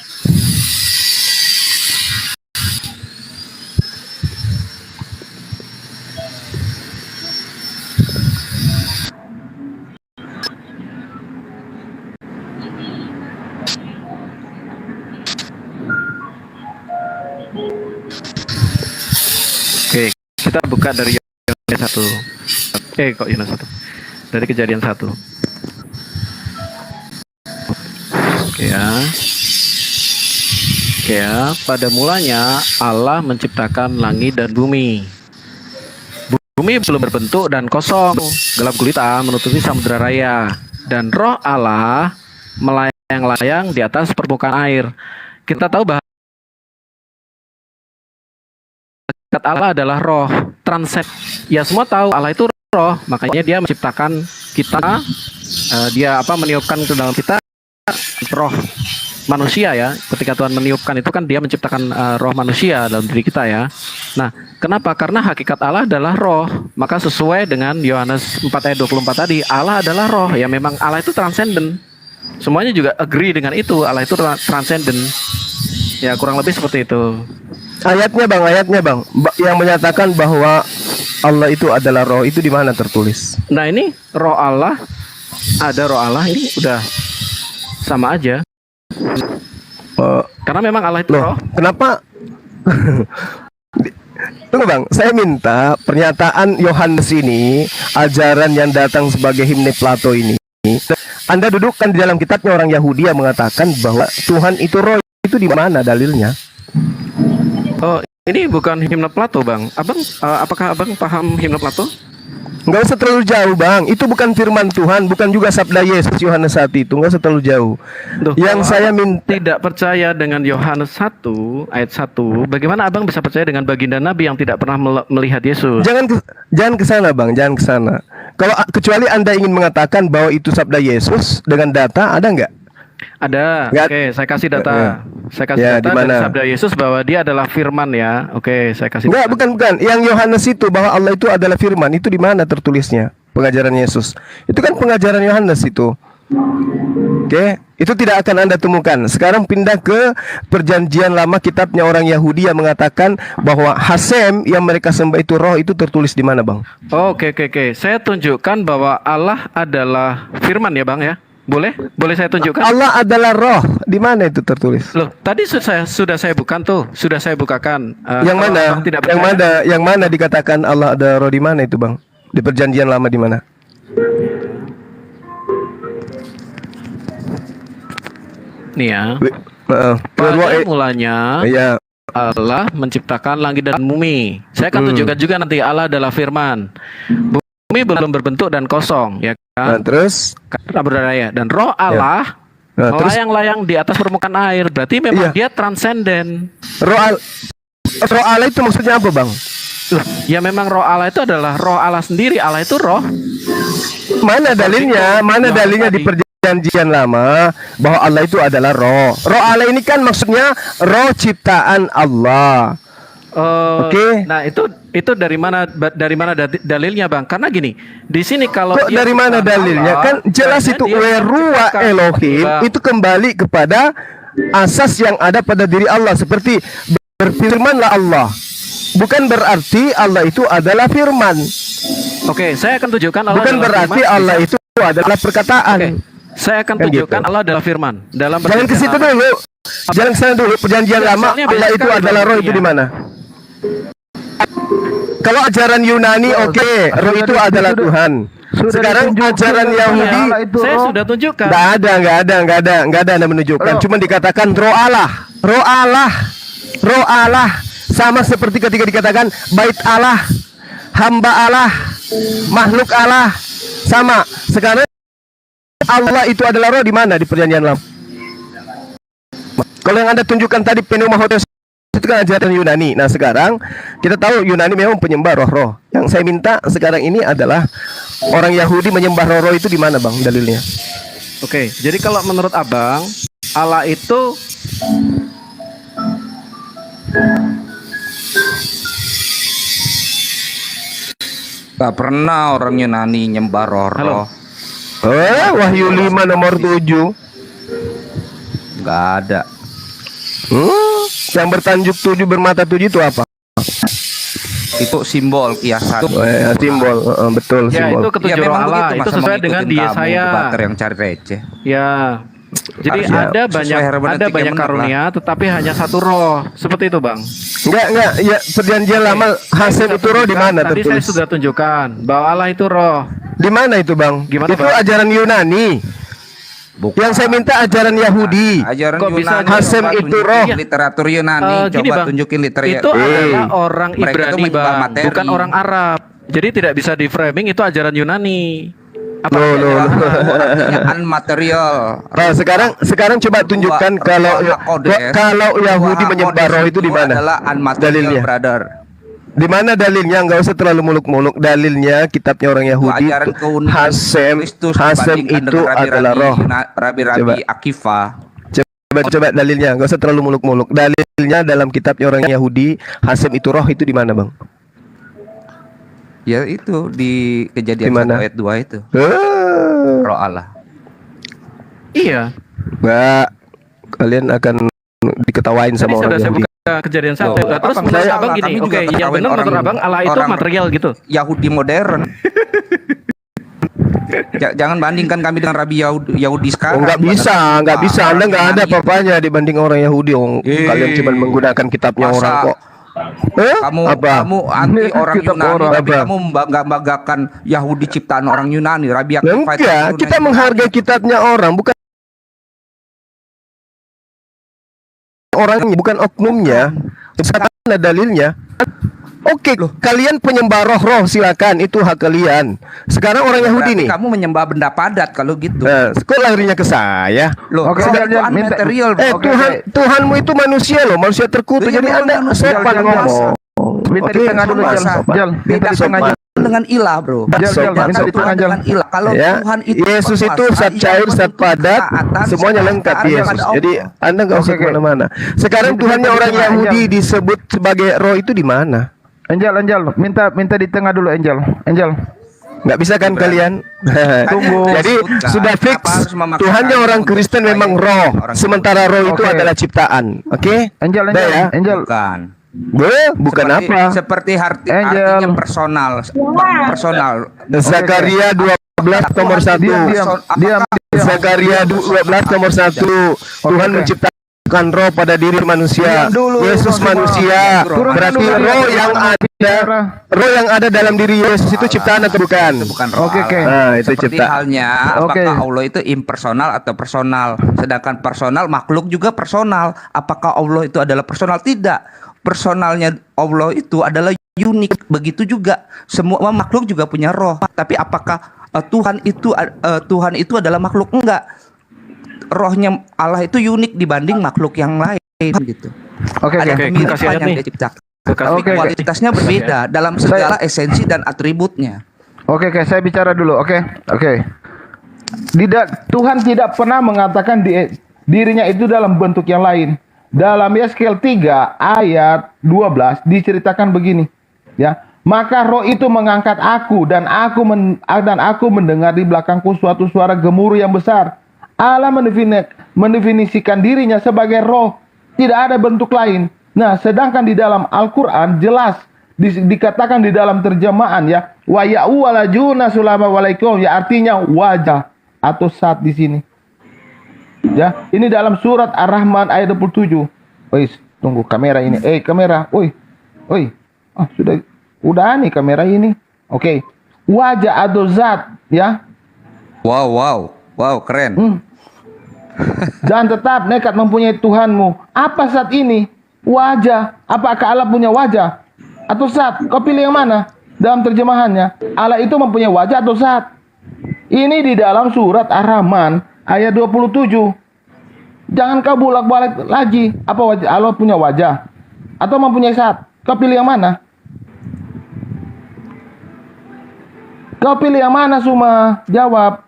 Oke, kita buka dari Yohanes 1. Kok Yohanes 1? Dari Kejadian 1. Oke ya, pada mulanya Allah menciptakan langit dan bumi. Bumi belum berbentuk dan kosong, gelap gulita menutupi samudera raya, dan roh Allah melayang-layang di atas permukaan air. Kita tahu bahwa Allah adalah roh, transcend. Ya semua tahu Allah itu roh, makanya dia menciptakan kita, dia meniupkan ke dalam kita roh manusia ya. Ketika Tuhan meniupkan itu kan dia menciptakan roh manusia dalam diri kita ya. Nah, kenapa? Karena hakikat Allah adalah roh. Maka sesuai dengan Yohanes 4 ayat 24 tadi, Allah adalah roh. Ya memang Allah itu transcendent. Semuanya juga agree dengan itu, Allah itu transcendent. Ya kurang lebih seperti itu. Ayatnya bang, yang menyatakan bahwa Allah itu adalah roh, itu di mana tertulis? Nah ini roh Allah, ada roh Allah, ini udah sama aja. Karena memang Allah itu roh. Kenapa? Tunggu bang, saya minta pernyataan Yohanes ini, ajaran yang datang sebagai himne Plato ini, Anda dudukkan di dalam kitabnya orang Yahudi yang mengatakan bahwa Tuhan itu roh, itu di mana dalilnya? Oh, ini bukan himne Plato, Bang. Apakah Abang paham himne Plato? Nggak usah terlalu jauh, Bang. Itu bukan firman Tuhan, bukan juga sabda Yesus Yohanes 1 itu. Nggak usah terlalu jauh. Yang saya tidak percaya dengan Yohanes 1 ayat 1, bagaimana Abang bisa percaya dengan baginda Nabi yang tidak pernah melihat Yesus? Jangan ke sana, Bang. Jangan ke sana. Kalau kecuali Anda ingin mengatakan bahwa itu sabda Yesus dengan data, ada nggak? Ada. Oke, saya kasih data. Saya kasih data dari sabda Yesus bahwa dia adalah firman ya. Oke, saya kasih data. Bukan. Yang Yohanes itu bahwa Allah itu adalah firman, itu di mana tertulisnya? Pengajaran Yesus. Itu kan pengajaran Yohanes itu. Oke, itu tidak akan Anda temukan. Sekarang pindah ke Perjanjian Lama, kitabnya orang Yahudi yang mengatakan bahwa Hasem yang mereka sembah itu roh, itu tertulis di mana, Bang? Oke. Saya tunjukkan bahwa Allah adalah firman ya, Bang ya. Boleh saya tunjukkan? Allah adalah roh. Di mana itu tertulis? Loh, tadi sudah saya bukakan. Yang mana dikatakan Allah ada roh, di mana itu, Bang? Di Perjanjian Lama di mana? Nih ya. Pada mulanya Allah menciptakan langit dan bumi. Saya akan tunjukkan juga nanti Allah adalah firman. Bumi belum berbentuk dan kosong, ya kan? Terus raya dan roh Allah melayang-layang di atas permukaan air. Berarti memang dia transenden. Roh Allah itu maksudnya apa, Bang? Ya memang roh Allah itu adalah roh Allah sendiri. Allah itu roh. Mana dalilnya? Mana dalilnya di Perjanjian Lama bahwa Allah itu adalah roh? Roh Allah ini kan maksudnya roh ciptaan Allah. Oke. Nah, itu dari mana dalilnya, Bang? Karena gini, di sini kalau dari mana dalilnya? Allah, kan jelas itu Werua Elohim itu kembali kepada asas yang ada pada diri Allah, seperti berfirmanlah Allah. Bukan berarti Allah itu adalah firman. Oke, saya akan tunjukkan Allah. Bukan berarti firman. Allah itu adalah perkataan. Saya akan tunjukkan Allah adalah firman. Jangan ke situ dulu. Jangan ke sana dulu. Perjanjian Lama Allah itu adalah roh, itu di mana? Kalau ajaran Yunani roh itu adalah Tuhan. Sekarang ajaran Yahudi saya sudah tunjukkan. Enggak ada Anda menunjukkan. Cuma dikatakan roh Allah. Sama seperti ketika dikatakan bait Allah, hamba Allah, makhluk Allah. Sama. Sekarang Allah itu adalah roh di mana di Perjanjian Lama? Kalau yang Anda tunjukkan tadi pneumahotheos itu kan ajaran Yunani. Nah sekarang kita tahu Yunani memang penyembah roh-roh. Yang saya minta sekarang ini adalah orang Yahudi menyembah roh-roh itu di mana, Bang, dalilnya? Oke, jadi kalau menurut Abang Allah itu Gak pernah orang Yunani nyembah roh-roh. Wahyu 5 nomor 7. Gak ada. Yang bertanjuk 7 bermata 7 itu apa? Itu simbol kiasan. Simbol, betul Ya simbol. itu ketujuh roh Allah. Itu sesuai dengan di Yesaya. Bater yang cari receh. Ya. Jadi Harusnya ada banyak karunia, tetapi hanya satu roh. Seperti itu, Bang. Enggak. Ya, perjanjian lama Hasem itu roh di mana Tadi tertulis? saya sudah tunjukkan bahwa Allah itu roh. Di mana itu, Bang? Gimana, itu Bang? ajaran Yunani. Bukan. Yang saya minta ajaran Yahudi. Ajaran Kok bisa Yunani. Hasem Coba itu tunjukin roh. literatur Yunani. Gini, Coba Bang. tunjukin literatur. Itu adalah orang Mereka itu Ibrani, menyembah Bang, materi. bukan orang Arab. Jadi tidak bisa di framing itu ajaran Yunani. No. Artinya unmaterial. Nah, sekarang coba tunjukkan kalau Yahudi menyembah roh itu di mana? Adalah unmaterial, Dalilnya. brother. Di mana dalilnya? Enggak usah terlalu muluk-muluk. Dalilnya kitabnya orang Yahudi. Ajaran keunikan Hasem dibandingkan itu dengan adalah roh. Rabi-rabi Akifa. Coba dalilnya. Enggak usah terlalu muluk-muluk. Dalilnya dalam kitabnya orang Yahudi, Hasem itu roh itu di mana, Bang? Ya itu di Kejadian 1 ayat 2 itu. Roh Allah. Iya. Enggak. Kalian akan diketawain sama orang Saya Yahudi. buka Kejadian 1. Terus menurut Abang gini, oke, yang benar menurut Abang Allah itu material gitu. Yahudi modern. Jangan bandingkan kami dengan Rabi Yahudi sekarang. Enggak bisa. Anda enggak ada apa-apanya dibanding orang Yahudi. Kalian cuma menggunakan kitabnya orang kok. Kamu anti orang Yunani, tapi kamu membanggakan Yahudi ciptaan orang Yunani. Rabi Akifa. Enggak, kita menghargai kitabnya orang, bukan orangnya, bukan oknumnya. Sekarang ada dalilnya. Oke, kalian penyembah roh-roh, silakan, itu hak kalian. Sekarang orang Yahudi nih. Kamu menyembah benda padat kalau gitu. Kok larinya ke saya? Loh, itu material. Tuhanmu itu manusia loh, manusia terkutuk. Jadi Anda sopan ngomong. Minta di tengah dulu, Jal. Minta di tengah dengan ilah, bro. Jal, minta di tengah, Jal. Kalau Tuhan itu Yesus itu zat cair, zat padat, semuanya lengkap Yesus. Jadi Anda nggak usah kemana-mana. Sekarang Tuhannya orang Yahudi disebut sebagai roh itu di mana? Angel, minta di tengah dulu, Angel. Nggak bisa kan kalian? Tunggu. Jadi sudah fix Tuhannya orang Kristen memang roh, sementara roh itu adalah ciptaan. Oke? Angel. Bukan. Bukan apa? Seperti artinya personal. Zakaria 12 nomor 1. Zakaria 12 nomor 1. Tuhan menciptakan roh pada diri manusia. Yesus manusia. Berarti roh yang ada dalam diri Yesus itu ciptaan atau bukan? Oke. Nah, itu Seperti ciptaan. halnya apakah Allah itu impersonal atau personal? Sedangkan personal, makhluk juga personal. Apakah Allah itu adalah personal? Tidak. Personalnya Allah itu adalah unik. Begitu juga semua makhluk juga punya roh. Tapi apakah Tuhan itu adalah makhluk? Enggak. Rohnya Allah itu unik dibanding makhluk yang lain gitu. Ada kemiripan yang dia ciptakan. Tapi kualitasnya berbeda dalam segala esensi dan atributnya. Oke, saya bicara dulu. Oke. Tuhan tidak pernah mengatakan dirinya itu dalam bentuk yang lain. Dalam Yeskel 3 ayat 12 diceritakan begini, ya. Maka roh itu mengangkat aku dan aku mendengar di belakangku suatu suara gemuruh yang besar. Allah mendefinisikan dirinya sebagai roh, tidak ada bentuk lain. Nah, sedangkan di dalam Al-Qur'an jelas dikatakan di dalam terjemahan, ya, wa ya'walajuna sulama walaikum, ya, artinya wajah atau saat di sini. Ya, ini dalam surat Ar-Rahman ayat 27. Tunggu kamera ini. Kamera. Udah nih kamera ini. Oke. Wajah atau zat, ya. Wow, keren. Dan tetap nekat mempunyai Tuhanmu. Apa saat ini? Wajah. Apakah Allah punya wajah atau zat? Kau pilih yang mana? Dalam terjemahannya, Allah itu mempunyai wajah atau zat? Ini di dalam surat Ar-Rahman ayat 27. Jangan kau bolak-balik lagi. Apa wajah Allah punya wajah atau mempunyai zat? Kau pilih yang mana? Kau pilih yang mana, Suma? Jawab.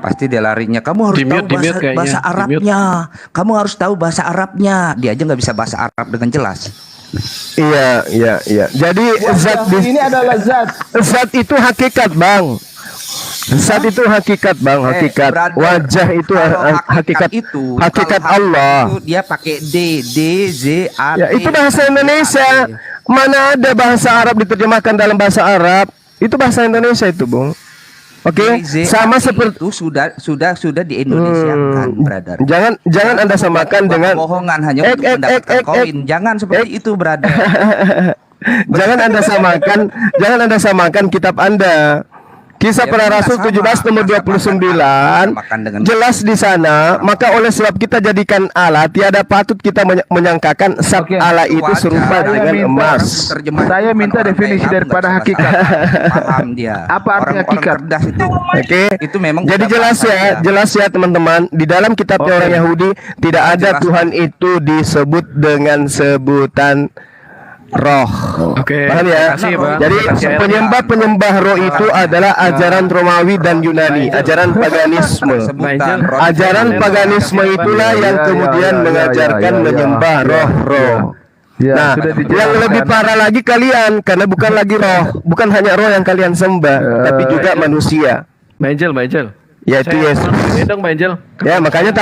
Pasti dia larinya. Kamu harus tahu bahasa Arabnya. Kamu harus tahu bahasa Arabnya. Dia aja nggak bisa bahasa Arab dengan jelas. Iya. Jadi zat ini adalah zat. Zat itu hakikat, Bang. Zat itu hakikat, Bang. Hakikat. Wajah itu hakikat. Hakikat Allah. Itu dia pakai D-Z-A. Ya, itu bahasa Indonesia. Mana ada bahasa Arab diterjemahkan dalam bahasa Arab? Itu bahasa Indonesia itu, Bung. Oke, sama seperti itu sudah di Indonesia kan, brother. Jangan Anda samakan dengan bohongan hanya untuk mendapatkan koin. Jangan seperti itu, brother. Jangan Anda samakan kitab Anda. Kisah para Rasul 17 nomor 29 jelas di sana, maka oleh sebab kita jadikan Allah, tiada patut kita menyangkakan zat Allah itu serupa dengan emas. Saya minta definisi daripada hakikat. Paham dia. Apa arti hakikat? Oke. Itu memang jadi jelas ya teman-teman, di dalam kitabnya orang Yahudi tidak ada Tuhan itu disebut dengan sebutan roh. Paham ya? Jadi penyembah roh itu adalah ajaran Romawi dan Yunani, ajaran paganisme. Ajaran paganisme itulah yang kemudian mengajarkan menyembah roh-roh. Nah, yang lebih parah lagi kalian, karena bukan lagi roh, bukan hanya roh yang kalian sembah, tapi juga manusia. Bangel. Yaitu Yesus. Ya, makanya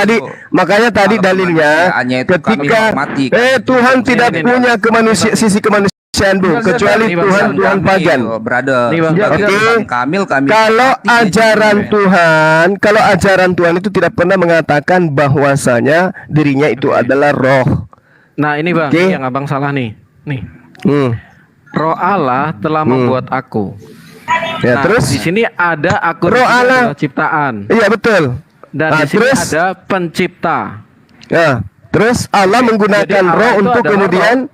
tadi dalilnya ketika Tuhan tidak punya sisi kemanusiaan, Bu, kecuali Tuhan pagan. Kalau ajaran Tuhan itu tidak pernah mengatakan bahwasanya dirinya itu adalah roh. Nah, ini Bang, yang Abang salah nih. Roh Allah telah membuat aku. Ya, terus di sini ada aku roh Allah ciptaan. Iya, betul. Dan di sini ada pencipta. Ya, terus Allah menggunakan roh untuk kemudian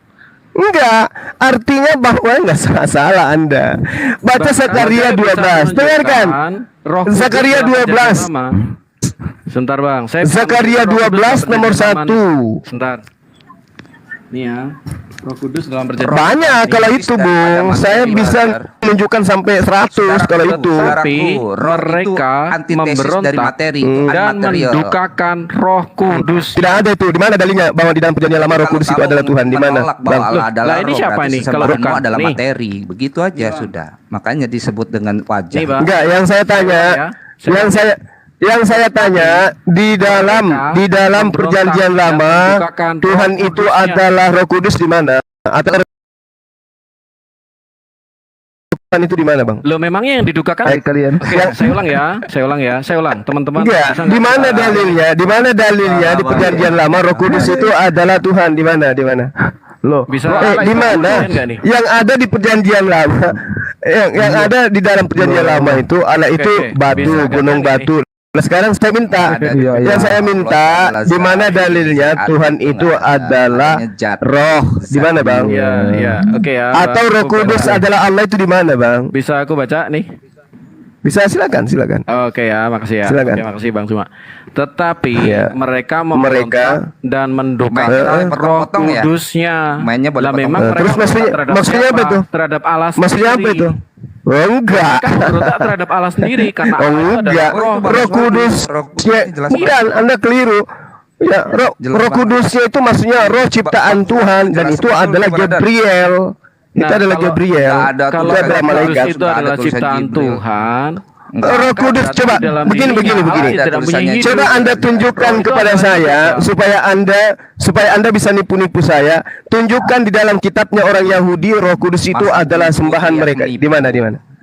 enggak, artinya bahwa enggak salah Anda. Baca Zakaria 12. Dengarkan. Zakaria 12. Sebentar, Bang. Zakaria 12 nomor 1. Sebentar. Nih ya. Roh Kudus dalam perjanjian banyak kalau itu, Bung. Saya bisa menunjukkan sampai 100 kalau itu. Tapi mereka memberontak dari materi dan mendukakan Roh Kudus. Tidak ada itu. Di mana dalilnya bahwa di dalam perjanjian lama Roh Kudus itu adalah Tuhan? Di mana? Lah ini siapa ini? Kalau bukan adalah materi, begitu aja sudah. Makanya disebut dengan wajah. Enggak, yang saya tanya, yang saya tanya di dalam perjanjian lama Tuhan itu adalah Roh Kudus di mana? Atau Tuhan itu di mana, Bang? Lo memangnya yang didukakan kalian. Saya ulang teman-teman. Enggak, di mana dalilnya? Di mana dalilnya di perjanjian lama Roh Kudus itu adalah Tuhan? Di mana? Loh, bisa di mana? Yang ada di perjanjian lama, yang ada di dalam perjanjian lama itu Allah itu batu, gunung batu. Nah, sekarang saya minta, di mana dalilnya Tuhan itu adalah roh? Di mana, Bang? Oke ya. Atau Roh Kudus adalah Allah itu di mana, Bang? Bisa aku baca nih? Bisa, silakan. Oke ya, makasih ya. Silakan. Oke, makasih Bang Suma. Tetapi mereka memberontak dan mendukakan Roh Kudusnya. Lah memang terus maksudnya apa itu? Terhadap Allah sendiri. Maksudnya apa itu? Enggak. Terhadap Allah sendiri karena enggak. Roh Kudus. Bukan, Anda keliru. Ya, Roh Kudusnya itu maksudnya roh ciptaan Tuhan dan itu adalah Gabriel. Itu adalah Gabriel. Kalau Roh Kudus itu adalah ciptaan Tuhan. Roh Kudus, coba begini. Coba Anda tunjukkan kepada saya supaya Anda bisa nipu saya. Tunjukkan di dalam kitabnya orang Yahudi Roh Kudus itu adalah sembahan mereka. Di mana?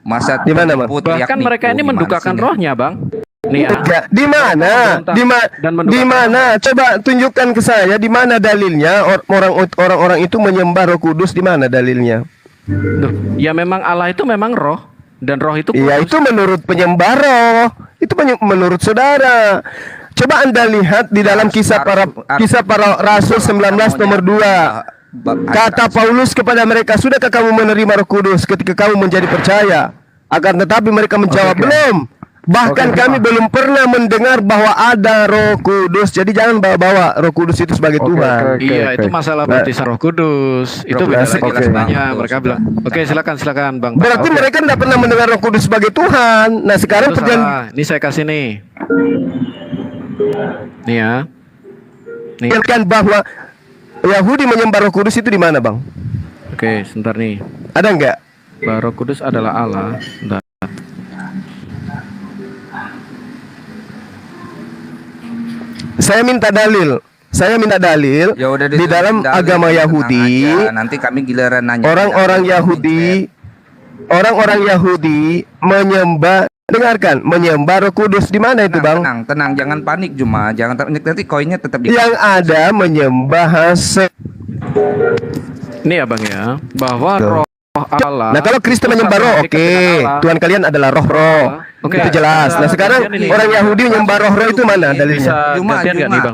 Masa di mana, Bang? Bahkan mereka ini mendukakan rohnya, Bang. Nih, di mana? Coba tunjukkan ke saya di mana dalilnya orang-orang itu menyembah Roh Kudus, di mana dalilnya? Ya memang Allah itu memang roh. Dan roh itu iya, itu menurut penyembah roh. Itu menurut saudara. Coba Anda lihat di dalam kisah para Rasul 19 nomor 2. Kata Paulus kepada mereka, "Sudahkah kamu menerima Roh Kudus ketika kamu menjadi percaya?" Akan tetapi mereka menjawab, "Belum." Bahkan kami belum pernah mendengar bahwa ada Roh Kudus. Jadi jangan bawa-bawa Roh Kudus itu sebagai Tuhan. Iya, itu masalah baptisan Roh Kudus. Itu beda lagi sebenarnya. Mereka bilang, oke, silakan Bang. Berarti mereka tidak pernah mendengar Roh Kudus sebagai Tuhan. Nah, sekarang ini saya kasih nih. Nih ya. Nih. Kan bahwa Yahudi menyembah Roh Kudus itu di mana, Bang? Oke, sebentar nih. Ada enggak? Bahwa Roh Kudus adalah Allah. Sebentar. Saya minta dalil. Ya udah di dalam agama Yahudi. Nanti kami giliran nanya. Orang-orang Yahudi menyembah, dengarkan, menyembah Roh Kudus di mana itu, Bang? Tenang, jangan panik Juma, jangan panik, nanti koinnya tetap yang ada menyembah Hasem. Ini ya, Bang ya, bahwa Roh Allah. Nah, kalau Kristen menyembah roh, oke. Tuhan kalian adalah roh-roh. Itu jelas. Nah, sekarang orang Yahudi menyembah roh-roh itu mana dalilnya? Juma,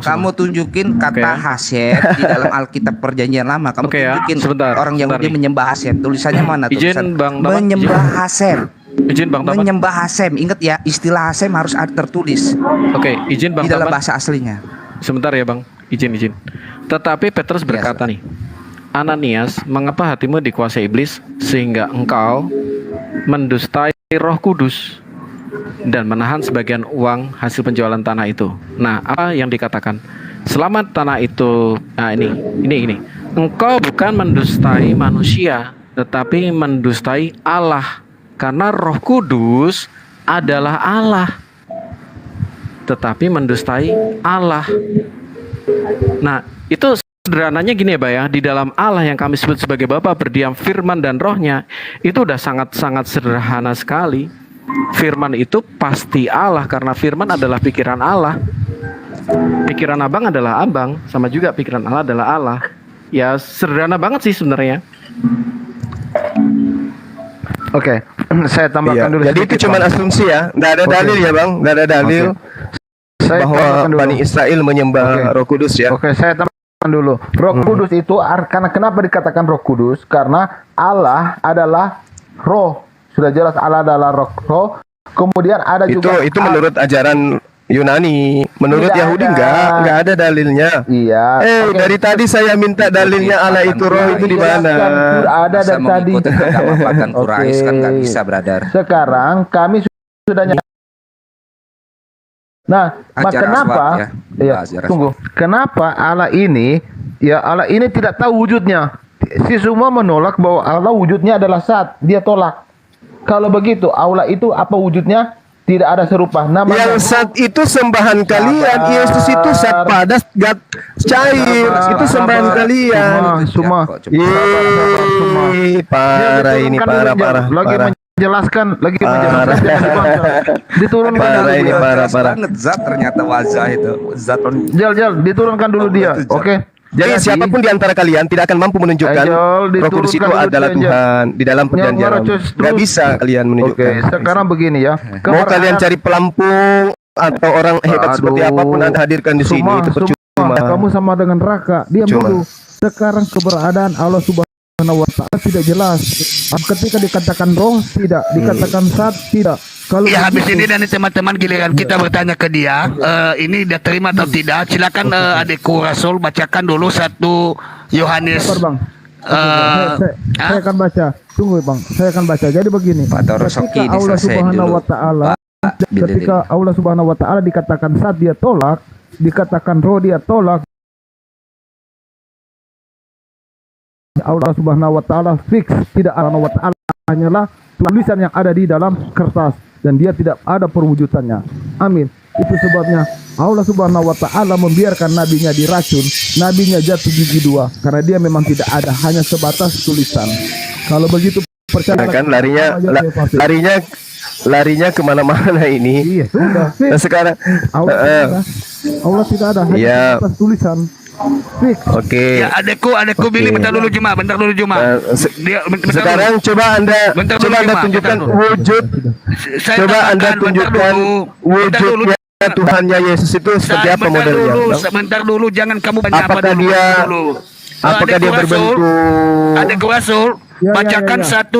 kamu tunjukin kata Hasem di dalam Alkitab Perjanjian Lama. Kamu tunjukin orang Yahudi menyembah Hasem. Tulisannya mana tulisan? Menyembah Hasem. Izin Bang Tamat. Menyembah Hasem. Ingat ya, istilah Hasem harus tertulis. Oke, izin Bang di dalam Tamat. bahasa aslinya. Sebentar ya, Bang. Izin. Tetapi Petrus berkata nih, Ananias, mengapa hatimu dikuasai iblis sehingga engkau mendustai Roh Kudus dan menahan sebagian uang hasil penjualan tanah itu? Nah, apa yang dikatakan? Selama tanah itu, nah ini. Engkau bukan mendustai manusia, tetapi mendustai Allah, karena Roh Kudus adalah Allah, tetapi mendustai Allah. Nah, itu sederhananya gini ya, Pak ya, di dalam Allah yang kami sebut sebagai Bapa berdiam firman dan rohnya, itu udah sangat-sangat sederhana sekali. Firman itu pasti Allah, karena firman adalah pikiran Allah. Pikiran abang adalah abang, sama juga pikiran Allah adalah Allah. Ya sederhana banget sih sebenarnya. Oke, saya tambahkan dulu. Jadi itu cuma asumsi ya, nggak ada dalil ya, Bang, nggak ada dalil bahwa Bani Israel menyembah Roh Kudus ya. Oke, saya tambahkan dulu. Roh Kudus itu karena kenapa dikatakan Roh Kudus? Karena Allah adalah Roh. Sudah jelas Allah adalah Roh. Kemudian ada juga itu menurut ajaran Yunani. Menurut Yahudi enggak ada dalilnya. Iya. Dari tadi saya minta dalilnya Allah itu Roh itu di mana? Ada dari tadi. Kan nggak bisa, brother. Sekarang kami sudah kenapa? Tunggu. Kenapa Allah ini tidak tahu wujudnya? Si semua menolak bahwa Allah wujudnya adalah zat. Dia tolak. Kalau begitu, Allah itu apa wujudnya? Tidak ada serupa. Yang zat itu sembahan kalian. Yesus itu zat padas, cair. Itu sembahan kalian. Semua. Parah ini, parah. Menjelaskan. Diturunkan parah ini, parah. Zat ternyata wajah itu. Zat. Jal, diturunkan dulu dia. Oke. Jadi siapapun di antara kalian tidak akan mampu menunjukkan Roh Kudus itu adalah Tuhan di dalam perjanjian. Gak bisa kalian menunjukkan. Oke, sekarang begini ya. Mau kalian cari pelampung atau orang hebat seperti apapun Anda hadirkan di sini, itu percuma. Kamu sama dengan neraka. Diam dulu. Sekarang keberadaan Allah Subhanahu wa Ta'ala tidak jelas. Ketika dikatakan roh tidak, dikatakan zat tidak. Kalau ya habis ini dan teman-teman giliran kita bertanya ke dia, ini dia terima atau tidak? Silakan adikku Rasul bacakan dulu 1 Yohanes. Saya akan baca. Tunggu Bang, saya akan baca. Jadi begini. Ketika Allah Subhanahu wa Ta'ala, ketika Allah Subhanahu wa Ta'ala dikatakan zat dia tolak, dikatakan roh dia tolak. Allah Subhanahu wa Ta'ala fix, tidak Allah wa Ta'ala hanyalah tulisan yang ada di dalam kertas dan dia tidak ada perwujudannya. Amin. Itu sebabnya Allah Subhanahu wa Ta'ala membiarkan nabinya diracun, nabinya jatuh gigi 2 karena dia memang tidak ada, hanya sebatas tulisan. Kalau begitu percaya kan larinya kemana-mana ini. Iya, sudah. Nah, sekarang Allah tidak ada, hanya sebatas tulisan. Oke. Ya, adekku Billy bentar dulu Juma. Sekarang coba Anda tunjukkan wujud. Coba Anda tunjukkan wujudnya Tuhannya Yesus itu seperti apa modelnya. Sebentar dulu, jangan kamu banyak apa dulu. Apakah dia berbentuk? Adekku Rasul, bacakan 1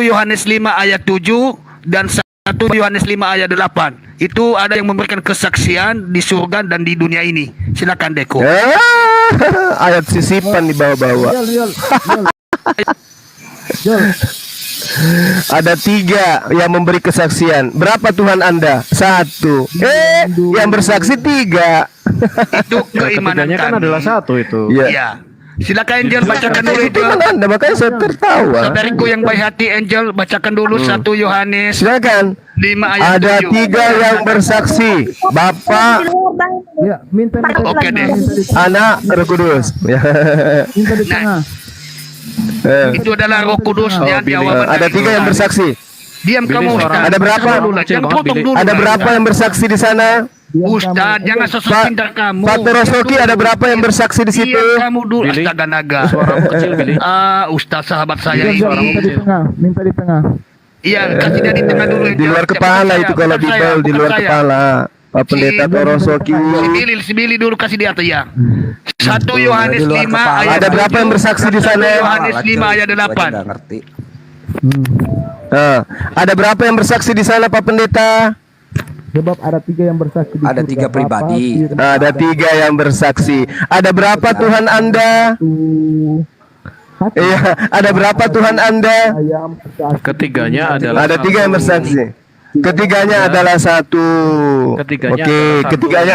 Yohanes 5 ayat 7 dan 1 Yohanes 5 ayat 8. Itu ada yang memberikan kesaksian di surga dan di dunia ini. Silakan Deko. Ayat sisipan di bawah-bawah. Ada 3 yang memberi kesaksian. Berapa Tuhan Anda? 1. Yang bersaksi 3. Itu keimanan kan adalah 1 itu. Iya. Silakan Angel bacakan dulu itu. Anda makanya saya tertawa. Saudariku yang baik hati, Angel bacakan dulu 1 Yohanes. Silakan. 5 ayat Ada 7. 3 yang bersaksi. Bapak, Ya, minta Oke deh. Anak, Roh Kudus. Nah, itu adalah Roh Kudus yang jawaban. Ada 3 yang bersaksi. Diam kamu Ustaz. Ada berapa? Jangan potong dulu. Ada berapa yang bersaksi di sana? Ustaz, jangan sosok pintar kamu. Pak Terosoki, ada berapa yang bersaksi di situ? Diam kamu dulu. Astaga naga. Suara kecil, Billy. Ustaz sahabat saya ini. Minta di tengah. Iya, kasih dia di tengah dulu. Di luar kepala itu kalau Bible, di luar kepala. Pak Pendeta Terosoki. Si Billy dulu kasih di atas ya. 1 Yohanes 5 ayat. Ada berapa yang bersaksi di sana? Yohanes 5 ayat 8. Ada berapa yang bersaksi di sana Pak Pendeta? Sebab ada 3 yang bersaksi di Ada 3 pribadi. Ada 3 yang bersaksi. Ada berapa Tuhan Anda? Iya, ada berapa Tuhan Anda? Ketiganya adalah Ada 3 yang bersaksi. Ketiganya adalah 1. Ketiganya.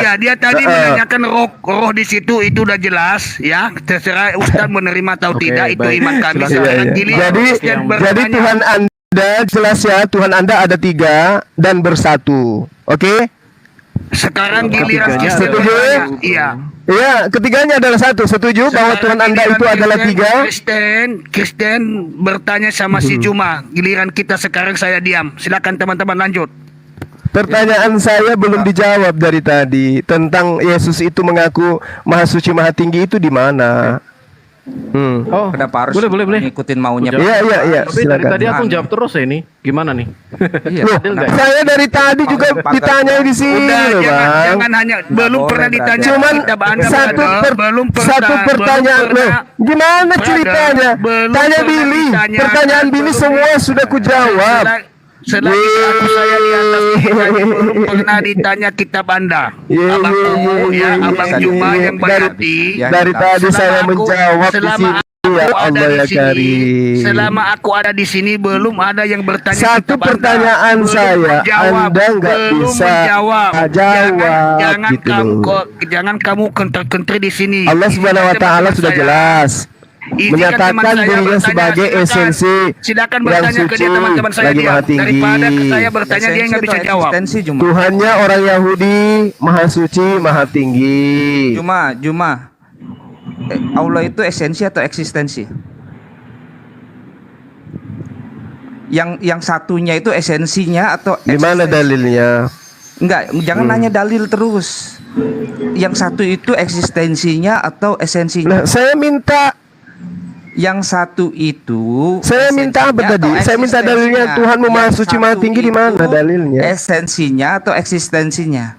Iya, dia tadi menanyakan roh di situ itu udah jelas ya. Terserah Ustaz menerima atau tidak itu iman kami. Jadi Tuhan Anda jelas ya, Tuhan Anda ada 3 dan bersatu. Oke? Sekarang giliran Kristen. Setuju? Iya. Iya, ketiganya adalah 1. Setuju bahwa Tuhan Anda itu adalah 3? Kristen bertanya sama si Juma. Giliran kita sekarang saya diam. Silakan teman-teman lanjut. Pertanyaan saya belum dijawab dari tadi tentang Yesus itu mengaku Maha Suci Maha Tinggi itu di mana? Oh, kenapa harus boleh. ngikutin maunya? Iya. Tapi dari tadi aku jawab terus ya ini. Gimana nih? Loh, saya dari tadi juga ditanya di sini loh, Bang. Jangan hanya belum pernah ditanya. Cuman satu pertanyaan loh. Gimana ceritanya? Tanya Billy. Pertanyaan Billy semua sudah kujawab. Selagi aku saya di atas belum pernah ditanya kitab Anda. Abang Juma yang berarti dari tadi saya menjawab di sini. Ya Allah ya Karim. Selama aku ada di sini belum ada yang bertanya. Satu pertanyaan saya, Anda nggak bisa jawab. Jangan kamu kenter-kenter di sini. Allah Subhanahu Wa Taala sudah jelas menyatakan dirinya sebagai esensi yang suci lagi Maha Tinggi. Saya bertanya dia nggak bisa jawab. Tuhannya orang Yahudi Maha Suci Maha Tinggi. Juma. Allah itu esensi atau eksistensi? Yang satunya itu esensinya atau eksistensi? Di mana dalilnya? Enggak, jangan nanya dalil terus. Yang satu itu eksistensinya atau esensinya? Nah, saya minta yang satu itu saya minta apa tadi? Saya minta dalilnya. Tuhan Maha Suci Maha Tinggi di mana dalilnya? Esensinya atau eksistensinya?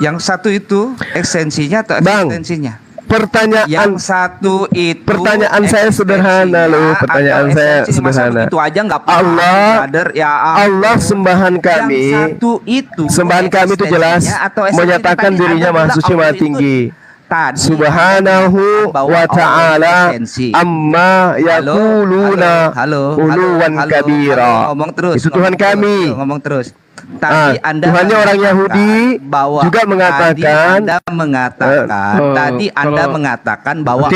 Yang satu itu esensinya atau eksistensinya? Pertanyaan yang satu itu pertanyaan saya sederhana loh. Pertanyaan saya sederhana. Itu aja nggak Allah sembahan kami. Yang satu itu sembahan kami itu jelas menyatakan dirinya Maha Suci Maha Tinggi. Subhanahu wa ta'ala amma yaquluna uluwan kabira. Ngomong terus. Itu Tuhan kami. Ngomong terus. Tadi Anda Tuhannya orang Yahudi juga mengatakan tadi Anda mengatakan bahwa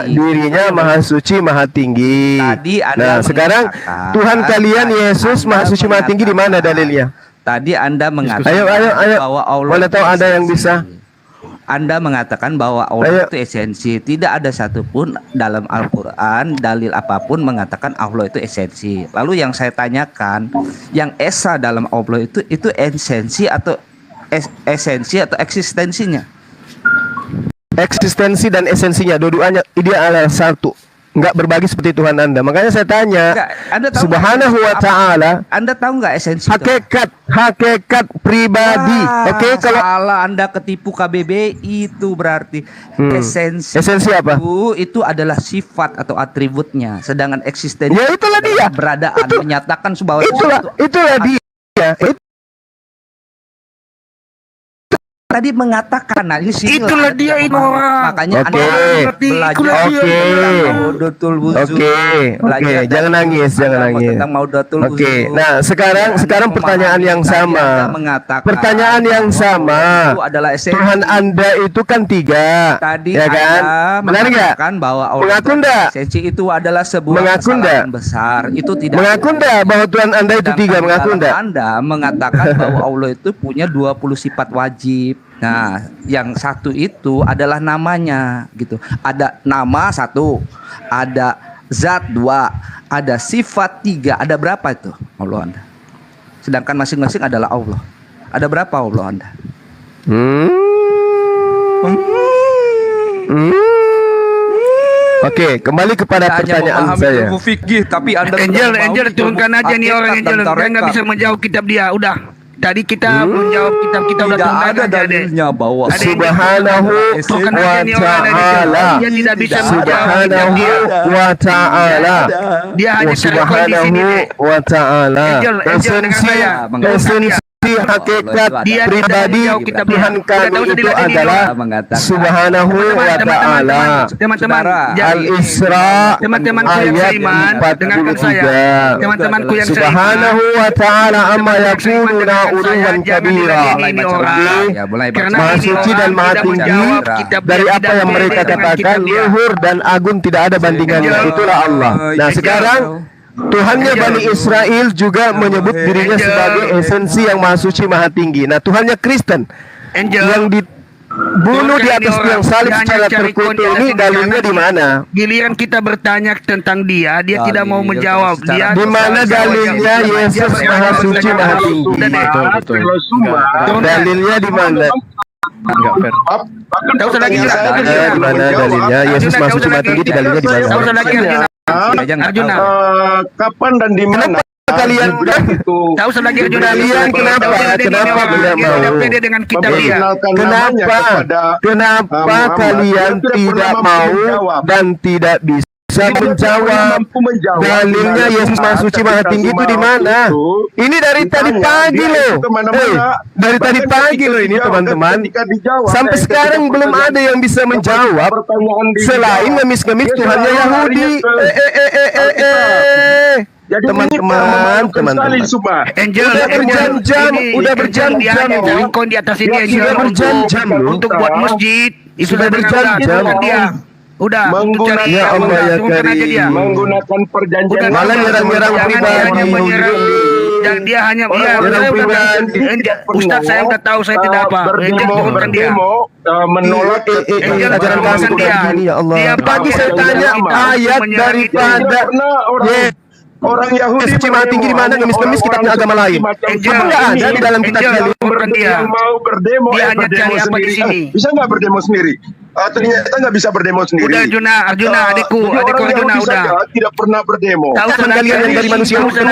dirinya Maha Suci Maha Tinggi. Nah, sekarang Tuhan kalian Yesus Maha Suci Maha Tinggi di mana dalilnya? Tadi Anda mengatakan bahwa Allah boleh tahu ada yang bisa? Anda mengatakan bahwa Allah itu esensi. Tidak ada satupun dalam Al-Quran dalil apapun mengatakan Allah itu esensi. Lalu yang saya tanyakan, yang esa dalam Allah itu esensi atau esensi atau eksistensinya? Eksistensi dan esensinya dua-duanya dia adalah satu. nggak berbagi seperti Tuhan Anda. Makanya saya tanya, Subhanahu wa Ta'ala, Anda tahu nggak esensi hakikat pribadi. Oke, kalau salah Anda ketipu KBBI itu berarti esensi apa? Itu adalah sifat atau atributnya, sedangkan eksistensi ya itulah dia keberadaan menyatakan bahwa itulah dia. Tadi mengatakan, nah ini itulah dia itu orang. Makanya Anda harus belajar Maudatul Wudhu. Oke, jangan nangis. Tentang Maudatul Wudhu. Oke, nah sekarang pertanyaan yang sama. Pertanyaan yang sama. Tuhan Anda itu kan 3. Tadi ya kan? Benar nggak? Bahwa mengaku nggak? Esensi itu adalah sebuah kesalahan besar. Itu tidak. Mengaku nggak bahwa Tuhan Anda itu 3? Mengaku nggak? Anda mengatakan bahwa Allah itu punya 20 sifat wajib. Nah, yang satu itu adalah namanya gitu. Ada nama 1, ada zat 2, ada sifat 3. Ada berapa itu Allah Anda? Sedangkan masing-masing adalah Allah. Ada berapa Allah Anda? Oke, kembali kepada pertanyaan saya. Fikih, tapi Anda Angel turunkan aja nih orang Angel. Dia nggak bisa menjawab kitab dia. Udah. Tadi kita menjawab kitab kita udah tidak ada dalilnya bahwa Subhanahu wa Ta'ala. Dia tidak bisa Subhanahu wa Ta'ala. Dia hanya Subhanahu wa Ta'ala. Esensi hakikat pribadi Tuhan kami itu adalah Subhanahu wa Ta'ala. Teman-teman Al-Isra ayat 43. Teman-temanku yang Subhanahu wa Ta'ala amma yakununa uluwan kabira. Maha suci dan maha tinggi dari apa yang mereka katakan, luhur dan agung, tidak ada bandingannya. Itulah Allah. Nah sekarang Tuhannya Bani Israel juga menyebut dirinya sebagai esensi yang maha suci, maha tinggi. Nah Tuhannya Kristen yang dibunuh di atas tiang salib secara terkutuk ini, dalilnya di mana? Giliran kita bertanya tentang dia tidak mau menjawab. Dia di mana dalilnya Yesus maha suci, maha tinggi? Dalilnya di mana? Enggak fair. Tahu lagi di mana dalilnya Yesus maha suci, maha tinggi? Dalilnya di mana? Tahu lagi Arjuna. Kapan dan di mana kalian itu? Tahu lagi Arjuna. Kalian kenapa tidak mau? Dengan kitab dia. Kenapa kalian tidak mau dan tidak bisa menjawab? Dalilnya Yesus maha suci, maha tinggi itu di mana? Ini dari tadi pagi loh. Dari tadi pagi loh ini teman-teman. Sampai sekarang belum ada yang bisa menjawab selain ngemis-ngemis Tuhannya Yahudi. Teman-teman, Angel udah berjam-jam di atas ini sudah berjam-jam untuk buat masjid. Itu sudah berjam-jam dia. Udah menggunakan ya Allah ya Karim, menggunakan perjanjian malah nyerang-nyerang pribadi. Dan dia hanya Ustaz, saya udah tahu saya tidak apa. Berdemo menolak ajaran kasih ini ya Allah. Pagi saya tanya ayat daripada orang Yahudi suci maha tinggi di mana? Ngemis-ngemis kitabnya agama lain. Apa nggak ada di dalam kitab yang mau berdemo? Dia hanya cari apa di sini? Bisa nggak berdemo sendiri? Ternyata nggak bisa berdemo sendiri. Udah Arjuna, adikku Arjuna udah. Tidak pernah berdemo. Tahu kalian yang dari manusia udah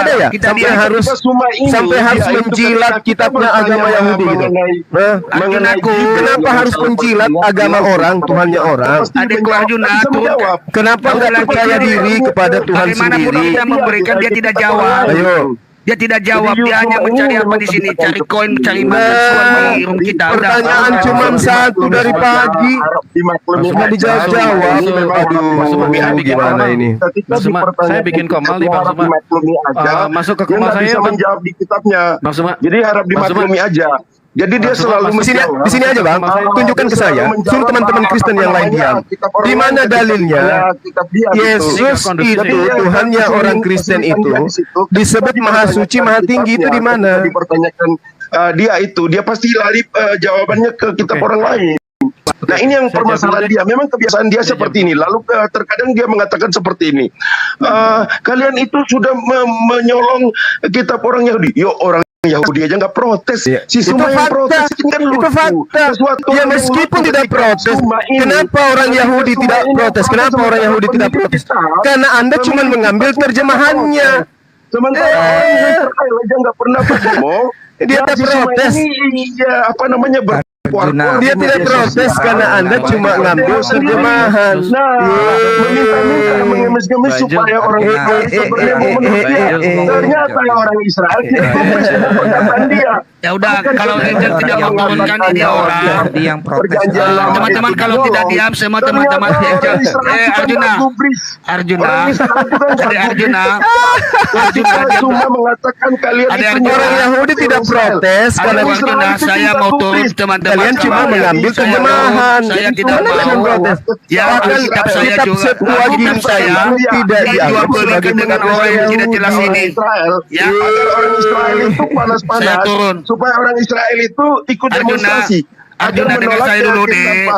ada ya? Sampai harus menjilat kitabnya agama Yahudi gitu. Kenapa harus menjilat agama orang, Tuhannya orang? Adikku Arjuna, kenapa nggak percaya diri kepada Tuhan sendiri? Kita memberikan, dia tidak jawab. Ayo. Dia tidak jawab, dia hanya mencari apa di sini, cari koin, mencari makan di kita. Pertanyaan cuma satu dari pagi, nggak dijawab. Aduh, gimana ini? Saya bikin komal nih Bang Suma. Masuk ke komal saya menjawab di kitabnya. Jadi harap dimaklumi aja. Jadi dia selalu di sini aja Bang, tunjukkan ke saya, suruh teman-teman Kristen yang lain diam. Di mana dalilnya Yesus itu Tuhannya orang Kristen itu disebut maha suci, maha tinggi, itu di mana? Dipertanyakan dia pasti lari jawabannya ke kitab orang lain. Nah ini yang permasalahan dia. Memang kebiasaan dia seperti ini. Lalu terkadang dia mengatakan seperti ini. Kalian itu sudah menyolong kitab orang Yahudi. Yo, orang Yahudi aja nggak protes. Si Itu Suma yang fakta. protes ini kan Itu lucu. fakta. Sesuatu Ya yang meskipun lucu tidak ketika protes, Suma ini- kenapa orang Yahudi Suma tidak ini protes? Kenapa orang Yahudi tidak protes? Karena Anda cuma mengambil terjemahannya. Sementara orang Israel aja nggak pernah berdemo. Dia tidak si Suma protes. ini, ya apa namanya Dia tidak protes karena Anda cuma ngambil terjemahan. Nah, meminta-minta, mengemis-ngemis supaya orang Israel sebenarnya mau menurut ternyata orang Israel tidak kubris dengan perkataan dia. Ya udah, kalau kita tidak menurunkan ini orang, yang protes. teman-teman kalau tidak diam semua teman-teman Arjuna cuma mengatakan kalian itu orang Yahudi tidak protes karena Arjuna, saya mau turun teman-teman. Kalian cuma mengambil terjemahan. Saya tidak Mana mau. protes. Ya, Bahkan kitab saya kitab juga. Septuagint Kitab saya tidak dianggap dijual-belikan sebagai dengan orang yang tidak jelas ini. Ya, agar orang Israel itu panas-panas Saya turun. supaya orang Israel itu ikut demonstrasi. Arjuna dengar saya dulu deh.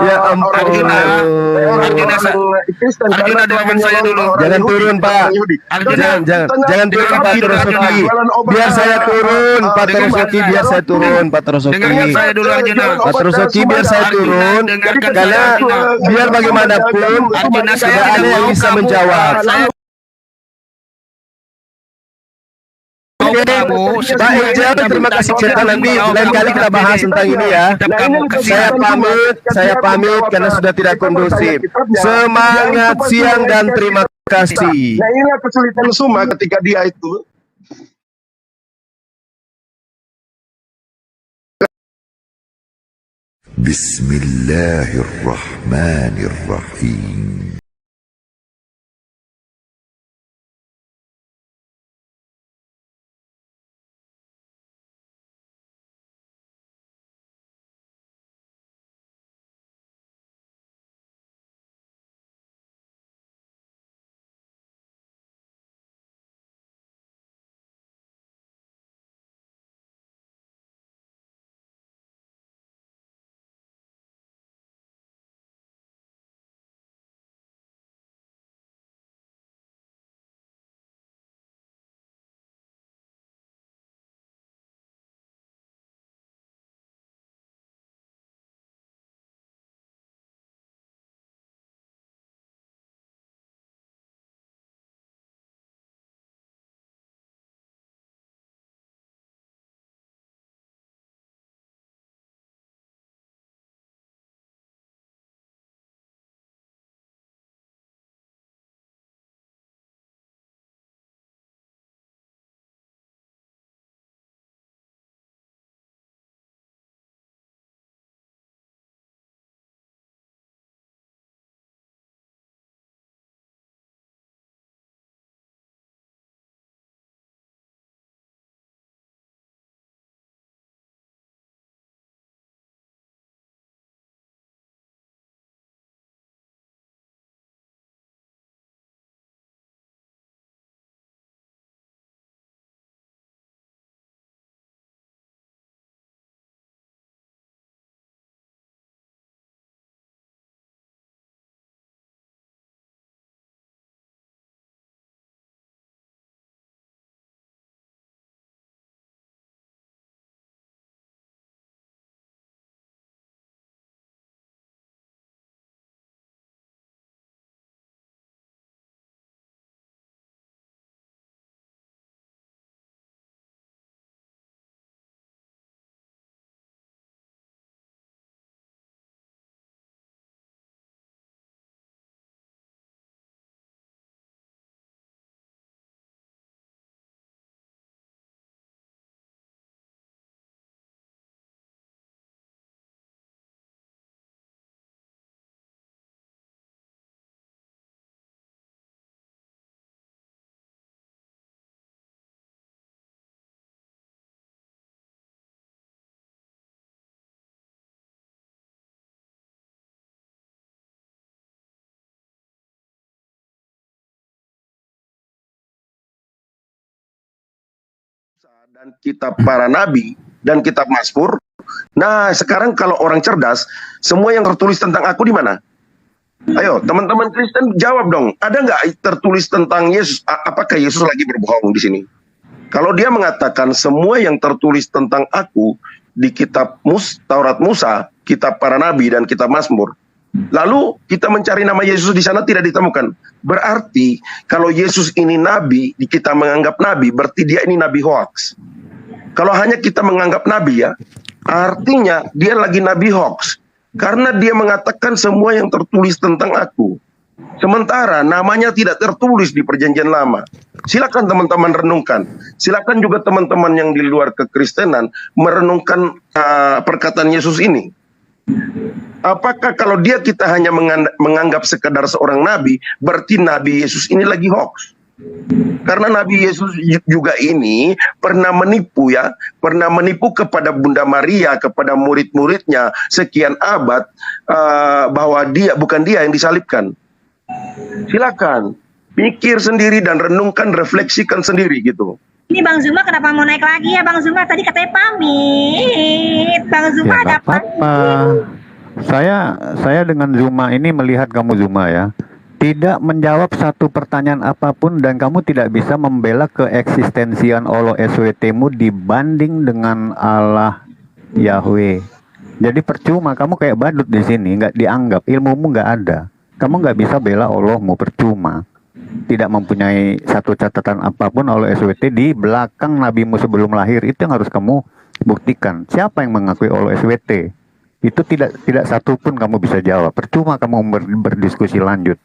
Arjuna dengarkan saya dulu. Jangan turun Pak. Jangan turun Pak Terosoki. Biar saya turun Pak Terosoki. Biar saya turun Pak Terosoki. Dengarkan saya dulu Arjuna. Pak Terosoki biar saya turun. Karena biar bagaimanapun tidak ada yang bisa menjawab. Pak Ijal, terima kasih cerita, nanti lain kali kita bahas tentang ini ya. Saya pamit karena sudah tidak kondusif. Semangat siang dan terima kasih. Nah inilah kesulitan Suma ketika dia itu Bismillahirrahmanirrahim. dan kitab para nabi dan kitab Mazmur. Nah, sekarang kalau orang cerdas, semua yang tertulis tentang aku di mana? Ayo, teman-teman Kristen jawab dong. Ada nggak tertulis tentang Yesus? Apakah Yesus lagi berbohong di sini? Kalau dia mengatakan semua yang tertulis tentang aku di kitab Taurat Musa, kitab para nabi dan kitab Mazmur, lalu kita mencari nama Yesus di sana tidak ditemukan. Berarti kalau Yesus ini nabi, kita menganggap nabi, berarti dia ini nabi hoax. Kalau hanya kita menganggap nabi ya, artinya dia lagi nabi hoax. Karena dia mengatakan semua yang tertulis tentang aku. Sementara namanya tidak tertulis di perjanjian lama. Silakan teman-teman renungkan. Silakan juga teman-teman yang di luar kekristenan merenungkan perkataan Yesus ini. Apakah kalau kita hanya menganggap sekedar seorang nabi, berarti Nabi Yesus ini lagi hoax? Karena Nabi Yesus juga ini pernah menipu ya, pernah menipu kepada Bunda Maria, kepada murid-muridnya sekian abad bahwa bukan dia yang disalibkan. Silakan pikir sendiri dan renungkan, refleksikan sendiri gitu. Ini Bang Zuma kenapa mau naik lagi ya Bang Zuma? Tadi katanya pamit. Bang Zuma Ya, ada nggak apa-apa. Saya dengan Zuma ini melihat kamu Zuma ya, tidak menjawab satu pertanyaan apapun dan kamu tidak bisa membela keeksistensian Allah SWT-mu dibanding dengan Allah Yahweh. Jadi percuma kamu kayak badut di sini, nggak dianggap, ilmumu nggak ada. Kamu nggak bisa bela Allahmu, percuma. Tidak mempunyai satu catatan apapun Allah SWT di belakang nabimu sebelum lahir, itu yang harus kamu buktikan. Siapa yang mengakui Allah SWT? Itu tidak satu pun kamu bisa jawab. Percuma kamu berdiskusi lanjut.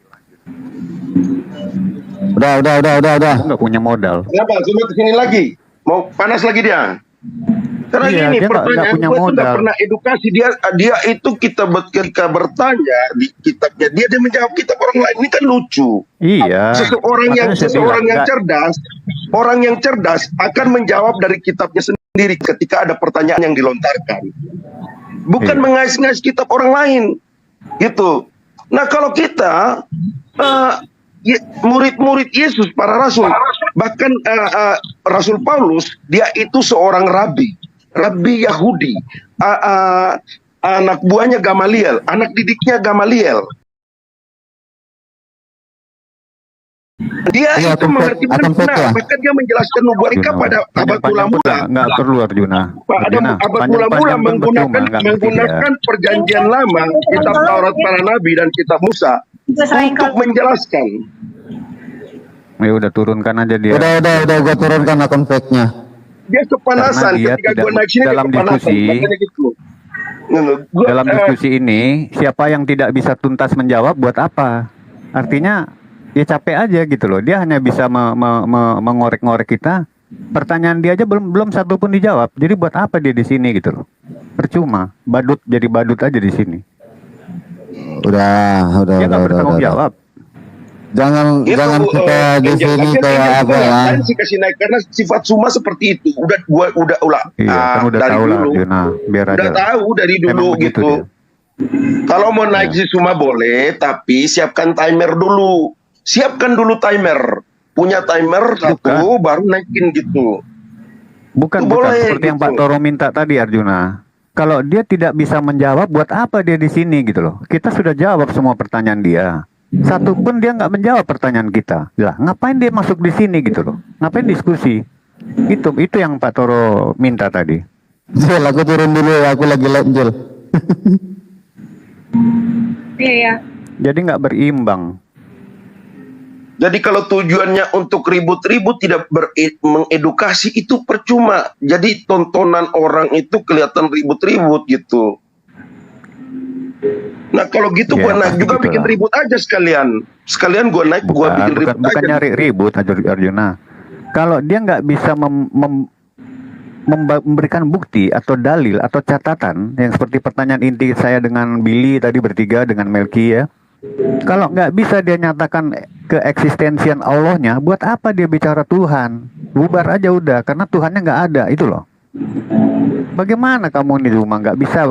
Udah. Nggak punya modal. Kenapa? Cuma kesini lagi. Mau panas lagi dia. Karena gini, pertanyaan gue itu nggak pernah edukasi dia itu ketika bertanya di kitabnya dia menjawab kitab orang lain, ini kan lucu. Iya. Seseorang yang cerdas akan menjawab dari kitabnya sendiri ketika ada pertanyaan yang dilontarkan. Bukan mengais-ngais kitab orang lain, gitu. Nah kalau kita murid-murid Yesus, para rasul, bahkan Rasul Paulus, dia itu seorang rabi Yahudi, anak buahnya Gamaliel, anak didiknya Gamaliel. Dia itu mengerti benar, bahkan dia menjelaskan nubuat pada abad mula-mula. Nggak perlu Arjuna. Abad mula-mula menggunakan perjanjian lama, kitab Taurat para nabi dan kitab Musa untuk menjelaskan. Ya udah turunkan aja dia. Udah gue turunkan akun fake-nya. Dia kepanasan ketika gue naik sini dalam diskusi. Gitu. Dalam diskusi ini, siapa yang tidak bisa tuntas menjawab buat apa? Artinya ya capek aja gitu loh. Dia hanya bisa mengorek-ngorek kita. Pertanyaan dia aja belum satu pun dijawab. Jadi buat apa dia di sini gitu loh? Percuma. Jadi badut aja di sini. Udah. Dia nggak bertanggung jawab. Jangan kita di sini kayak apa ya? Sih kasih naik karena sifat Suma seperti itu. Udah kan udah dari tahu dulu. Lah, biar udah aja. Tahu dari dulu gitu. Kalau mau naik si Suma boleh, tapi siapkan timer dulu. Siapkan dulu timer. Punya timer satu, baru naikin gitu. Bukan seperti yang Pak Toro minta tadi Arjuna. Kalau dia tidak bisa menjawab, buat apa dia di sini gitu loh? Kita sudah jawab semua pertanyaan dia. Satu pun dia nggak menjawab pertanyaan kita. Lah, ngapain dia masuk di sini gitu loh? Ngapain diskusi? Itu yang Pak Toro minta tadi. Jel, aku turun dulu, aku lagi live Jel. Iya. Jadi nggak berimbang. Jadi kalau tujuannya untuk ribut-ribut tidak mengedukasi itu percuma. Jadi tontonan orang itu kelihatan ribut-ribut gitu. Nah kalau gitu gua naik juga bikin ribut aja sekalian. Sekalian gua naik gua bikin ribut bukan aja. Nyari ribut Arjuna. Kalau dia nggak bisa memberikan bukti atau dalil atau catatan yang seperti pertanyaan inti saya dengan Billy tadi bertiga dengan Melki ya. Kalau nggak bisa dia nyatakan keeksistensian Allahnya, buat apa dia bicara Tuhan? Bubar aja udah, karena Tuhannya nggak ada, itu loh. Bagaimana kamu nih Zuma nggak bisa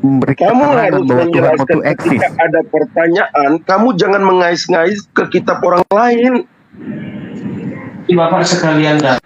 memberikan keterangan bahwa Tuhan itu eksis? Ketika ada pertanyaan, kamu jangan mengais-ngais ke kitab orang lain. Bapak sekalian dah.